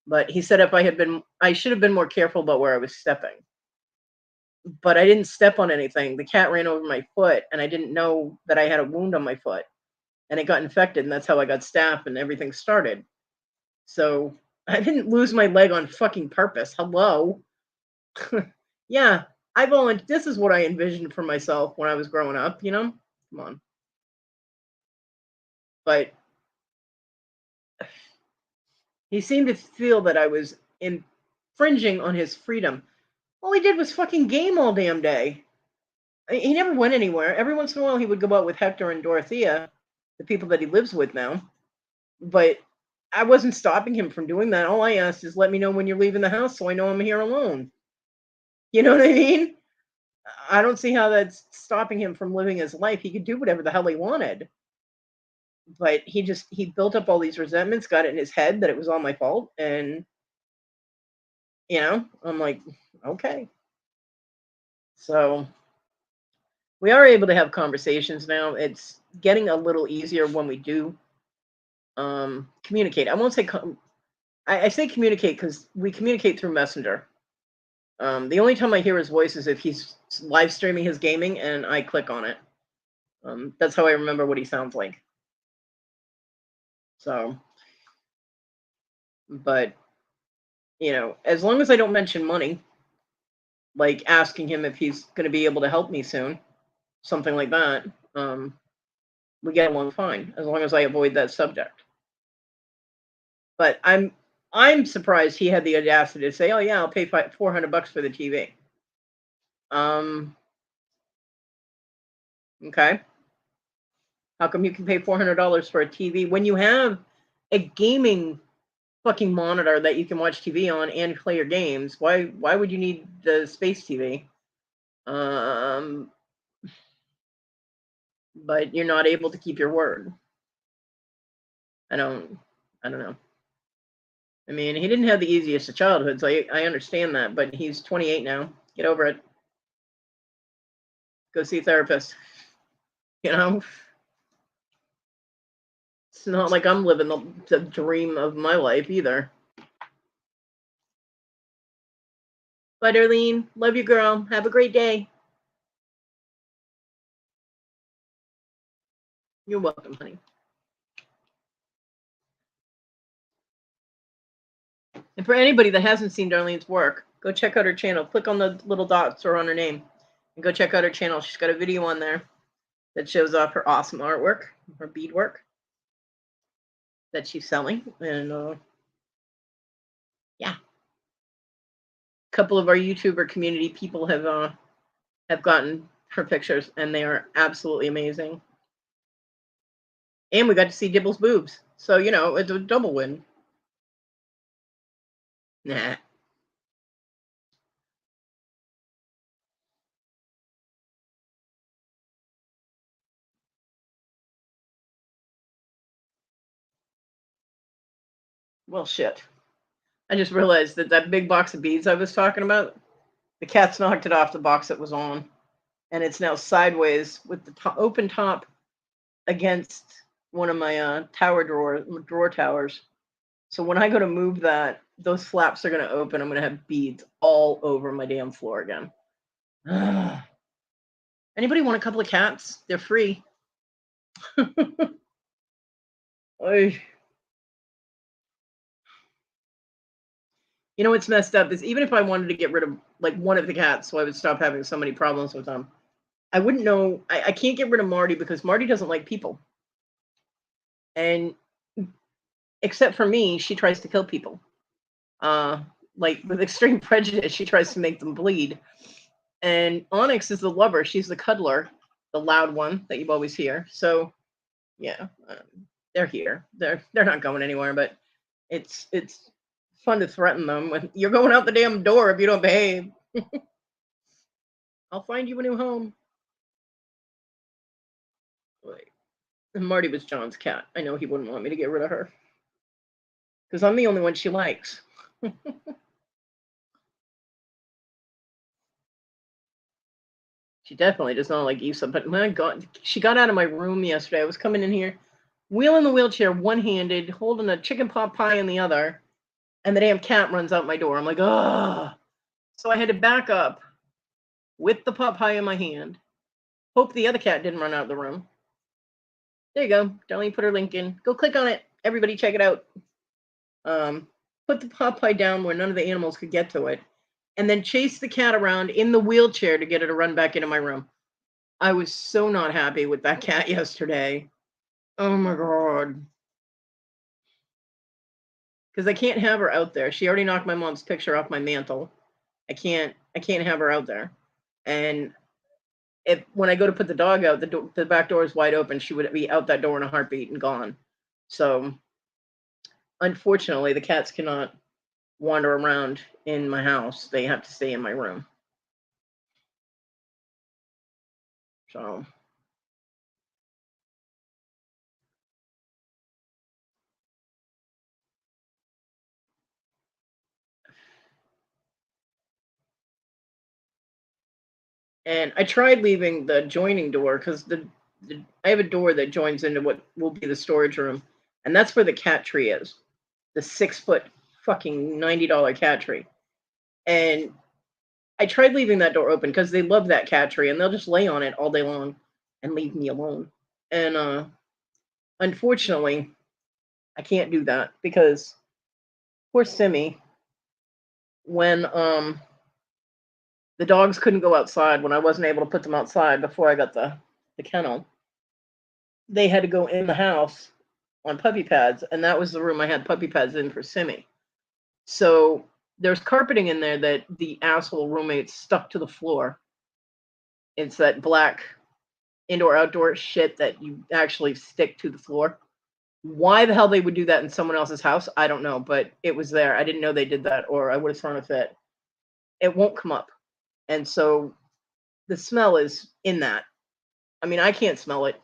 but he said I should have been more careful about where I was stepping. But I didn't step on anything. The cat ran over my foot and I didn't know that I had a wound on my foot and it got infected. And that's how I got staph and everything started. So I didn't lose my leg on fucking purpose. Hello. Yeah, this is what I envisioned for myself when I was growing up, Come on. But he seemed to feel that I was infringing on his freedom. All he did was fucking game all damn day. He never went anywhere. Every once in a while he would go out with Hector and Dorothea, the people that he lives with now. But I wasn't stopping him from doing that. All I asked is let me know when you're leaving the house so I know I'm here alone. You know what I mean? I don't see how that's stopping him from living his life. He could do whatever the hell he wanted. But he built up all these resentments, got it in his head that it was all my fault. And, I'm like, okay. So we are able to have conversations now. It's getting a little easier when we do communicate. I won't say, I say communicate because we communicate through Messenger. The only time I hear his voice is if he's live streaming his gaming and I click on it. That's how I remember what he sounds like. So, but as long as I don't mention money, like asking him if he's going to be able to help me soon, something like that. we get along fine as long as I avoid that subject. But I'm surprised he had the audacity to say, "Oh yeah, I'll pay $400 for the TV." Um, okay. How come you can pay $400 for a TV when you have a gaming fucking monitor that you can watch TV on and play your games? Why would you need the space TV? Um, but you're not able to keep your word. I don't know. I mean, he didn't have the easiest of childhoods. I understand that, but he's 28 now. Get over it. Go see a therapist. You know, it's not like I'm living the dream of my life either. Bye, Darlene. Love you, girl. Have a great day. You're welcome, honey. And for anybody that hasn't seen Darlene's work, go check out her channel. Click on the little dots or on her name and go check out her channel. She's got a video on there that shows off her awesome artwork, her beadwork that she's selling. And yeah, a couple of our YouTuber community people have gotten her pictures, and they are absolutely amazing. And we got to see Dibble's boobs, so you know it's a double win. Nah. Well, shit. I just realized that big box of beads I was talking about, the cat's knocked it off the box it was on, and it's now sideways with the open top against one of my drawer towers. So when I go to move that, those flaps are going to open. I'm going to have beads all over my damn floor again. Anybody want a couple of cats? They're free. Oy. You know what's messed up is even if I wanted to get rid of like one of the cats so I would stop having so many problems with them, I wouldn't know. I can't get rid of Marty because Marty doesn't like people. And except for me, she tries to kill people. Like with extreme prejudice, she tries to make them bleed. And Onyx is the lover. She's the cuddler, the loud one that you always hear. So yeah, they're here. They're not going anywhere. But it's fun to threaten them with, "You're going out the damn door if you don't behave. I'll find you a new home." Like, and Marty was John's cat. I know he wouldn't want me to get rid of her because I'm the only one she likes. She definitely does not like Issa, but my God, she got out of my room yesterday. I was coming in here, wheeling the wheelchair one-handed, holding a chicken pot pie in the other, and the damn cat runs out my door. I'm like, "Ugh." So I had to back up with the pot pie in my hand. Hope the other cat didn't run out of the room. There you go. Darlene put her link in. Go click on it. Everybody check it out. Put the pot pie down where none of the animals could get to it, and then chase the cat around in the wheelchair to get her to run back into my room. I was so not happy with that cat yesterday. Oh my God. Because I can't have her out there. She already knocked my mom's picture off my mantle. I can't have her out there. And when I go to put the dog out, the back door is wide open. She would be out that door in a heartbeat and gone. So unfortunately, the cats cannot wander around in my house. They have to stay in my room. So and I tried leaving the joining door because I have a door that joins into what will be the storage room, and that's where the cat tree is, the 6-foot fucking $90 cat tree. And I tried leaving that door open because they love that cat tree, and they'll just lay on it all day long and leave me alone. And unfortunately, I can't do that because poor Simmy, when the dogs couldn't go outside, when I wasn't able to put them outside before I got the kennel, they had to go in the house on puppy pads, and that was the room I had puppy pads in for Simmy. So there's carpeting in there that the asshole roommate stuck to the floor. It's that black indoor outdoor shit that you actually stick to the floor. Why the hell they would do that in someone else's house, I don't know, but it was there. I didn't know they did that, or I would have thrown a fit. It won't come up. And so the smell is in that. I mean, I can't smell it.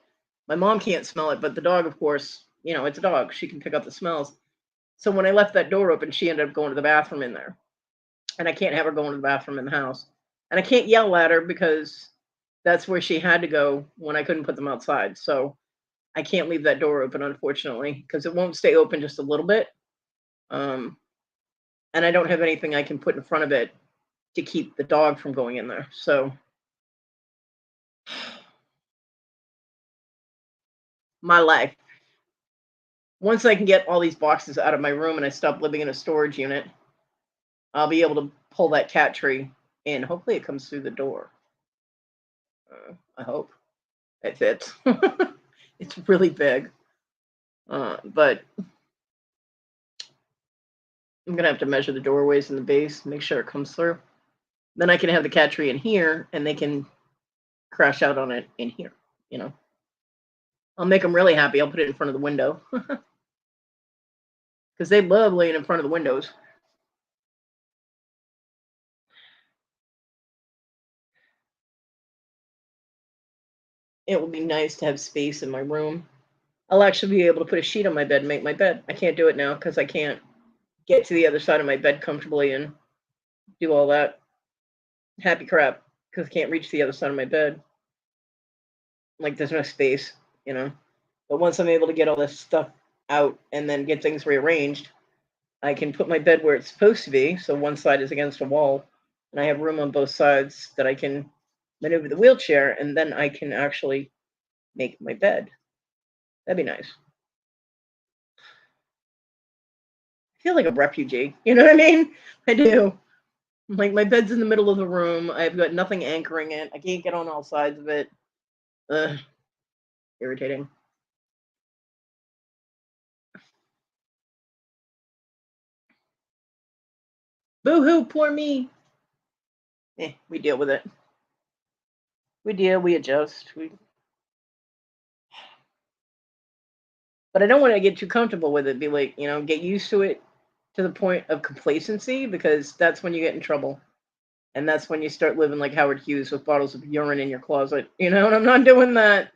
My mom can't smell it, but the dog, of course, it's a dog. She can pick up the smells. So when I left that door open, she ended up going to the bathroom in there. And I can't have her going to the bathroom in the house. And I can't yell at her because that's where she had to go when I couldn't put them outside. So I can't leave that door open, unfortunately, because it won't stay open just a little bit. And I don't have anything I can put in front of it to keep the dog from going in there. So my life. Once I can get all these boxes out of my room and I stop living in a storage unit, I'll be able to pull that cat tree in. Hopefully it comes through the door. I hope it fits. It's really big. But I'm going to have to measure the doorways and the base, make sure it comes through. Then I can have the cat tree in here and they can crash out on it in here, I'll make them really happy. I'll put it in front of the window. Because they love laying in front of the windows. It will be nice to have space in my room. I'll actually be able to put a sheet on my bed and make my bed. I can't do it now because I can't get to the other side of my bed comfortably and do all that happy crap because I can't reach the other side of my bed. Like there's no space, But once I'm able to get all this stuff out and then get things rearranged, I can put my bed where it's supposed to be. So one side is against a wall and I have room on both sides that I can maneuver the wheelchair, and then I can actually make my bed. That'd be nice. I feel like a refugee. You know what I mean? I do. Like my bed's in the middle of the room. I've got nothing anchoring it. I can't get on all sides of it. Ugh. Irritating. Boo-hoo, poor me. We deal with it. We adjust. But I don't want to get too comfortable with it. Be like, get used to it to the point of complacency, because that's when you get in trouble. And that's when you start living like Howard Hughes with bottles of urine in your closet, and I'm not doing that.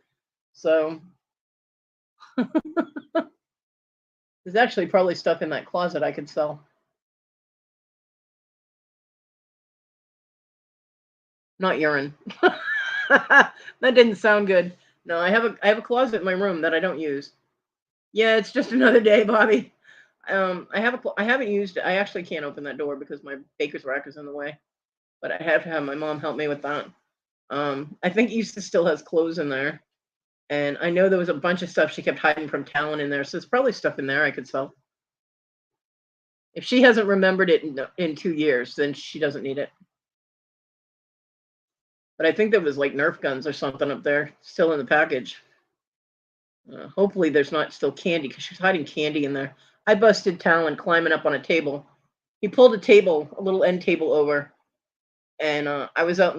So there's actually probably stuff in that closet I could sell. Not urine. That didn't sound good. No, I have a closet in my room that I don't use. Yeah, it's just another day, Bobby. I haven't used it. I actually can't open that door because my baker's rack is in the way. But I have to have my mom help me with that. I think Issa still has clothes in there. And I know there was a bunch of stuff she kept hiding from Talon in there. So there's probably stuff in there I could sell. If she hasn't remembered it in 2 years, then she doesn't need it. But I think there was like Nerf guns or something up there still in the package. Hopefully there's not still candy, because she's hiding candy in there. I busted Talon climbing up on a table. He pulled a little end table over. And I was out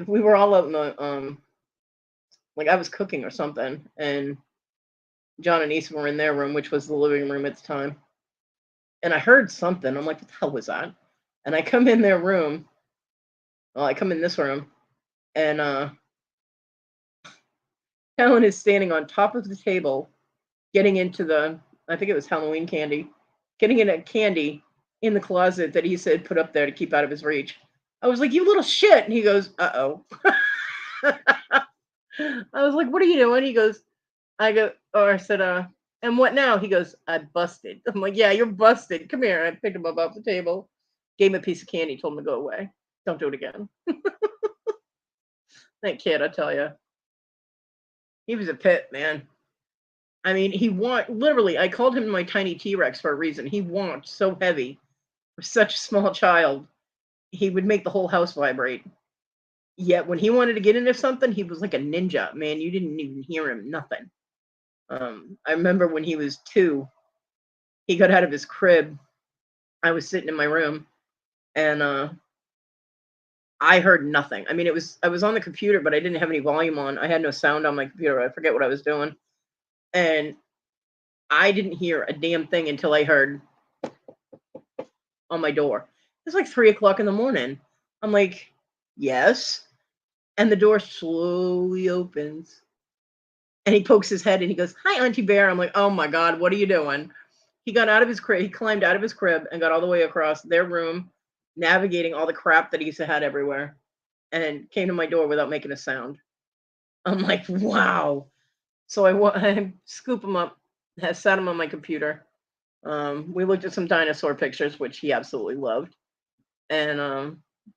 we were all out in the, like I was cooking or something. And John and Issa were in their room, which was the living room at the time. And I heard something. I'm like, what the hell was that? And I come in their room. Well, I come in this room. And Helen is standing on top of the table, getting into I think it was Halloween candy, getting in a candy in the closet that he said put up there to keep out of his reach. I was like, you little shit. And he goes, uh-oh. I was like, what are you doing? He goes, I said, and what now? He goes, I busted. I'm like, yeah, you're busted. Come here. I picked him up off the table, gave him a piece of candy, told him to go away. Don't do it again. That kid, I tell you. He was a pit, man. I mean, he walked, literally, I called him my tiny T-Rex for a reason. He walked so heavy for such a small child. He would make the whole house vibrate. Yet when he wanted to get into something, he was like a ninja, man. You didn't even hear him, nothing. I remember when he was 2, he got out of his crib. I was sitting in my room, and I heard nothing. I mean, I was on the computer, but I didn't have any volume on. I had no sound on my computer. I forget what I was doing, and I didn't hear a damn thing until I heard on my door. It's like 3 o'clock in the morning. I'm like, yes, and the door slowly opens, and he pokes his head and he goes, "Hi, Auntie Bear." I'm like, "Oh my God, what are you doing?" He got out of his crib. He climbed out of his crib and got all the way across their room, navigating all the crap that he's had everywhere, and came to my door without making a sound. I'm like, wow. So I scoop him up, has sat him on my computer. We looked at some dinosaur pictures, which he absolutely loved, and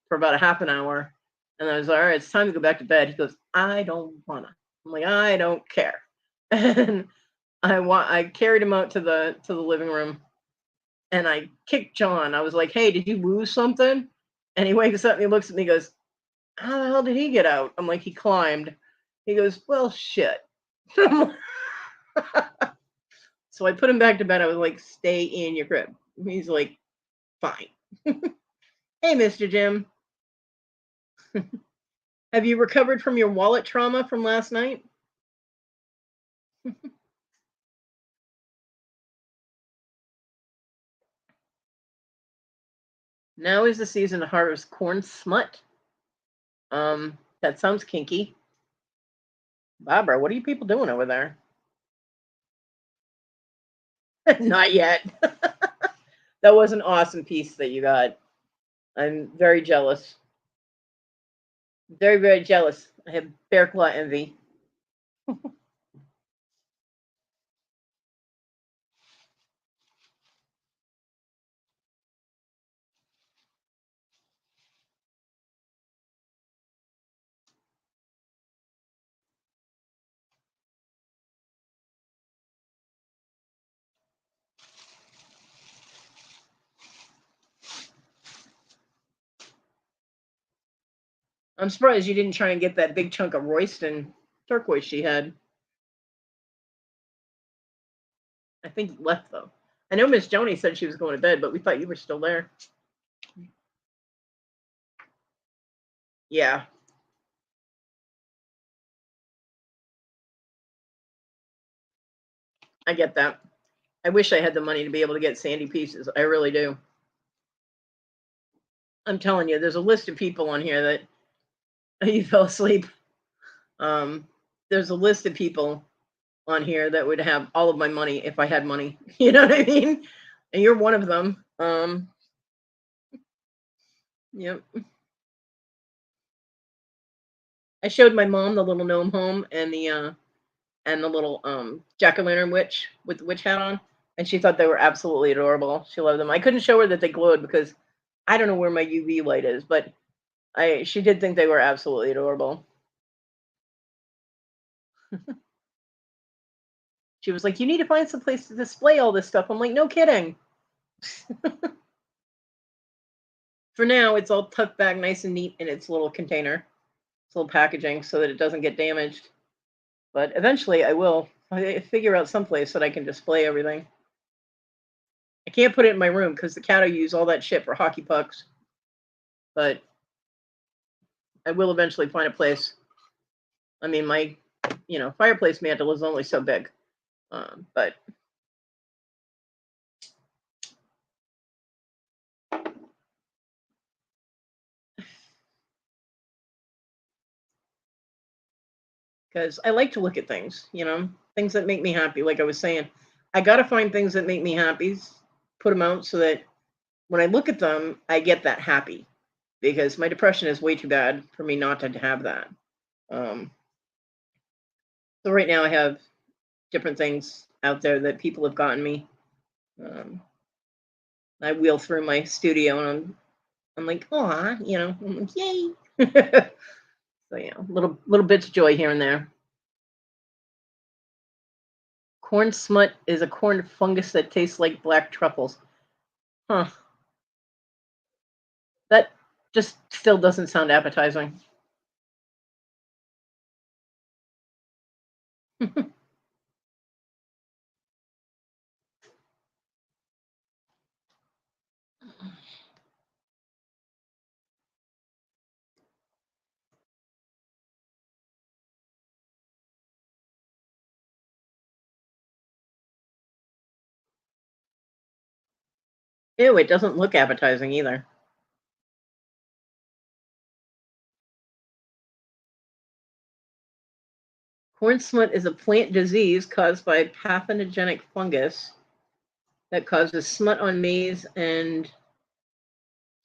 for about a half an hour. And I was like, all right, it's time to go back to bed. He goes, I don't wanna. I'm like, I don't care. And I carried him out to the living room, and I kicked John. I was like, hey, did you lose something? And he wakes up and he looks at me and goes, how the hell did he get out? I'm like, he climbed. He goes, well, shit. So I put him back to bed. I was like, stay in your crib. He's like, fine. Hey, Mr. Jim, have you recovered from your wallet trauma from last night? Now is the season to harvest corn smut. That sounds kinky. Barbara, what are you people doing over there? Not yet. That was an awesome piece that you got. I'm very jealous. Very, very jealous. I have bear claw envy. I'm surprised you didn't try and get that big chunk of Royston turquoise she had. I think you left though. I know Miss Joni said she was going to bed, but we thought you were still there. Yeah, I get that. I wish I had the money to be able to get Sandy pieces. I really do. I'm telling you, there's a list of people on here that you fell asleep. Um, there's a list of people on here that would have all of my money if I had money. You know what I mean? And you're one of them. Yep. I showed my mom the little gnome home and the little jack-o'-lantern witch with the witch hat on, and she thought they were absolutely adorable. She loved them. I couldn't show her that they glowed because I don't know where my UV light is, but I she did think they were absolutely adorable. She was like, "You need to find some place to display all this stuff." I'm like, "No kidding." For now, it's all tucked back nice and neat in its little container, its little packaging, so that it doesn't get damaged. But eventually, I will figure out some place that I can display everything. I can't put it in my room because the cat will use all that shit for hockey pucks. But I will eventually find a place. I mean, my fireplace mantle is only so big, but because I like to look at things, things that make me happy. Like I was saying, I got to find things that make me happy, put them out so that when I look at them, I get that happy because my depression is way too bad for me not to have that. Um, so right now I have different things out there that people have gotten me. Um, I wheel through my studio and I'm like, oh, I'm like, yay. So little bits of joy here and there. Corn smut is a corn fungus that tastes like black truffles. Huh. That just still doesn't sound appetizing. Ew, it doesn't look appetizing either. Corn smut is a plant disease caused by a pathogenic fungus that causes smut on maize and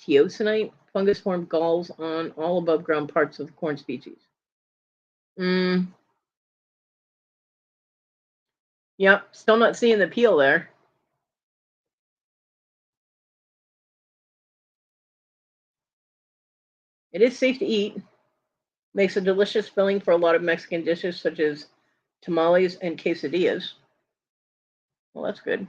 teosinte fungus formed galls on all above ground parts of the corn species. Mm, yep, still not seeing the peel there. It is safe to eat. Makes a delicious filling for a lot of Mexican dishes such as tamales and quesadillas. Well, that's good.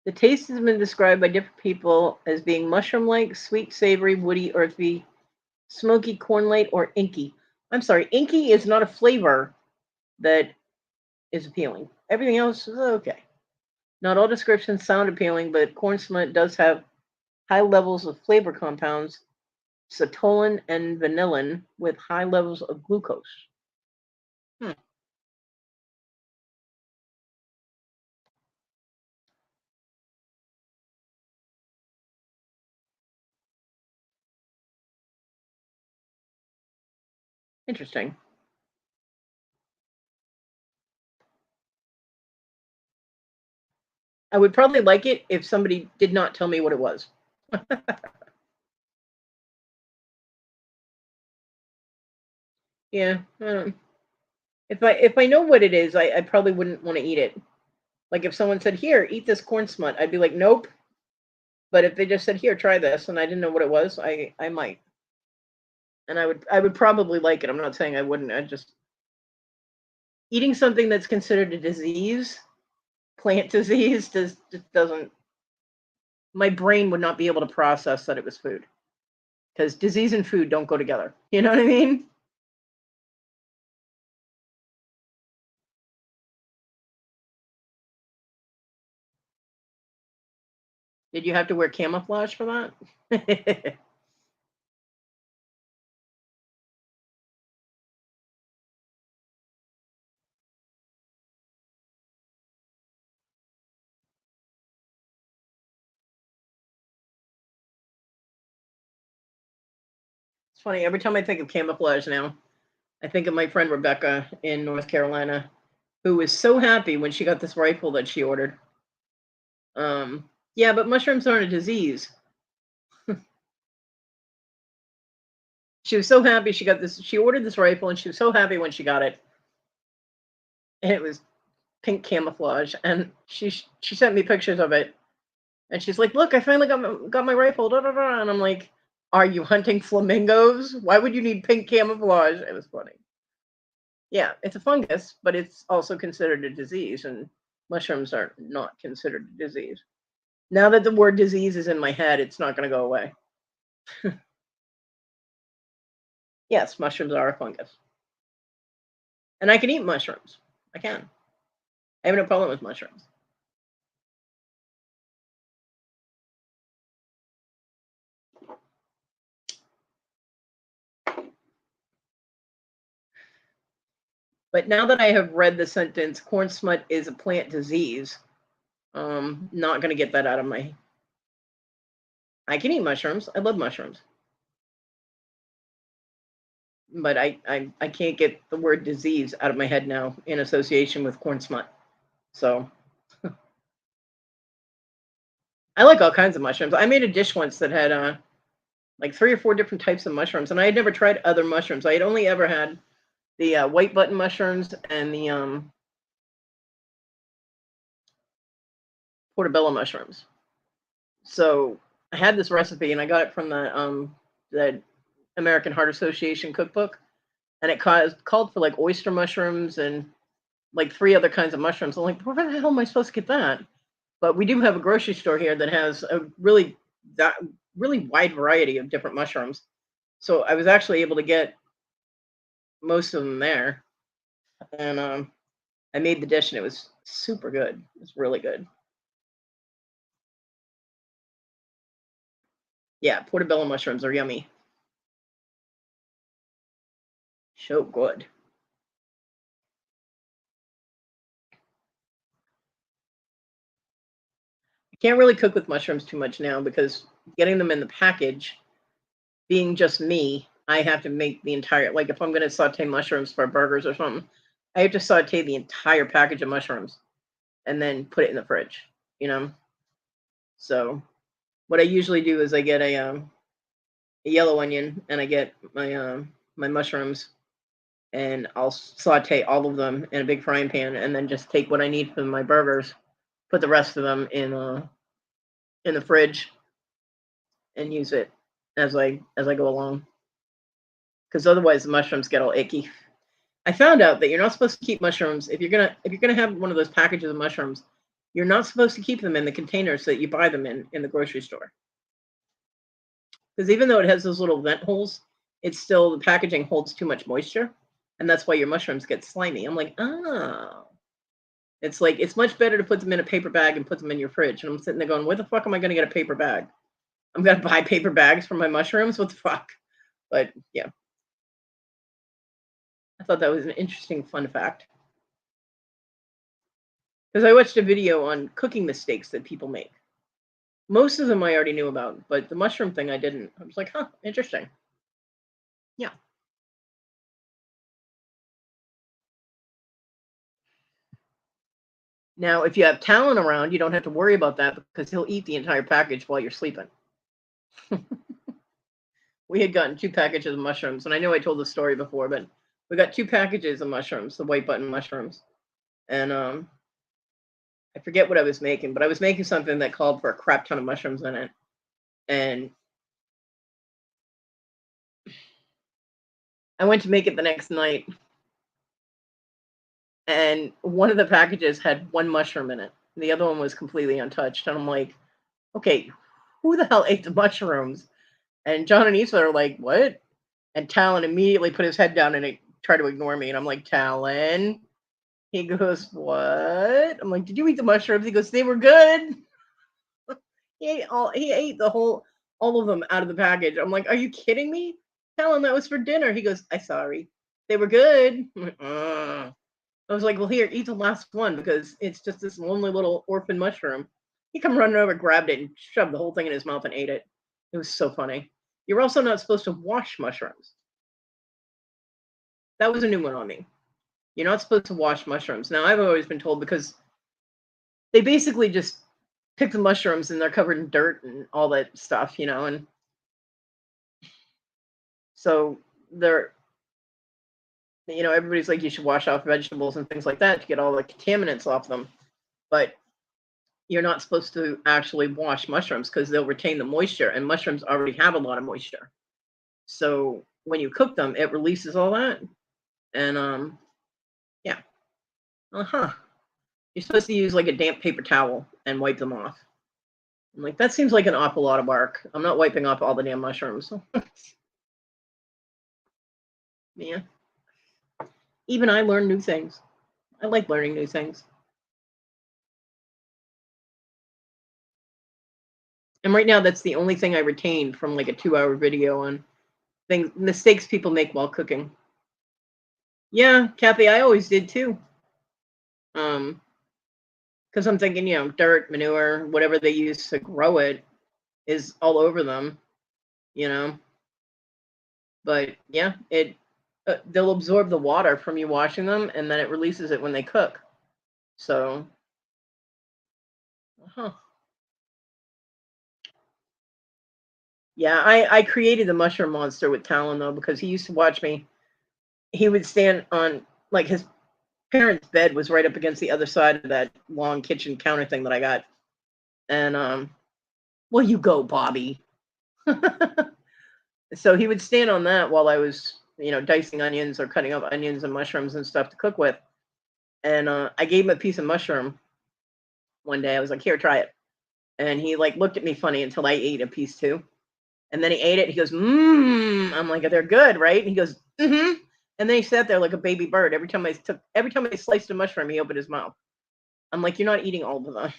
The taste has been described by different people as being mushroom like, sweet, savory, woody, earthy, smoky, corn light, or inky. I'm sorry, inky is not a flavor that is appealing. Everything else is okay. Not all descriptions sound appealing, but corn smut does have high levels of flavor compounds, citolin and vanillin, with high levels of glucose. Hmm, interesting. I would probably like it if somebody did not tell me what it was. Yeah, if I know what it is, I probably wouldn't want to eat it. Like if someone said, "Here, eat this corn smut," I'd be like, "Nope." But if they just said, "Here, try this," and I didn't know what it was, I might, and I would probably like it. I'm not saying I wouldn't. I just eating something that's considered a disease, plant disease, just doesn't. My brain would not be able to process that it was food because disease and food don't go together. You know what I mean? Did you have to wear camouflage for that? It's funny. Every time I think of camouflage now, I think of my friend Rebecca in North Carolina, who was so happy when she got this rifle that she ordered. Yeah, but mushrooms aren't a disease. She was so happy she got this. She ordered this rifle, and she was so happy when she got it. And it was pink camouflage, and she sent me pictures of it, and she's like, "Look, I finally got my rifle." Da, da, da. And I'm like, "Are you hunting flamingos? Why would you need pink camouflage?" It was funny. Yeah, it's a fungus, but it's also considered a disease, and mushrooms are not considered a disease. Now that the word disease is in my head, it's not going to go away. Yes, mushrooms are a fungus, and I can eat mushrooms. I can. I have no problem with mushrooms. But now that I have read the sentence, corn smut is a plant disease, not going to get that out of my. I can eat mushrooms. I love mushrooms, but I can't get the word disease out of my head now in association with corn smut. So I like all kinds of mushrooms. I made a dish once that had like 3 or 4 different types of mushrooms, and I had never tried other mushrooms. I had only ever had the white button mushrooms and the portobello mushrooms. So I had this recipe, and I got it from the American Heart Association cookbook, and it called for like oyster mushrooms and like 3 other kinds of mushrooms. I'm like, where the hell am I supposed to get that? But we do have a grocery store here that has a that really wide variety of different mushrooms. So I was actually able to get most of them there, and I made the dish, and it was super good. It was really good. Yeah, portobello mushrooms are yummy. So good. I can't really cook with mushrooms too much now because getting them in the package, being just me, I have to make the entire, like if I'm going to saute mushrooms for burgers or something, I have to saute the entire package of mushrooms and then put it in the fridge, you know? So what I usually do is I get a yellow onion and I get my mushrooms, and I'll saute all of them in a big frying pan and then just take what I need for my burgers, put the rest of them in the fridge and use it as I go along, because otherwise the mushrooms get all icky. I found out that you're not supposed to keep mushrooms if you're gonna have one of those packages of mushrooms. You're not supposed to keep them in the containers that you buy them in the grocery store, because even though it has those little vent holes, it's still the packaging holds too much moisture, and that's why your mushrooms get slimy. I'm like, oh, it's like it's much better to put them in a paper bag and put them in your fridge. And I'm sitting there going, where the fuck am I gonna get a paper bag? I'm gonna buy paper bags for my mushrooms. What the fuck? But yeah, I thought that was an interesting fun fact, because I watched a video on cooking mistakes that people make. Most of them I already knew about, but the mushroom thing I didn't. I was like, huh, interesting. Yeah. Now, if you have Talon around, you don't have to worry about that because he'll eat the entire package while you're sleeping. We had gotten 2 packages of mushrooms, and I know I told the story before, but we got 2 packages of mushrooms, the white button mushrooms, and I forget what I was making, but I was making something that called for a crap ton of mushrooms in it, and I went to make it the next night, and one of the packages had 1 mushroom in it. The other one was completely untouched, and I'm like, okay, who the hell ate the mushrooms? And John and Issa are like, what? And Talon immediately put his head down and tried to ignore me. And I'm like, Talon. He goes, what? I'm like, did you eat the mushrooms? He goes, they were good. He ate all of them out of the package. I'm like, are you kidding me? Talon, that was for dinner. He goes, I'm sorry. They were good. I'm like, I was like, well, here, eat the last one because it's just this lonely little orphan mushroom. He come running over, grabbed it, and shoved the whole thing in his mouth and ate it. It was so funny. You're also not supposed to wash mushrooms. That was a new one on me. You're not supposed to wash mushrooms. Now, I've always been told because they basically just pick the mushrooms and they're covered in dirt and all that stuff, and so they're, everybody's like, you should wash off vegetables and things like that to get all the contaminants off them. But you're not supposed to actually wash mushrooms because they'll retain the moisture, and mushrooms already have a lot of moisture. So when you cook them, it releases all that. And yeah. Uh-huh. You're supposed to use like a damp paper towel and wipe them off. I'm like, that seems like an awful lot of work. I'm not wiping off all the damn mushrooms. Yeah. Even I learn new things. I like learning new things. And right now, that's the only thing I retained from like a 2-hour video on mistakes people make while cooking. Yeah, Kathy, I always did too. Because I'm thinking, dirt, manure, whatever they use to grow it is all over them, you know. But yeah, they'll absorb the water from you washing them, and then it releases it when they cook. So, huh. Yeah, I created the mushroom monster with Talon though, because he used to watch me. He would stand on, like, his parents' bed was right up against the other side of that long kitchen counter thing that I got. And well, you go, Bobby. So he would stand on that while I was, dicing onions or cutting up onions and mushrooms and stuff to cook with. And I gave him a piece of mushroom one day. I was like, here, try it. And he like looked at me funny until I ate a piece too. And then he ate it. He goes, mmm. I'm like, they're good, right? And he goes, mm-hmm. And then he sat there like a baby bird. Every time I sliced a mushroom, he opened his mouth. I'm like, you're not eating all of them.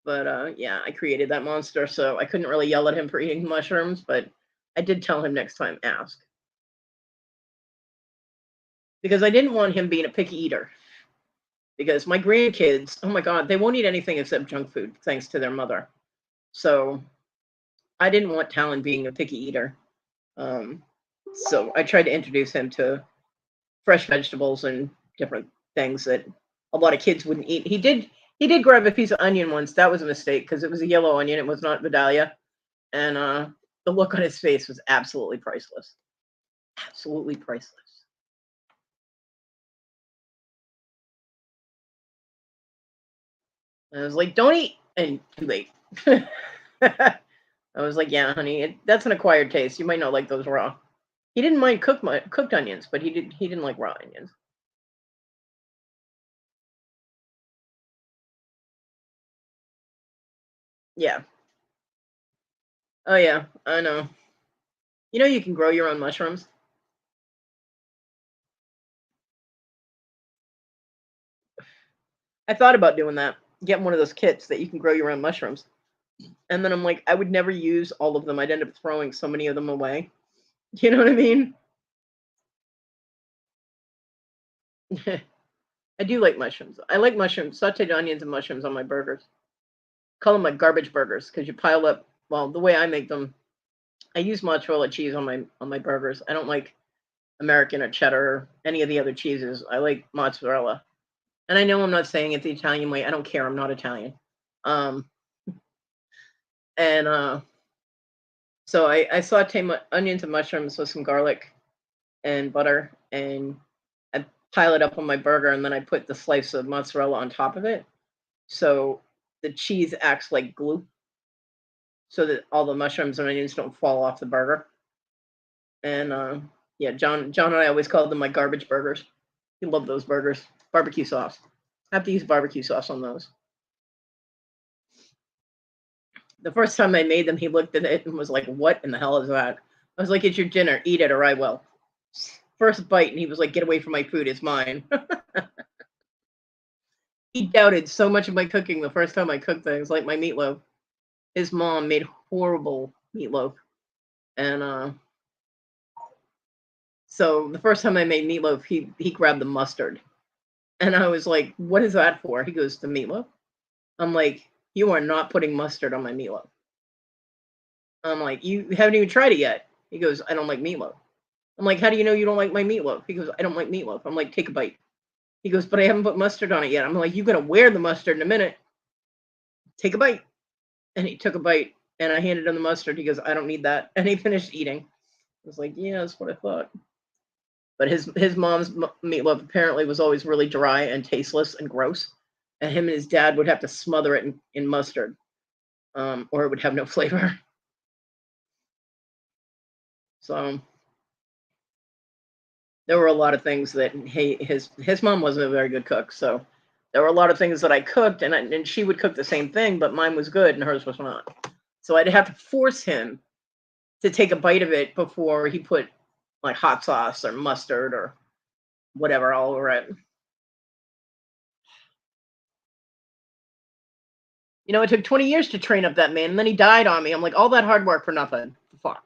But yeah, I created that monster, so I couldn't really yell at him for eating mushrooms, but I did tell him next time, ask. Because I didn't want him being a picky eater. Because my grandkids, oh my God, they won't eat anything except junk food, thanks to their mother. So I didn't want Talon being a picky eater. Um, so I tried to introduce him to fresh vegetables and different things that a lot of kids wouldn't eat. He did grab a piece of onion once. That was a mistake because it was a yellow onion. It was not Vidalia. And the look on his face was absolutely priceless. Absolutely priceless. And I was like, don't eat. And too late. I was like, yeah, honey, that's an acquired taste. You might not like those raw. He didn't mind cooked onions, but he didn't like raw onions. Yeah. Oh yeah, I know. You know you can grow your own mushrooms. I thought about doing that. Getting one of those kits that you can grow your own mushrooms. And then I'm like, I would never use all of them. I'd end up throwing so many of them away. You know what I mean? I do like mushrooms. I like mushrooms, sauteed onions and mushrooms on my burgers. Call them my garbage burgers because you pile up. Well, the way I make them, I use mozzarella cheese on my burgers. I don't like American or cheddar or any of the other cheeses. I like mozzarella. And I know I'm not saying it the Italian way. I don't care. I'm not Italian. Um, and so I saute onions and mushrooms with some garlic and butter, and I pile it up on my burger, and then I put the slice of mozzarella on top of it. So the cheese acts like glue, so that all the mushrooms and onions don't fall off the burger. And yeah, John and I always called them my garbage burgers. He loved those burgers. Barbecue sauce. I have to use barbecue sauce on those. The first time I made them, he looked at it and was like, "What in the hell is that?" I was like, "It's your dinner. Eat it, or I will." First bite, and he was like, "Get away from my food. It's mine." He doubted so much of my cooking the first time I cooked things, like my meatloaf. His mom made horrible meatloaf, and so the first time I made meatloaf, he grabbed the mustard, and I was like, "What is that for?" He goes, "The meatloaf." I'm like, "You are not putting mustard on my meatloaf." I'm like, "You haven't even tried it yet." He goes, "I don't like meatloaf." I'm like, "How do you know you don't like my meatloaf?" He goes, "I don't like meatloaf." I'm like, "Take a bite." He goes, "But I haven't put mustard on it yet." I'm like, "You're gonna wear the mustard in a minute. Take a bite." And he took a bite, and I handed him the mustard. He goes, "I don't need that." And he finished eating. I was like, "Yeah, that's what I thought." But his mom's meatloaf apparently was always really dry and tasteless and gross. And him and his dad would have to smother it in mustard, or it would have no flavor. So there were a lot of things that his mom wasn't a very good cook. So there were a lot of things that I cooked, and she would cook the same thing, but mine was good and hers was not. So I'd have to force him to take a bite of it before he put like hot sauce or mustard or whatever all over it. You know, it took 20 years to train up that man, and then he died on me. I'm like, all that hard work for nothing. Fuck.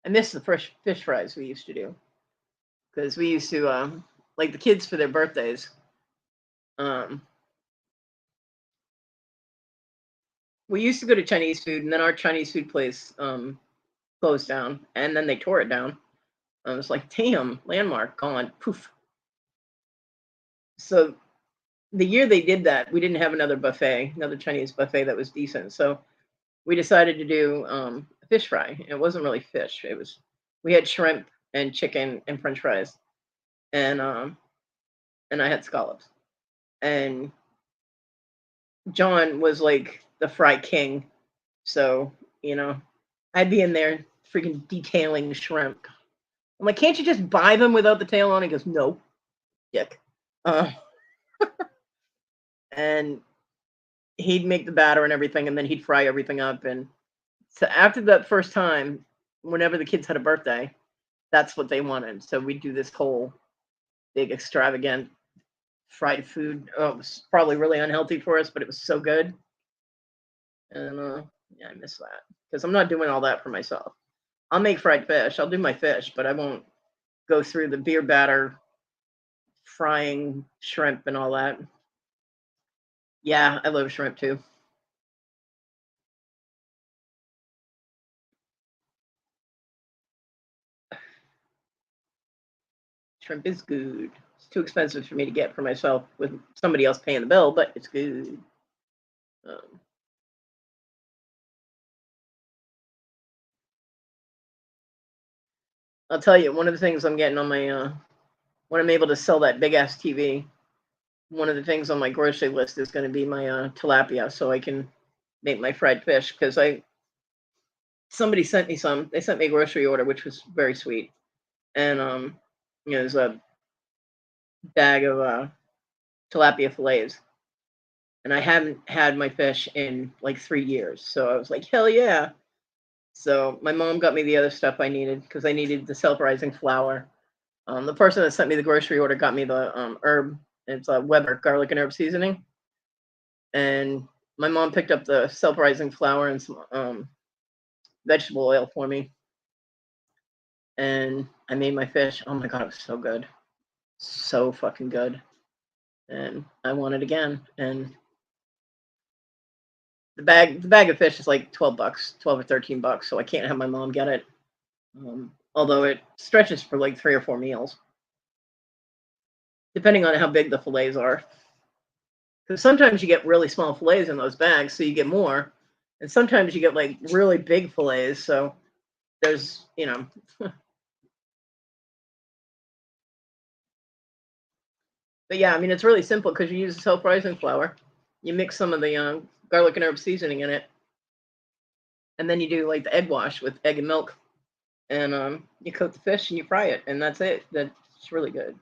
I miss the fresh fish fries we used to do because we used to like the kids for their birthdays. Um, we used to go to Chinese food, and then our Chinese food place closed down, and then they tore it down. I was like, damn, landmark gone, poof. So the year they did that, we didn't have another Chinese buffet that was decent. So we decided to do a fish fry. It wasn't really fish. We had shrimp and chicken and French fries, and I had scallops. And John was like the fry king, so I'd be in there freaking detailing shrimp. I'm like, can't you just buy them without the tail on? He goes, no. dick. Uh, and he'd make the batter and everything, and then he'd fry everything up. And so after that first time, whenever the kids had a birthday, that's what they wanted. So we'd do this whole big extravagant fried food. Oh, it was probably really unhealthy for us, but it was so good. And yeah, I miss that because I'm not doing all that for myself. I'll make fried fish. I'll do my fish, but I won't go through the beer batter frying shrimp and all that. Yeah, I love shrimp too. Shrimp is good. It's too expensive for me to get for myself with somebody else paying the bill, but it's good. Um, I'll tell you, one of the things I'm getting on my when I'm able to sell that big ass TV, one of the things on my grocery list is going to be my tilapia, so I can make my fried fish. Because I somebody sent me some. They sent me a grocery order, which was very sweet, and it was a bag of tilapia fillets, and I haven't had my fish in like 3 years. So I was like, hell yeah. So my mom got me the other stuff I needed because I needed the self-rising flour. The person that sent me the grocery order got me the herb. It's a Weber garlic and herb seasoning, and my mom picked up the self-rising flour and some vegetable oil for me, and I made my fish. Oh my god, it was so good, so fucking good, and I want it again. And the bag of fish is like $12, 12 or 13 bucks. So I can't have my mom get it. Although it stretches for like 3 or 4 meals, depending on how big the fillets are. Because sometimes you get really small fillets in those bags, so you get more, and sometimes you get like really big fillets. So there's, but yeah, I mean it's really simple because you use self-rising flour. You mix some of the garlic and herb seasoning in it, and then you do like the egg wash with egg and milk, and you coat the fish and you fry it, and that's it. That's really good.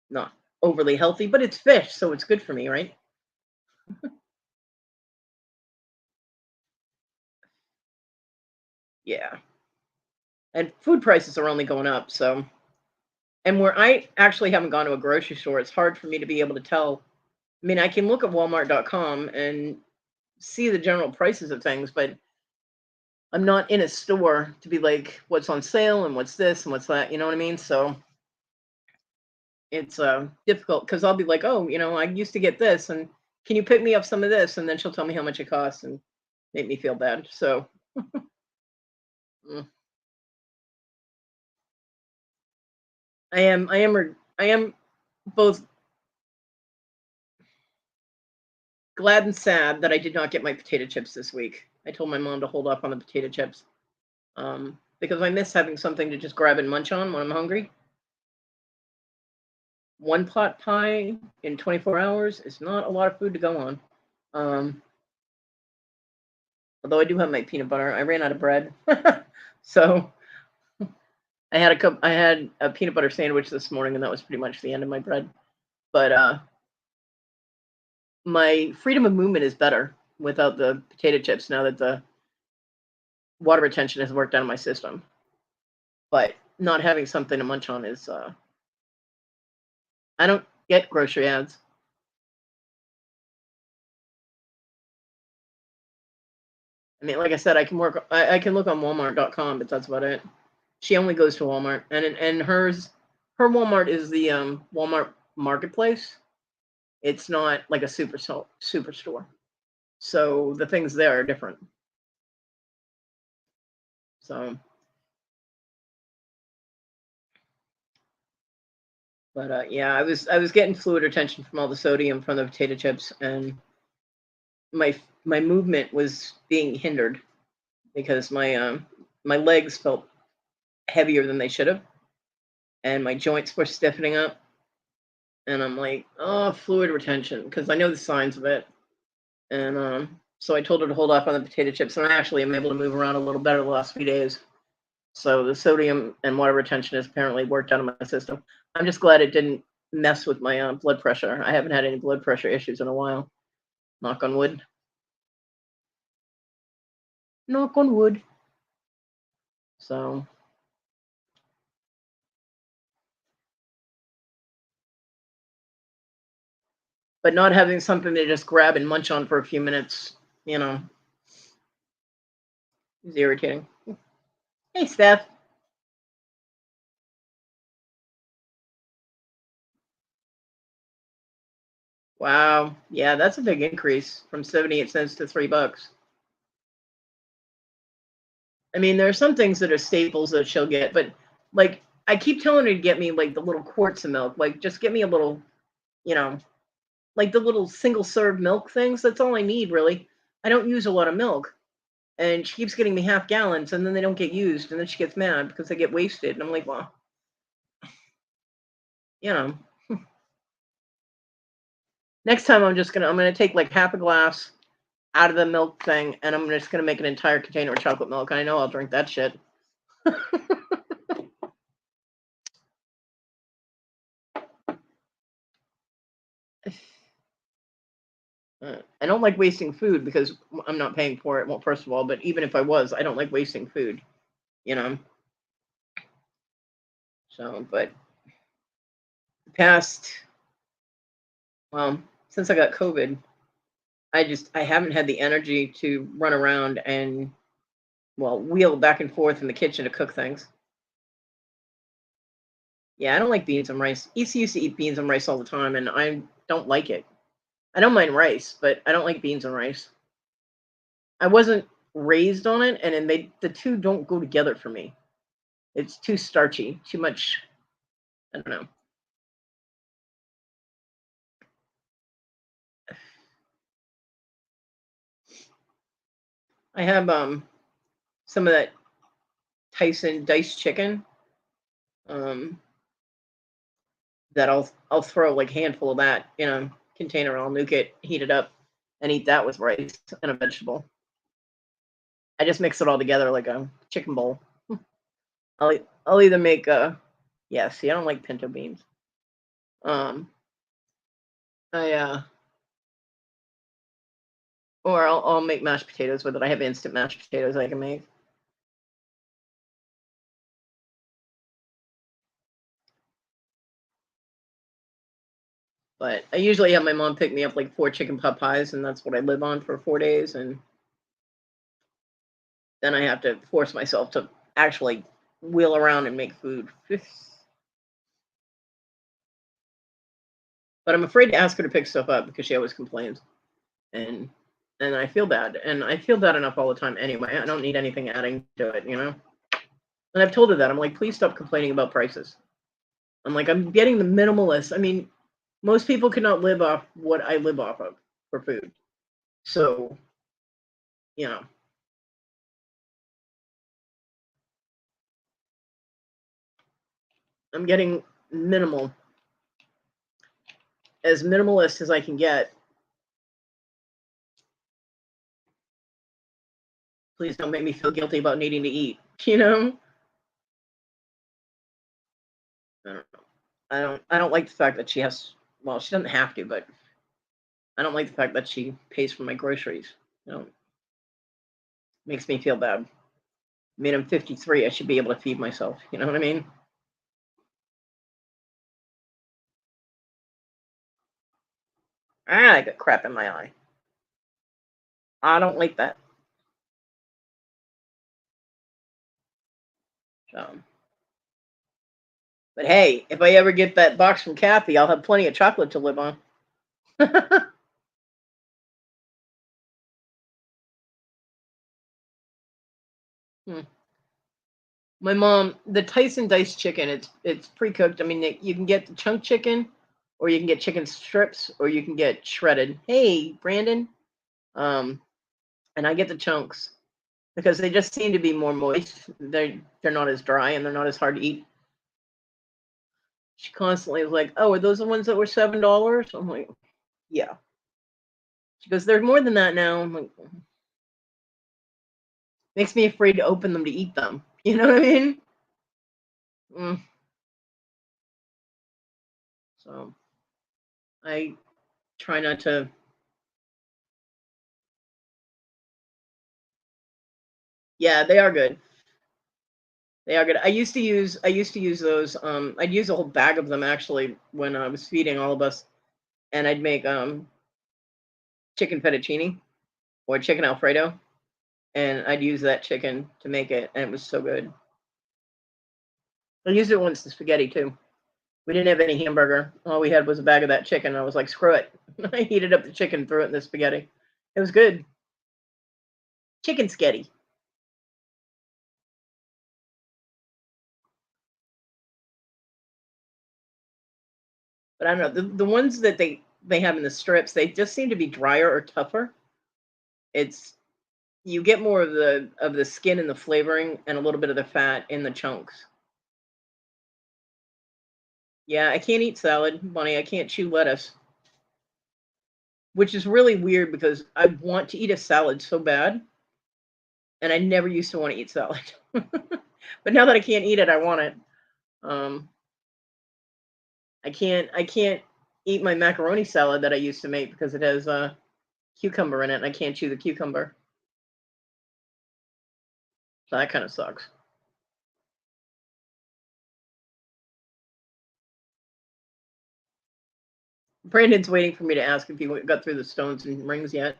Not overly healthy, but it's fish, so it's good for me, right? Yeah. And food prices are only going up, so and where I actually haven't gone to a grocery store, it's hard for me to be able to tell. I mean, I can look at walmart.com and see the general prices of things, but I'm not in a store to be like what's on sale and what's this and what's that, you know what I mean? So it's difficult because I'll be like, oh, I used to get this, and can you pick me up some of this? And then she'll tell me how much it costs and make me feel bad. So mm, I am both glad and sad that I did not get my potato chips this week. I told my mom to hold off on the potato chips because I miss having something to just grab and munch on when I'm hungry. One pot pie in 24 hours is not a lot of food to go on. Um, Although I do have my peanut butter, I ran out of bread, so I had a peanut butter sandwich this morning, and that was pretty much the end of my bread. But my freedom of movement is better without the potato chips now that the water retention has worked out of my system. But not having something to munch on is I don't get grocery ads. I mean, like I said, I can look on Walmart.com, but that's about it. She only goes to Walmart, and her Walmart is the Walmart marketplace. It's not like a superstore. So the things there are different. So, but yeah, I was getting fluid retention from all the sodium from the potato chips, and my movement was being hindered because my legs felt heavier than they should have, and my joints were stiffening up, and I'm like, oh, fluid retention, because I know the signs of it, and so I told her to hold off on the potato chips, and I actually am able to move around a little better the last few days. So the sodium and water retention has apparently worked out of my system. I'm just glad it didn't mess with my blood pressure. I haven't had any blood pressure issues in a while. Knock on wood. Knock on wood. So, but not having something to just grab and munch on for a few minutes, you know, is irritating. Hey, Steph. Wow. Yeah, that's a big increase from 78 cents to $3. I mean, there are some things that are staples that she'll get, but like I keep telling her to get me like the little quarts of milk. Like just get me a little, you know, like the little single serve milk things. That's all I need, really. I don't use a lot of milk. And she keeps getting me half gallons and then they don't get used. And then she gets mad because they get wasted. And I'm like, well, you know, next time I'm gonna take like half a glass out of the milk thing and I'm just gonna make an entire container of chocolate milk. I know I'll drink that shit. I don't like wasting food because I'm not paying for it. Well, first of all, but even if I was, I don't like wasting food, you know. So, but past, well, since I got COVID, I haven't had the energy to run around and well wheel back and forth in the kitchen to cook things. Yeah, I don't like beans and rice. Issa used to eat beans and rice all the time, and I don't like it. I don't mind rice, but I don't like beans and rice. I wasn't raised on it, and the two don't go together for me. It's too starchy, too much. I don't know. I have some of that Tyson diced chicken um that I'll throw like a handful of that in a container. I'll nuke it, heat it up, and eat that with rice and a vegetable. I just mix it all together like a chicken bowl. I'll either make yeah. See, I don't like pinto beans. Um, I or I'll make mashed potatoes with it. I have instant mashed potatoes I can make. But I usually have my mom pick me up like 4 chicken pot pies, and that's what I live on for 4 days. And then I have to force myself to actually wheel around and make food. But I'm afraid to ask her to pick stuff up because she always complains, and I feel bad, and I feel bad enough all the time anyway. I don't need anything adding to it, you know. And I've told her that I'm like, please stop complaining about prices. I'm like, I'm getting the minimalist. I mean, most people cannot live off what I live off of for food, so you know, I'm getting minimal, as minimalist as I can get. Please don't make me feel guilty about needing to eat. You know, I don't know. I don't like the fact that she has. Well, she doesn't have to, but I don't like the fact that she pays for my groceries. You know, makes me feel bad. I mean, I'm 53. I should be able to feed myself. You know what I mean? Ah, I got crap in my eye. I don't like that. So, but hey, if I ever get that box from Kathy, I'll have plenty of chocolate to live on. Hmm. My mom, the Tyson diced chicken, it's pre-cooked. I mean, you can get the chunk chicken, or you can get chicken strips, or you can get shredded. Hey, Brandon, um, and I get the chunks because they just seem to be more moist. They're not as dry and they're not as hard to eat. She constantly was like, "Oh, are those the ones that were $7?" I'm like, "Yeah." She goes, "They're more than that now." I'm like, makes me afraid to open them to eat them. You know what I mean? Mm. So I try not to. Yeah, they are good. They are good. I used to use those. I'd use a whole bag of them actually when I was feeding all of us, and I'd make chicken fettuccine or chicken alfredo, and I'd use that chicken to make it, and it was so good. I used it once to spaghetti too. We didn't have any hamburger. All we had was a bag of that chicken. I was like, screw it. I heated up the chicken, threw it in the spaghetti. It was good. Chicken sketty. But I don't know. The ones that they have in the strips, they just seem to be drier or tougher. It's you get more of the skin and the flavoring and a little bit of the fat in the chunks. Yeah, I can't eat salad, Bunny. I can't chew lettuce, which is really weird because I want to eat a salad so bad, and I never used to want to eat salad. But now that I can't eat it, I want it. Um, I can't eat my macaroni salad that I used to make because it has cucumber in it, and I can't chew the cucumber. So that kind of sucks. Brandon's waiting for me to ask if he got through the stones and rings yet.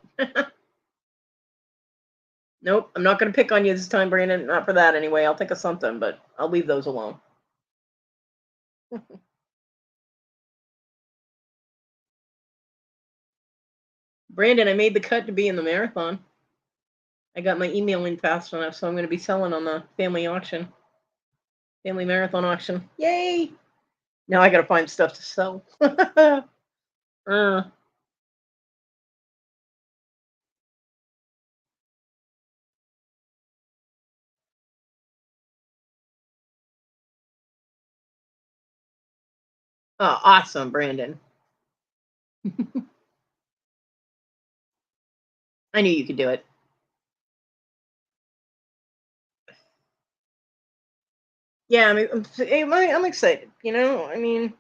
Nope, I'm not going to pick on you this time, Brandon. Not for that anyway. I'll think of something, but I'll leave those alone. Brandon, I made the cut to be in the marathon. I got my email in fast enough, so I'm going to be selling on the family auction, family marathon auction. Yay! Now I got to find stuff to sell. uh, oh, awesome, Brandon. I knew you could do it. Yeah, I mean, I'm excited. I mean,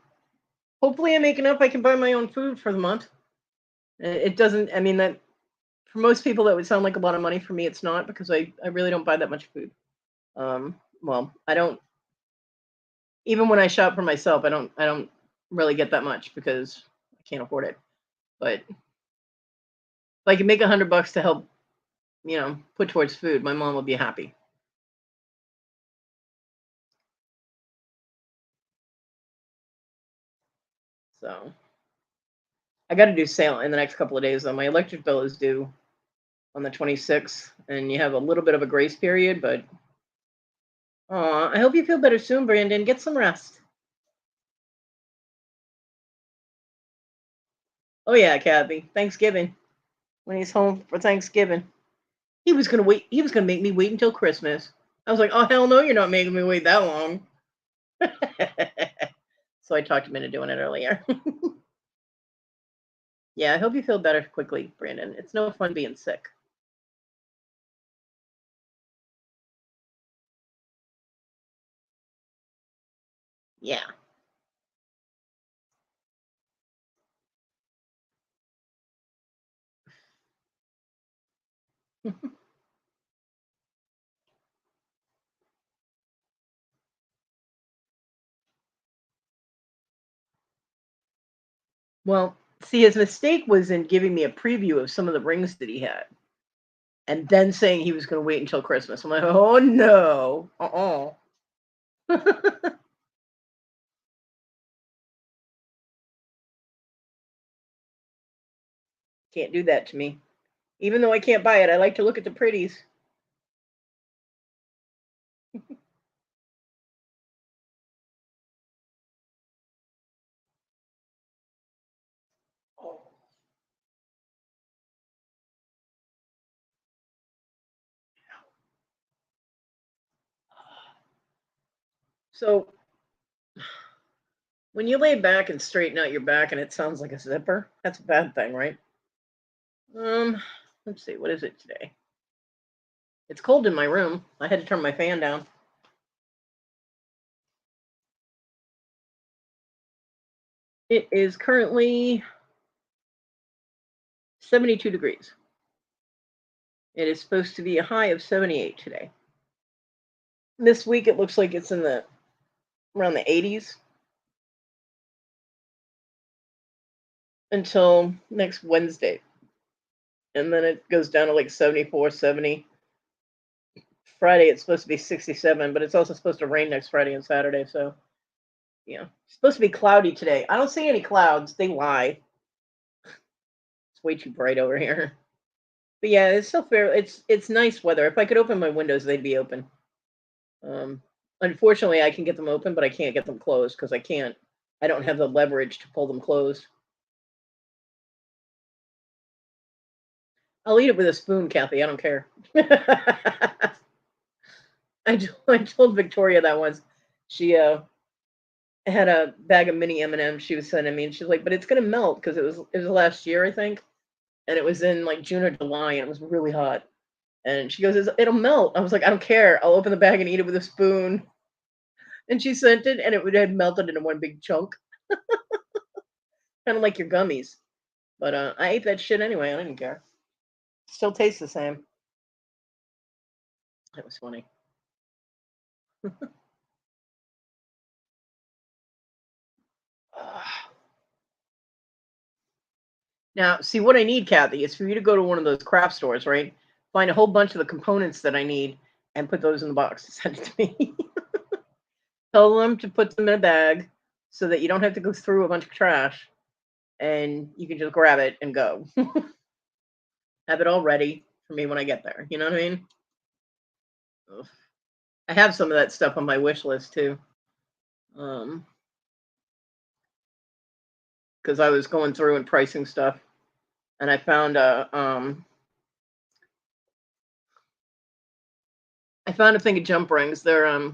hopefully I make enough I can buy my own food for the month. It doesn't. I mean, that for most people that would sound like a lot of money. For me, it's not because I really don't buy that much food. Well, I don't. Even when I shop for myself, I don't really get that much because I can't afford it. But if I can make $100 to help, put towards food, my mom would be happy. So I got to do sale in the next couple of days. Though my electric bill is due on the 26th, and you have a little bit of a grace period. But I hope you feel better soon, Brandon. Get some rest. Oh yeah, Kathy. Thanksgiving when he's home for Thanksgiving. He was gonna wait. He was gonna make me wait until Christmas. I was like, oh hell no, you're not making me wait that long. So I talked him into doing it earlier. Yeah, I hope you feel better quickly, Brandon. It's no fun being sick. Yeah. Well, see, his mistake was in giving me a preview of some of the rings that he had, and then saying he was going to wait until Christmas. I'm like, oh no, can't do that to me. Even though I can't buy it, I like to look at the pretties. So when you lay back and straighten out your back, and it sounds like a zipper, that's a bad thing, right? Um, let's see, what is it today? It's cold in my room. I had to turn my fan down. It is currently 72 degrees. It is supposed to be a high of 78 today. This week it looks like it's in the around the 80s until next Wednesday. And then it goes down to like 74, 70. Friday it's supposed to be 67, but it's also supposed to rain next Friday and Saturday, so yeah. It's supposed to be cloudy today. I don't see any clouds. They lie. It's way too bright over here. But yeah, it's still fair. It's nice weather. If I could open my windows, they'd be open. Um, Unfortunately, I can get them open, but I can't get them closed because I can't. I don't have the leverage to pull them closed. I'll eat it with a spoon, Kathy. I don't care. I told Victoria that once. She had a bag of mini M&Ms she was sending me, and she's like, "But it's gonna melt because it was last year, I think, and it was in like June or July, and it was really hot." And she goes, "It'll melt." I was like, "I don't care. I'll open the bag and eat it with a spoon." And she sent it, and it would have melted into one big chunk, kind of like your gummies. But I ate that shit anyway. I didn't care. Still tastes the same. It was funny. Now, see what I need, Kathy, is for you to go to one of those craft stores, right? Find a whole bunch of the components that I need and put those in the box and send it to me. Tell them to put them in a bag so that you don't have to go through a bunch of trash and you can just grab it and go. Have it all ready for me when I get there. You know what I mean? Ugh. I have some of that stuff on my wish list too. Um, because I was going through and pricing stuff, and I found a thing of jump rings. They're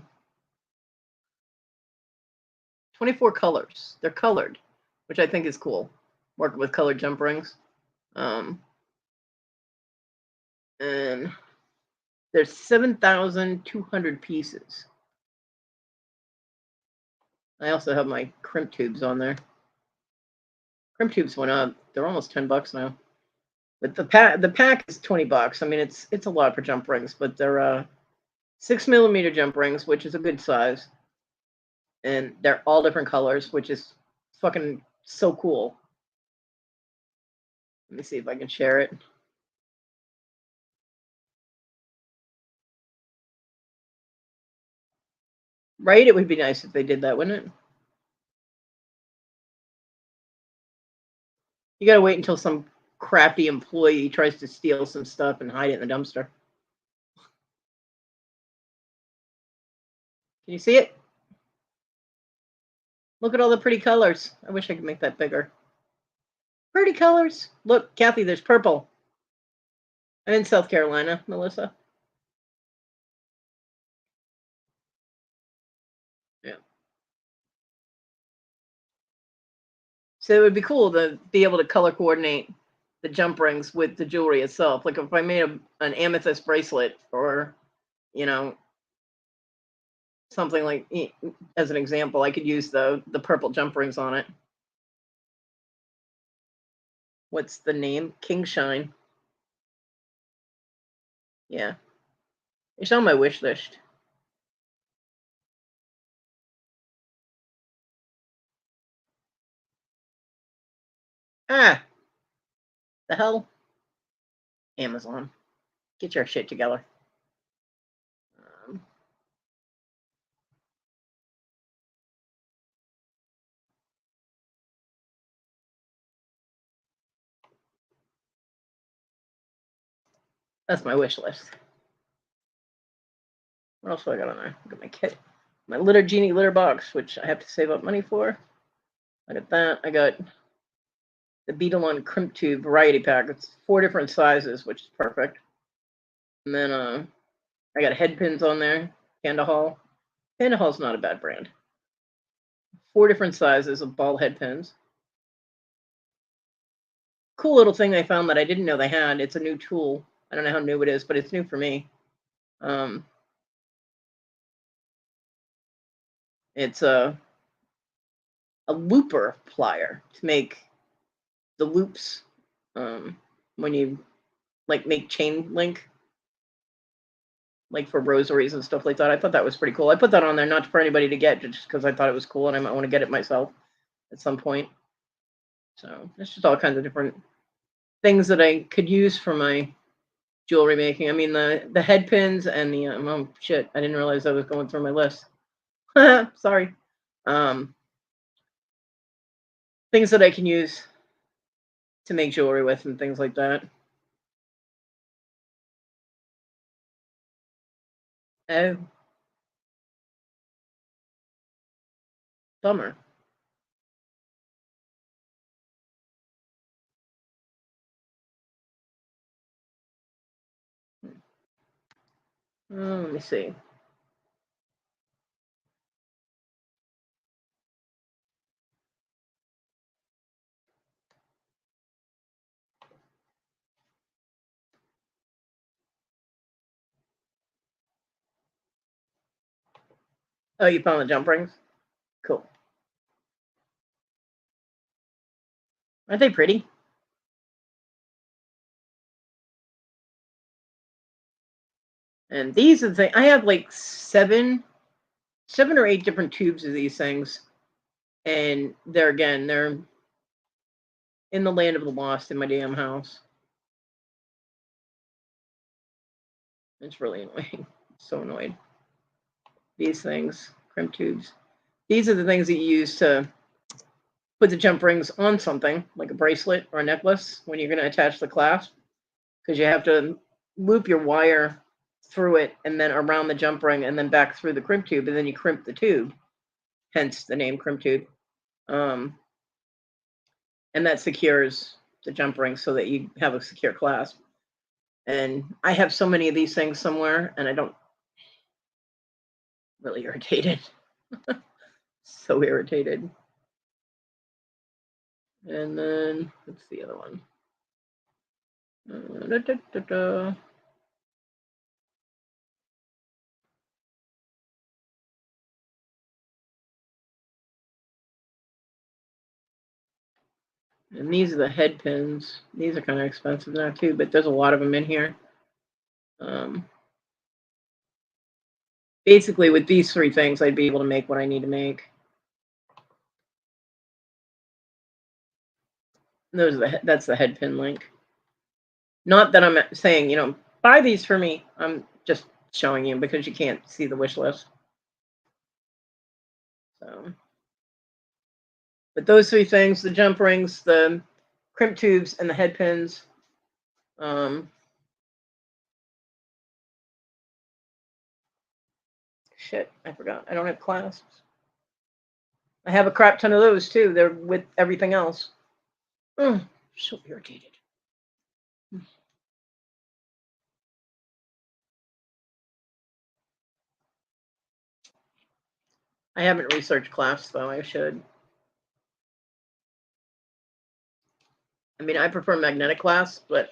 24 colors. They're colored, which I think is cool. Working with colored jump rings. Um, and there's 7,200 pieces. I also have my crimp tubes on there. Crimp tubes went up. They're almost $10 now. But the pack is $20. I mean, it's a lot for jump rings, but they're 6mm jump rings, which is a good size, and they're all different colors, which is fucking so cool. Let me see if I can share it. Right? It would be nice if they did that, wouldn't it? You gotta wait until some crafty employee tries to steal some stuff and hide it in the dumpster. Can you see it? Look at all the pretty colors. I wish I could make that bigger. Pretty colors. Look, Kathy, there's purple. I'm in South Carolina, Melissa. Yeah. So it would be cool to be able to color coordinate the jump rings with the jewelry itself. Like if I made an amethyst bracelet or, you know, something like, as an example, I could use the purple jump rings on it. What's the name? King Shine. Yeah. It's on my wish list. Ah, the hell? Amazon. Get your shit together. Um, that's my wish list. What else do I got on there? I got my kit. My litter genie litter box, which I have to save up money for. I got that. I got the Beetle on Crimp Tube variety pack. It's 4 different sizes, which is perfect. And then I got head pins on there. Panda Hall. Panda Hall's not a bad brand. 4 different sizes of ball head pins. Cool little thing I found that I didn't know they had. It's a new tool. I don't know how new it is, but it's new for me. Um, it's a looper plier to make the loops when you like make chain link, like for rosaries and stuff like that. I thought that was pretty cool. I put that on there not for anybody to get, just because I thought it was cool and I might want to get it myself at some point. So it's just all kinds of different things that I could use for my jewelry making. I mean, the head pins and the oh shit, I didn't realize I was going through my list. Sorry. Things that I can use to make jewelry with and things like that. Oh, bummer. Let me see. Oh, you found the jump rings? Cool. Aren't they pretty? And these are the things. I have like seven or eight different tubes of these things. And they're in the land of the lost in my damn house. It's really annoying. So annoyed. These things, crimp tubes. These are the things that you use to put the jump rings on something, like a bracelet or a necklace, when you're going to attach the clasp, because you have to loop your wire through it and then around the jump ring and then back through the crimp tube, and then you crimp the tube, hence the name crimp tube. And that secures the jump ring so that you have a secure clasp. And I have so many of these things somewhere, and I don't really irritated. So irritated. And then what's the other one? And these are the head pins. These are kind of expensive now too, but there's a lot of them in here. Basically, with these three things, I'd be able to make what I need to make. That's the head pin link. Not that I'm saying, buy these for me. I'm just showing you because you can't see the wish list. So, but those three things, the jump rings, the crimp tubes, and the head pins. Shit, I forgot. I don't have clasps. I have a crap ton of those too. They're with everything else. So irritated. I haven't researched clasps though. I should. I mean, I prefer magnetic clasps, but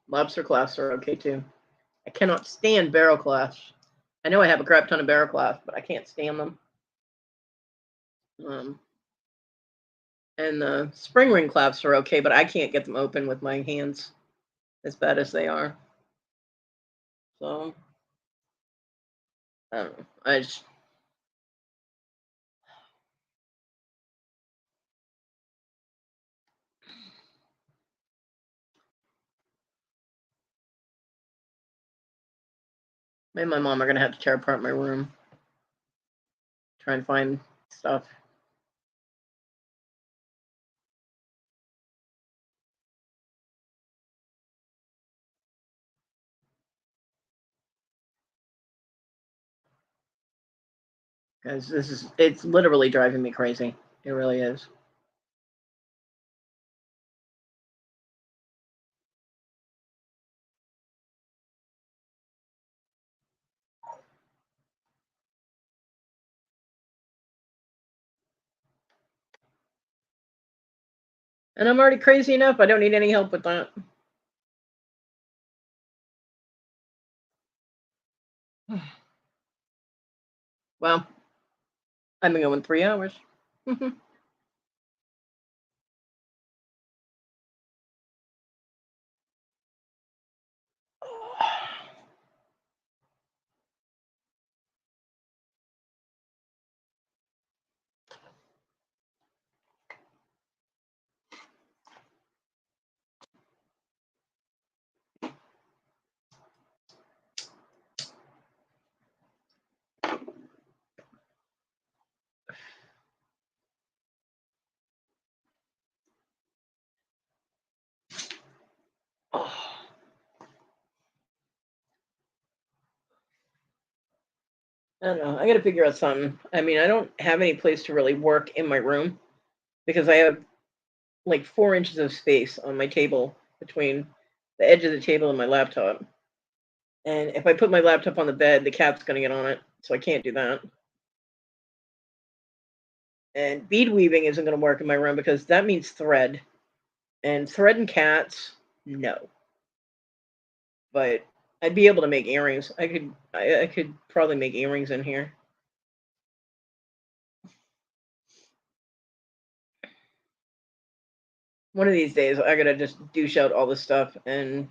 lobster clasps are okay too. I cannot stand barrel clasps. I know I have a crap ton of barrel clasps, but I can't stand them. And the spring ring clasps are okay, but I can't get them open with my hands as bad as they are. So, I don't know. Me and my mom are going to have to tear apart my room. Try and find stuff. Because it's literally driving me crazy. It really is. And I'm already crazy enough. I don't need any help with that. Well, I've been going 3 hours. I don't know. I got to figure out something. I mean, I don't have any place to really work in my room because I have like 4 inches of space on my table between the edge of the table and my laptop. And if I put my laptop on the bed, the cat's going to get on it. So I can't do that. And bead weaving isn't going to work in my room because that means thread. And thread and cats, no. But I'd be able to make earrings. I could probably make earrings in here. One of these days, I gotta just douche out all the stuff and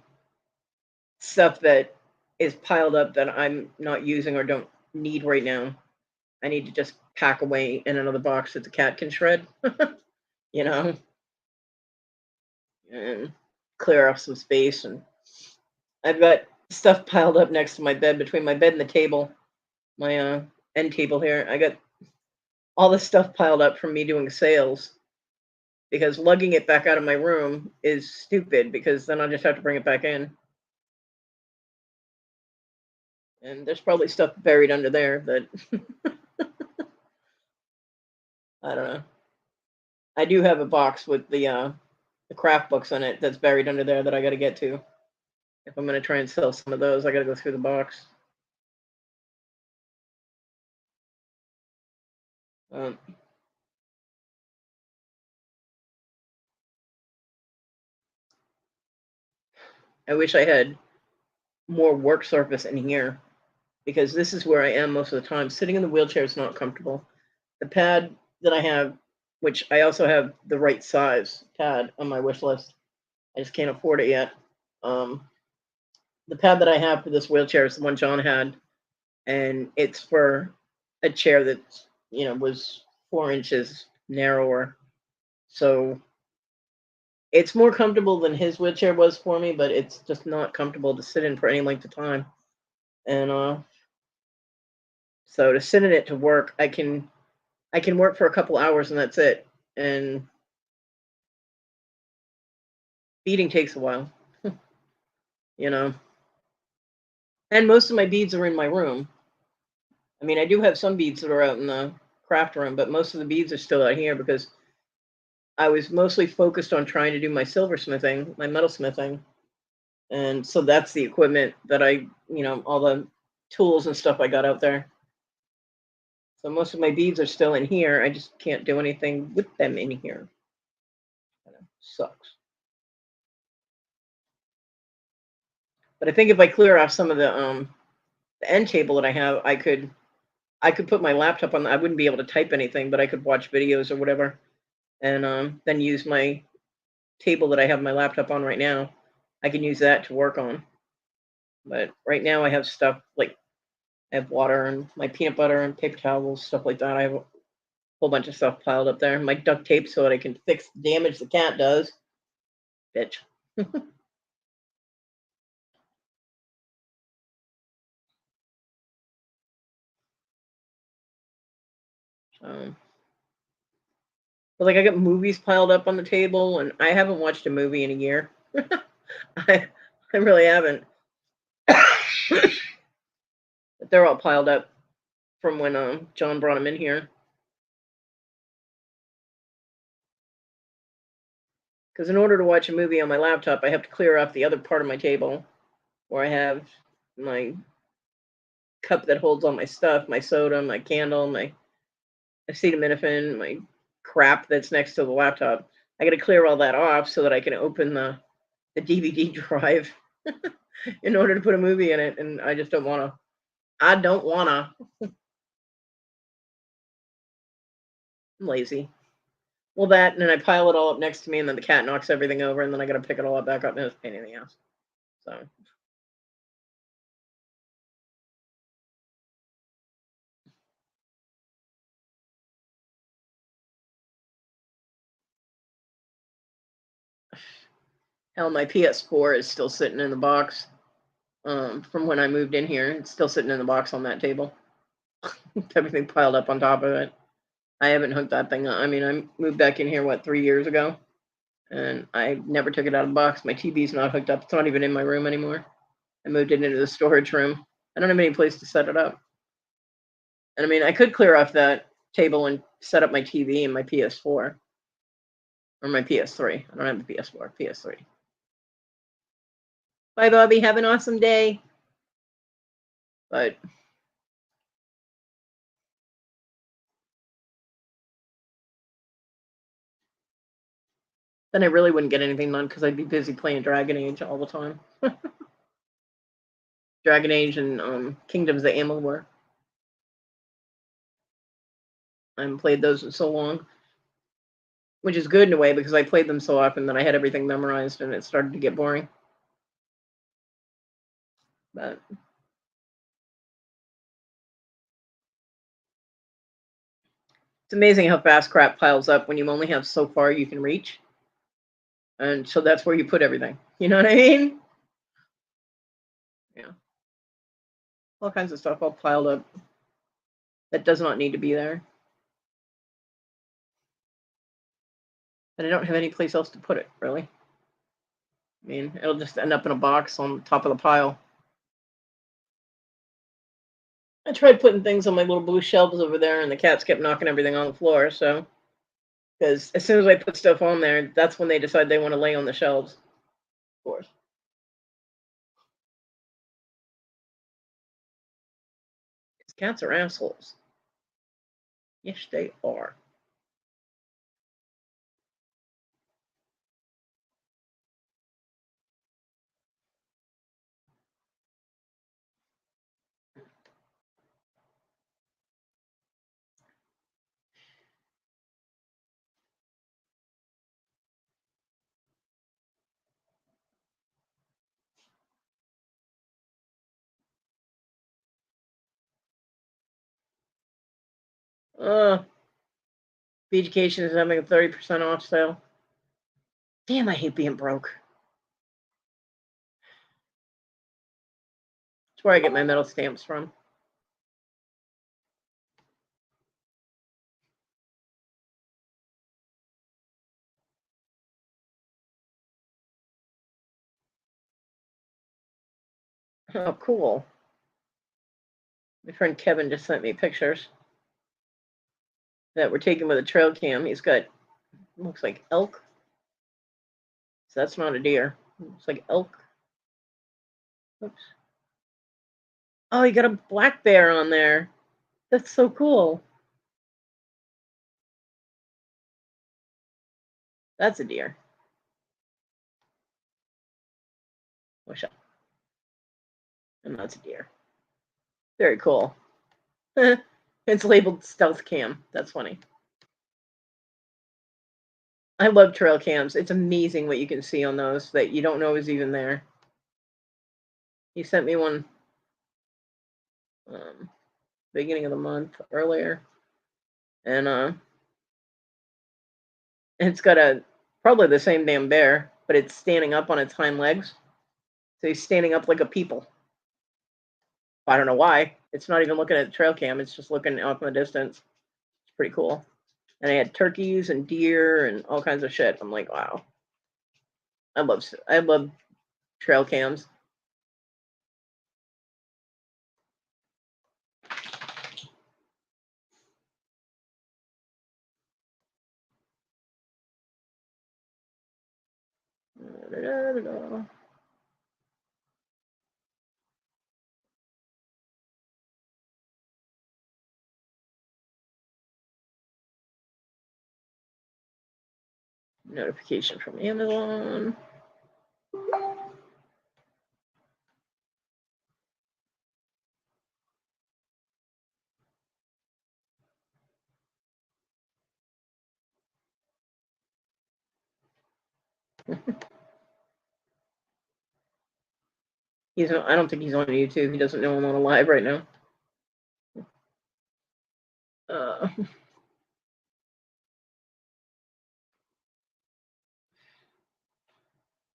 stuff that is piled up that I'm not using or don't need right now. I need to just pack away in another box that the cat can shred, you know, and clear off some space. And I've got stuff piled up next to my bed between my bed and the table, my end table here. I got all this stuff piled up from me doing sales because lugging it back out of my room is stupid because then I'll just have to bring it back in. And there's probably stuff buried under there that I don't know. I do have a box with the craft books in it that's buried under there that I got to get to. If I'm gonna try and sell some of those, I got to go through the box. Um, I wish I had more work surface in here because this is where I am most of the time. Sitting in the wheelchair is not comfortable. The pad that I have, which I also have the right size pad on my wish list, I just can't afford it yet. Um, the pad that I have for this wheelchair is the one John had, and it's for a chair that was 4 inches narrower. So it's more comfortable than his wheelchair was for me, but it's just not comfortable to sit in for any length of time. And so to sit in it to work, I can work for a couple hours and that's it. And beading takes a while, you know. And most of my beads are in my room. I mean, I do have some beads that are out in the craft room, but most of the beads are still out here because I was mostly focused on trying to do my silversmithing, my metalsmithing. And so that's the equipment that all the tools and stuff I got out there. So most of my beads are still in here. I just can't do anything with them in here. Kinda sucks. But I think if I clear off some of the end table that I have, I could put my laptop on. I wouldn't be able to type anything, but I could watch videos or whatever, and then use my table that I have my laptop on right now. I can use that to work on. But right now I have stuff like I have water and my peanut butter and paper towels, stuff like that. I have a whole bunch of stuff piled up there. My duct tape so that I can fix the damage the cat does. Bitch. Um, but like I got movies piled up on the table, and I haven't watched a movie in a year. I I really haven't. But they're all piled up from when John brought them in here. Because in order to watch a movie on my laptop, I have to clear off the other part of my table where I have my cup that holds all my stuff, my soda, my candle, my acetaminophen, my crap that's next to the laptop. I got to clear all that off so that I can open the DVD drive in order to put a movie in it, and I just don't want to. I don't want to. I'm lazy. Well, that, and then I pile it all up next to me, and then the cat knocks everything over, and then I got to pick it all up back up, and it's a pain in the ass. So, hell, my PS4 is still sitting in the box from when I moved in here. It's still sitting in the box on that table. Everything piled up on top of it. I haven't hooked that thing up. I mean, I moved back in here, what, 3 years ago? And I never took it out of the box. My TV's not hooked up. It's not even in my room anymore. I moved it into the storage room. I don't have any place to set it up. And I mean, I could clear off that table and set up my TV and my PS4 or my PS3. I don't have the PS4, PS3. Bye, Bobby. Have an awesome day. But then I really wouldn't get anything done because I'd be busy playing Dragon Age all the time. Dragon Age and Kingdoms of Amalur. I haven't played those in so long, which is good in a way because I played them so often that I had everything memorized and it started to get boring. But it's amazing how fast crap piles up when you only have so far you can reach. And so that's where you put everything. You know what I mean? Yeah. All kinds of stuff all piled up that does not need to be there. And I don't have any place else to put it, really. I mean, it'll just end up in a box on top of the pile. I tried putting things on my little blue shelves over there, and the cats kept knocking everything on the floor. So, because as soon as I put stuff on there, that's when they decide they want to lay on the shelves. Of course. Because cats are assholes. Yes, they are. Education is having a 30% off sale. Damn, I hate being broke. That's where I get my metal stamps from. Oh, cool. My friend Kevin just sent me pictures that were taken with a trail cam. He's got, looks like elk. So that's not a deer. Looks like elk. Oops. Oh, you got a black bear on there. That's so cool. That's a deer. Wish I. And that's a deer. Very cool. It's labeled stealth cam. That's funny. I love trail cams. It's amazing what you can see on those that you don't know is even there. He sent me one beginning of the month earlier, and it's got probably the same damn bear, but it's standing up on its hind legs, so he's standing up like a people. I don't know why. It's not even looking at the trail cam. It's just looking off in the distance. It's pretty cool. And I had turkeys and deer and all kinds of shit. I'm like, wow. I love trail cams. Notification from Amazon. I don't think he's on YouTube. He doesn't know I'm on a live right now.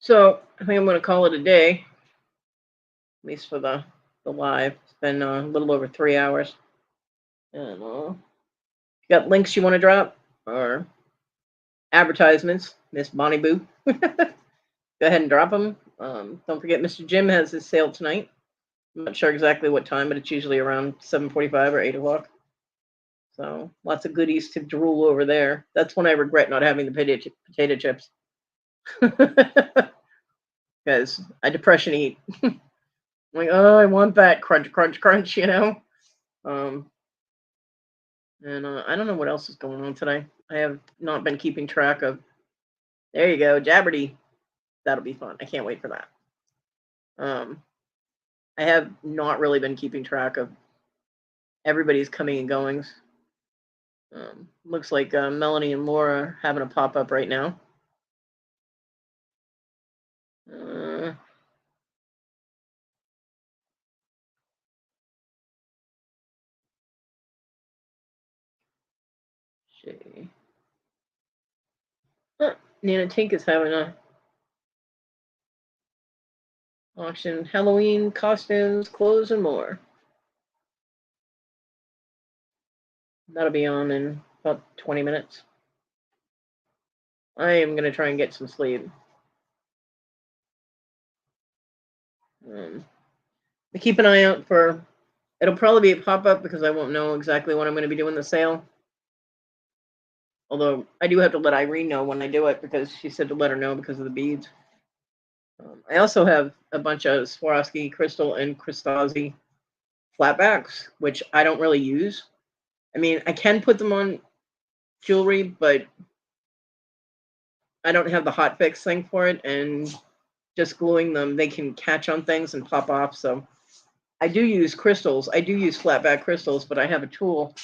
So I think I'm going to call it a day, at least for the live. It's been a little over 3 hours. And you got links you want to drop or advertisements, Miss Bonnie Boo? Go ahead and drop them. Don't forget, Mr. Jim has his sale tonight. I'm not sure exactly what time, but it's usually around 7:45 or 8 o'clock. So lots of goodies to drool over there. That's when I regret not having the potato chips because I depression eat. I'm like, oh, I want that crunch, crunch, crunch, Um, and I don't know what else is going on today. I have not been keeping track of. There you go, Jabberty. That'll be fun. I can't wait for that. I have not really been keeping track of everybody's coming and goings. Looks like Melanie and Laura are having a pop up right now. See. Nana Tink is having a auction. Halloween costumes, clothes, and more. That'll be on in about 20 minutes. I am going to try and get some sleep. Keep an eye out for, it'll probably be a pop-up because I won't know exactly when I'm going to be doing the sale. Although I do have to let Irene know when I do it because she said to let her know because of the beads. I also have a bunch of Swarovski crystal and Crystazzi flatbacks, which I don't really use. I mean, I can put them on jewelry, but I don't have the hot fix thing for it, and just gluing them, they can catch on things and pop off. So I do use crystals. I do use flatback crystals, but I have a tool.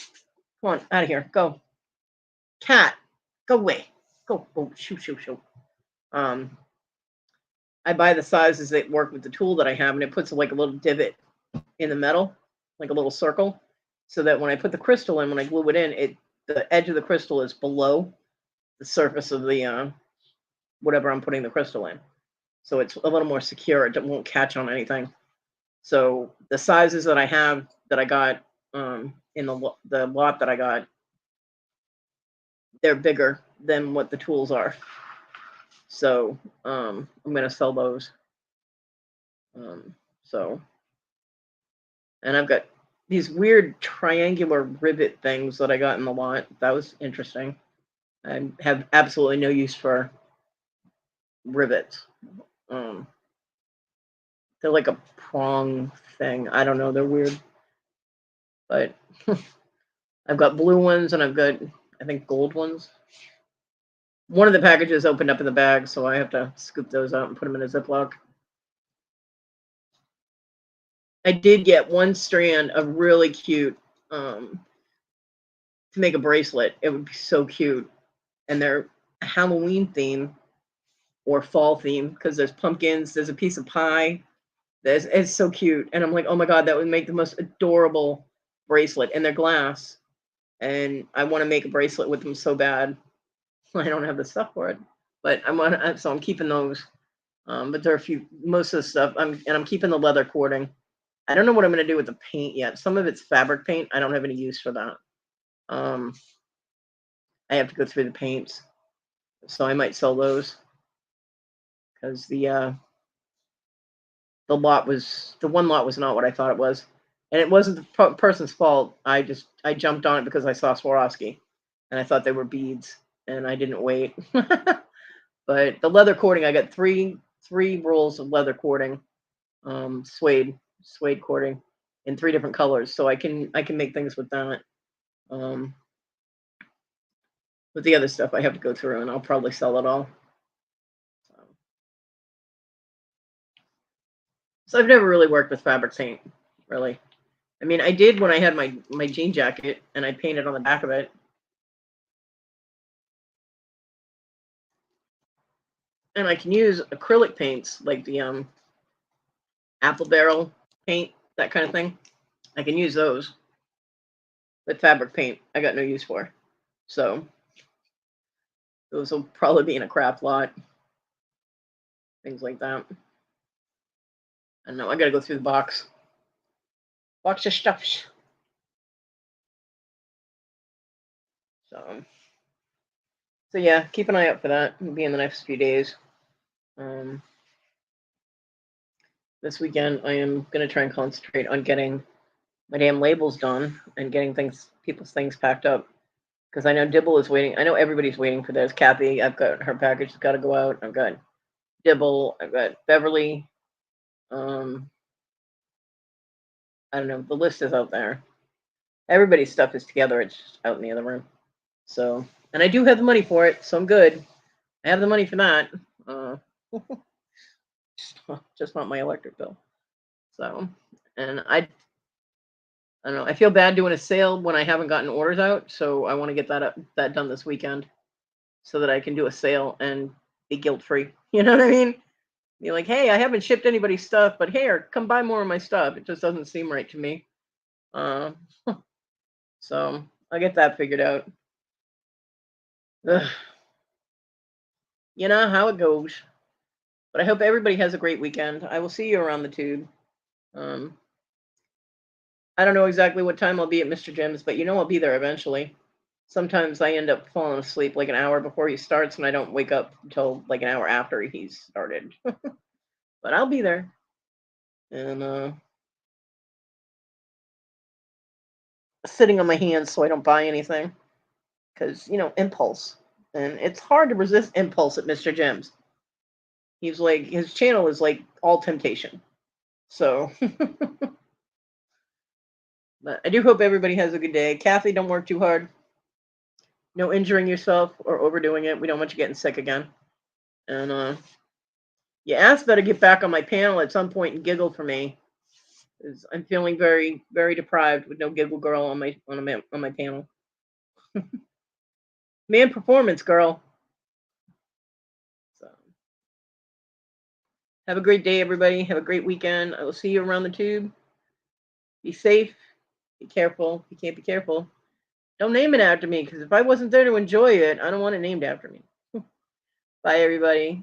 Come on, out of here. Go. Cat, go away. Go. Oh, shoot, shoot, shoot. I buy the sizes that work with the tool that I have, and it puts like a little divot in the metal, like a little circle, so that when I put the crystal in, when I glue it in, the edge of the crystal is below the surface of the whatever I'm putting the crystal in. So it's a little more secure. It won't catch on anything. So the sizes that I have that I got in the lot that I got, they're bigger than what the tools are. So I'm gonna sell those. And I've got these weird triangular rivet things that I got in the lot. That was interesting. I have absolutely no use for rivets. They're like a prong thing. I don't know. They're weird. But I've got blue ones and I've got, I think, gold ones. One of the packages opened up in the bag, so I have to scoop those out and put them in a Ziploc. I did get one strand of really cute to make a bracelet. It would be so cute. And they're Halloween theme or fall theme because there's pumpkins, there's a piece of pie. It's so cute. And I'm like, oh my God, that would make the most adorable bracelet. And they're glass. And I want to make a bracelet with them so bad. I don't have the stuff for it. But so I'm keeping those. But there are most of the stuff, I'm keeping the leather cording. I don't know what I'm going to do with the paint yet. Some of it's fabric paint. I don't have any use for that. I have to go through the paints. So I might sell those. Because the one lot was not what I thought it was. And it wasn't the person's fault. I jumped on it because I saw Swarovski. And I thought they were beads. And I didn't wait. But the leather cording, I got three rolls of leather cording. Suede cording in 3 different colors, so I can make things with that. With the other stuff I have to go through, and I'll probably sell it all. So I've never really worked with fabric paint, really. I mean, I did when I had my jean jacket, and I painted on the back of it. And I can use acrylic paints, like the apple barrel paint, that kind of thing. I can use those. But fabric paint, I got no use for. So those will probably be in a craft lot. Things like that. I don't know. I gotta go through the box. Box of stuff. So yeah, keep an eye out for that. It'll be in the next few days. This weekend, I am gonna try and concentrate on getting my damn labels done and getting people's things packed up. Because I know Dibble is waiting. I know everybody's waiting for this. Kathy, I've got her package has got to go out. I've got Dibble. I've got Beverly. I don't know. The list is out there. Everybody's stuff is together. It's just out in the other room. So, and I do have the money for it, so I'm good. I have the money for that. Just not my electric bill. So, and I don't know. I feel bad doing a sale when I haven't gotten orders out, so I want to get that done this weekend, so that I can do a sale and be guilt free. You know what I mean? Be like, hey, I haven't shipped anybody's stuff, but here, come buy more of my stuff. It just doesn't seem right to me. So I'll get that figured out. Ugh. You know how it goes. But I hope everybody has a great weekend. I will see you around the tube. I don't know exactly what time I'll be at Mr. Jim's, but I'll be there eventually. Sometimes I end up falling asleep like an hour before he starts, and I don't wake up until like an hour after he's started. But I'll be there. And sitting on my hands so I don't buy anything. Because, impulse. And it's hard to resist impulse at Mr. Jim's. He's like, his channel is like all temptation. So, but I do hope everybody has a good day. Kathy, don't work too hard. No injuring yourself or overdoing it. We don't want you getting sick again. And you asked better get back on my panel at some point and giggle for me. Because I'm feeling very, very deprived with no giggle girl on my panel. Man performance, girl. So have a great day, everybody. Have a great weekend. I will see you around the tube. Be safe. Be careful. You can't be careful. Don't name it after me, because if I wasn't there to enjoy it, I don't want it named after me. Bye, everybody.